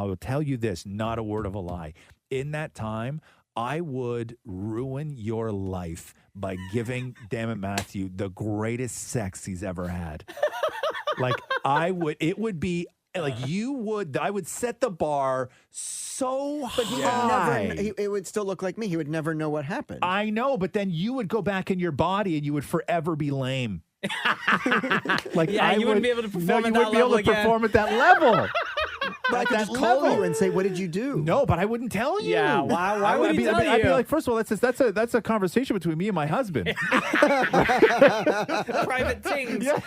this, not a word of a lie. In that time, I would ruin your life by giving, damn it, Matthew, the greatest sex he's ever had. Like it would be like I would set the bar so high.
But he would never, it would still look like me. He would never know what happened.
I know, but then you would go back in your body and you would forever be lame. Like
Yeah, you wouldn't be able to perform at
you
that
wouldn't be able
level
to
again.
perform at that level.
But I could just call you and say, "What did you do?"
No, but I wouldn't tell you.
Yeah, why would he tell
I'd be
you?
like, first of all, that's a conversation between me and my husband.
Private things.
Yes.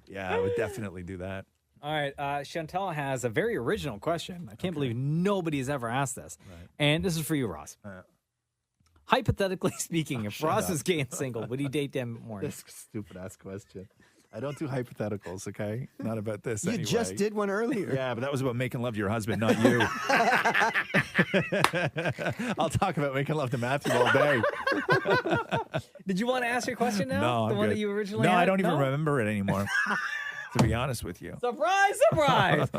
Yeah, I would definitely do that.
All right, Chantal has a very original question. I can't believe nobody's ever asked this. Right. And this is for you, Ross. Hypothetically speaking, if Ross is gay and single, would he date them more?
This stupid ass question. I don't do hypotheticals, okay? Not about this
You
anyway.
just did one earlier.
Yeah, but that was about making love to your husband, not you. I'll talk about making love to Matthew all day.
Did you want to ask your question now?
No,
the
I'm
one
good.
that you originally
No,
had?
I don't even remember it anymore, to be honest with you.
Surprise, surprise.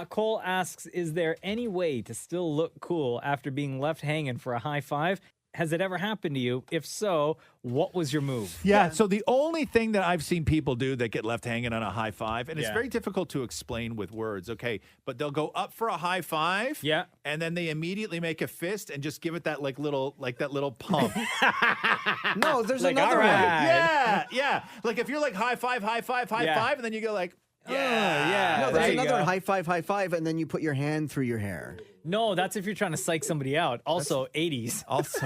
Cole asks, is there any way to still look cool after being left hanging for a high five? Has it ever happened to you? If so, what was your move?
Yeah, so the only thing that I've seen people do that get left hanging on a high five, and it's
Yeah.
very difficult to explain with words, okay, but they'll go up for a high five,
yeah,
and then they immediately make a fist and just give it that little pump.
No, there's
Like,
another
all
one.
right.
Yeah. Like if you're like high five,
Yeah.
and then you go like,
yeah.
No,
there
there's
you
another
go.
one. High five, and then you put your hand through your hair.
No, that's if you're trying to psych somebody out. Also, 80s.
Also,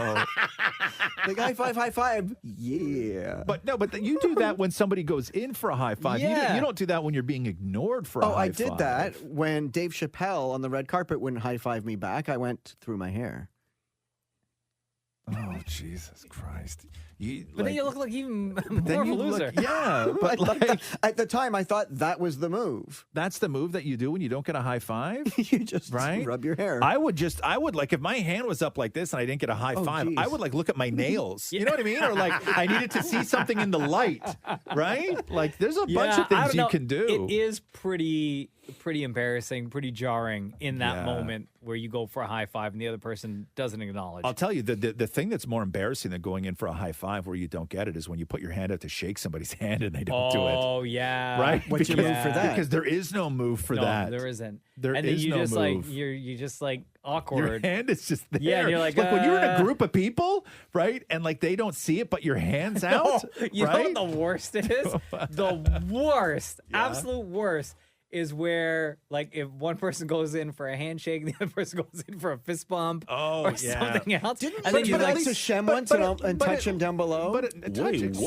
Like high five. Yeah.
but you do that when somebody goes in for a high five.
Yeah.
You don't do that when you're being ignored for a high five.
I did that when Dave Chappelle on the red carpet wouldn't high five me back. I went through my hair.
Oh, Jesus Christ.
But then you look like even more of a loser.
Yeah, but
At the time, I thought that was the move.
That's the move that you do when you don't get a high five?
You just
right?
rub your hair.
I would like, if my hand was up like this and I didn't get a high five,
geez.
I would like look at my nails. You know what I mean? Or like I needed to see something in the light, right? Like there's a bunch of
I
things
don't know.
you can do.
It is pretty embarrassing, pretty jarring in that moment where you go for a high five and the other person doesn't acknowledge.
I'll tell you, the thing that's more embarrassing than going in for a high five where you don't get it is when you put your hand out to shake somebody's hand and they don't do it.
Oh, yeah.
Right?
What's your move for that?
Because there is no move for that.
There isn't.
There
and then
is
you
no
just
move.
like you just like
Your
awkward.
hand is just there.
Yeah, and you're like,
look, when you're in a group of people, right, and like they don't see it, but your hand's out,
You
right?
know what the worst is? The worst, absolute worst is where like if one person goes in for a handshake, the other person goes in for a fist bump or something else.
Didn't
and
you
then you
put
like
Alexa Shem once and touch him down below?
Excuse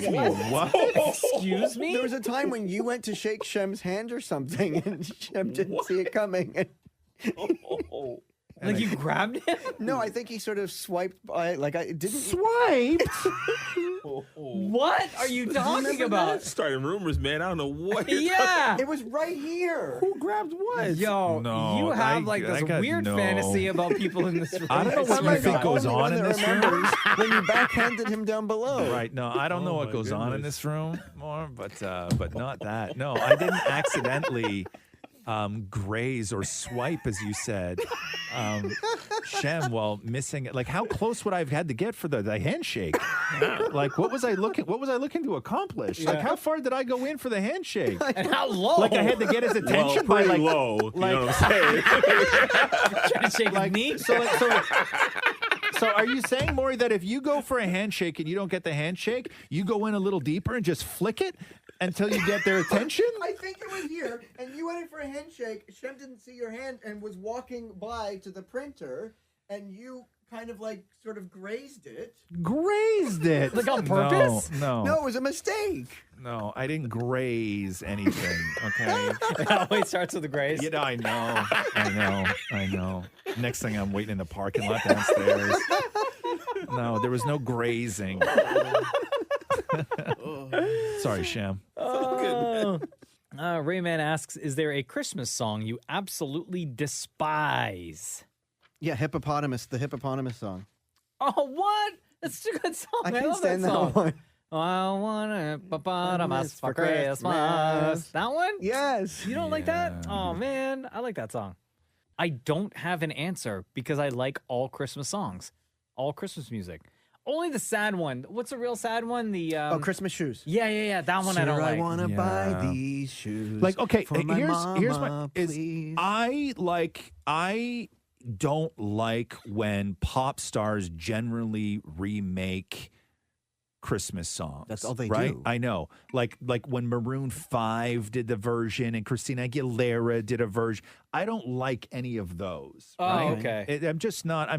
me. What?
Excuse me?
There was a time when you went to shake Shem's hand or something, and Shem didn't see it coming.
Like you grabbed him?
No, I think he sort of swiped by. Like I didn't
swipe.
What are you talking about?
Starting rumors, man. I don't know what.
Yeah,
it was right here.
Who grabbed what?
Yo,
No,
you have
I-
like
I
this
got
weird
no-
fantasy about people in this room.
I don't know what you think goes on in this room.
when you backhanded him down below.
Right. No, I don't know what goes on in this room more, but not that. No, I didn't accidentally graze or swipe, as you said, Shem, while missing. Like, how close would I have had to get for the handshake? Like, what was I looking to accomplish? Like, how far did I go in for the handshake?
And how low?
Like, I had to get his attention by
pretty
like
low. You
like-
know what I'm saying?
Trying to shake his knee.
So are you saying, Maury, that if you go for a handshake and you don't get the handshake, you go in a little deeper and just flick it until you get their attention?
I think it was here, and you went in for a handshake. Shem didn't see your hand and was walking by to the printer, and you kind of like sort of grazed it.
Grazed it.
Like on purpose?
No.
No, it was a mistake.
No, I didn't graze anything, okay?
It always starts with a graze.
You know, I know. Next thing I'm waiting in the parking lot downstairs. No, there was no grazing. Sorry, Shem.
Rayman asks, is there a Christmas song you absolutely despise?
Yeah, Hippopotamus, the Hippopotamus song.
Oh, what? That's a good song.
I
I
can't
love
stand
that song.
that one.
I want a hippopotamus for Christmas. That one?
Yes.
You don't like that? Oh, man. I like that song. I don't have an answer because I like all Christmas songs, all Christmas music. Only the sad one. What's the real sad one? The
Christmas shoes.
Yeah. That one I don't like.
I want to buy these shoes.
Like, okay,
for my
here's
mama,
my
please.
I don't like when pop stars generally remake Christmas songs.
That's all they
right?
do.
I know. Like when Maroon 5 did the version and Christina Aguilera did a version. I don't like any of those.
Oh,
right?
okay.
I'm just not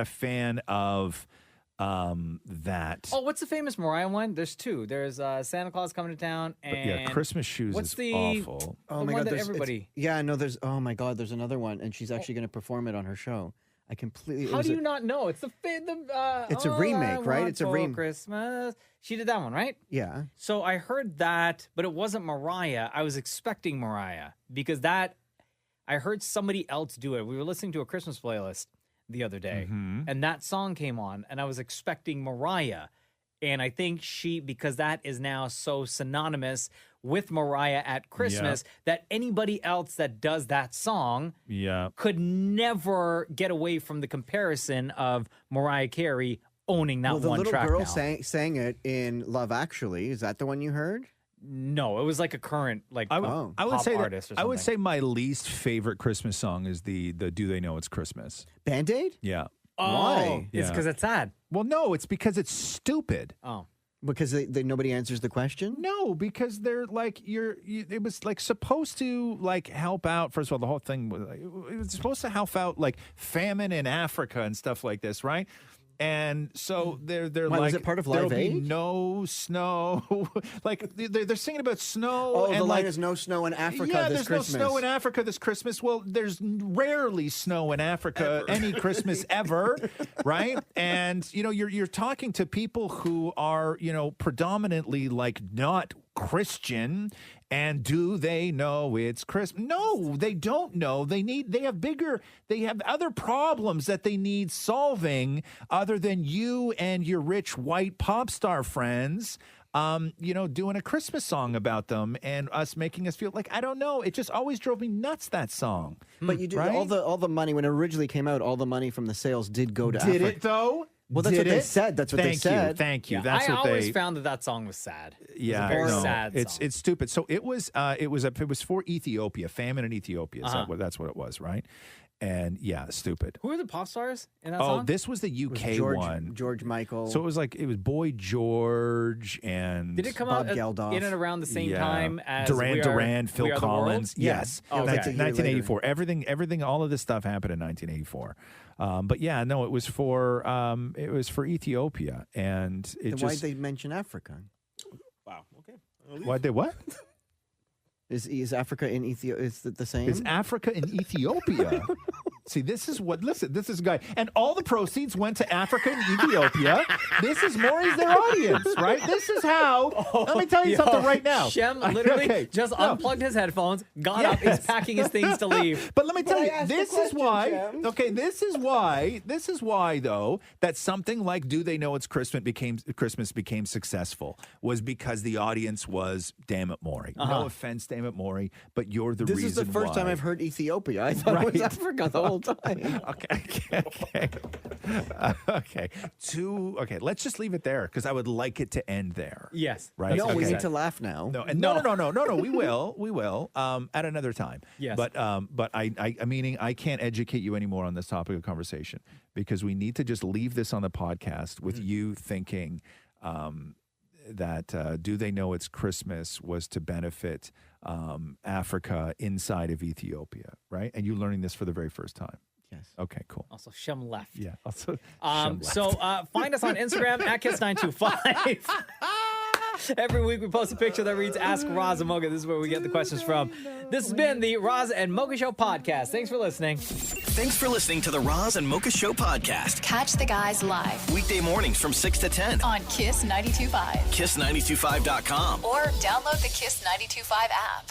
a fan of that.
Oh, what's the famous Mariah one? There's two. There's Santa Claus Coming to Town, and
But yeah, Christmas Shoes
what's
is
the
awful.
Oh
the
my
one
God,
that
there's
everybody.
yeah, no, there's oh my God, there's another one, and she's actually going to perform it on her show. I completely.
How do you not know? It's
It's a
All
remake,
I
right?
Want
It's a
for
remake.
Christmas. She did that one, right?
Yeah.
So I heard that, but it wasn't Mariah. I was expecting Mariah because that I heard somebody else do it. We were listening to a Christmas playlist the other day, and that song came on, and I was expecting Mariah. And I think because that is now so synonymous with Mariah at Christmas, that anybody else that does that song could never get away from the comparison of Mariah Carey owning that
Well, the
one
little
track
girl
now.
sang it in Love Actually. Is that the one you heard?
No, it was like a current
I would
pop
say
artist or
I would
something.
say my least favorite Christmas song is the Do They Know It's Christmas?
Band-Aid?
Yeah.
Oh,
Why?
it's because it's sad.
Well, no, it's because it's stupid.
Oh.
Because nobody answers the question?
No, because they're like it was like supposed to like help out. First of all, the whole thing was like, it was supposed to help out like famine in Africa and stuff like this, right? And so they're
Why,
like,
was it part of
there'll
Live
be
Aid?
no snow. Like they're singing about snow.
Oh,
and
the line
like,
is no snow in Africa
yeah,
this
there's
Christmas.
no snow in Africa this Christmas. Well, there's rarely snow in Africa any Christmas ever, right? And you're talking to people who are predominantly like not Christian. And do they know it's Christmas? No, they don't know. They have other problems that they need solving other than you and your rich white pop star friends, doing a Christmas song about them and us making us feel like, I don't know. It just always drove me nuts, that song.
But you do
right?
all the money when it originally came out, all the money from the sales did go to Africa.
Did it though?
Well, that's
Did
what they
it?
said. That's what they said.
Thank you.
Yeah,
That's
I
what
always
they.
found that song was sad.
Yeah,
it was a very
no,
sad song.
it's stupid. So it was for Ethiopia, famine in Ethiopia.
Uh-huh.
That's what it was, right? And yeah, stupid.
Who are the pop stars in that
Oh,
song?
this was the UK
George,
one.
George Michael.
So it was Boy George and
Did it come
Bob
out
Geldof.
in and around the same
Yeah.
time as
Duran, Phil
We Are the
Collins?
World?
Yes.
Oh, okay.
That's a year
1984. Everything, all of this stuff happened in 1984. But yeah, no, it was for Ethiopia, and it
Then
just
why'd they mention Africa?
Wow. Okay.
why'd they what?
Is Africa in Ethiopia? Is it the same?
Is Africa in Ethiopia? See, this is a guy. And all the proceeds went to Africa and Ethiopia. This is Maury's their audience, right? This is how. Let me tell you something right now.
Shem literally just unplugged his headphones, got up, is packing his things to leave.
But let me tell you, this is why. Okay, this is why, though, that something like "Do They Know It's Christmas" became successful was because the audience was, damn it, Maury. No offense, damn it, Maury, but you're the reason.
This is the first time I've heard Ethiopia. I thought it was Africa the whole time.
Okay. Let's just leave it there because I would like it to end there.
Yes.
Right.
No, we need to laugh now.
No. We will. At another time.
Yes.
But I can't educate you anymore on this topic of conversation because we need to just leave this on the podcast with you thinking that Do They Know It's Christmas was to benefit Africa inside of Ethiopia, right? And you learning this for the very first time.
Yes.
Okay, cool.
Also, Shem left.
Yeah. Also,
so find us on Instagram at Kiss925. Every week we post a picture that reads Ask Roz and Mocha. This is where we get the questions from. This has been the Roz and Mocha Show podcast. Thanks for listening.
Thanks for listening to the Roz and Mocha Show podcast.
Catch the guys live
Weekday mornings from 6 to 10
on Kiss 92.5.
Kiss925.com.
Or download the Kiss 92.5 app.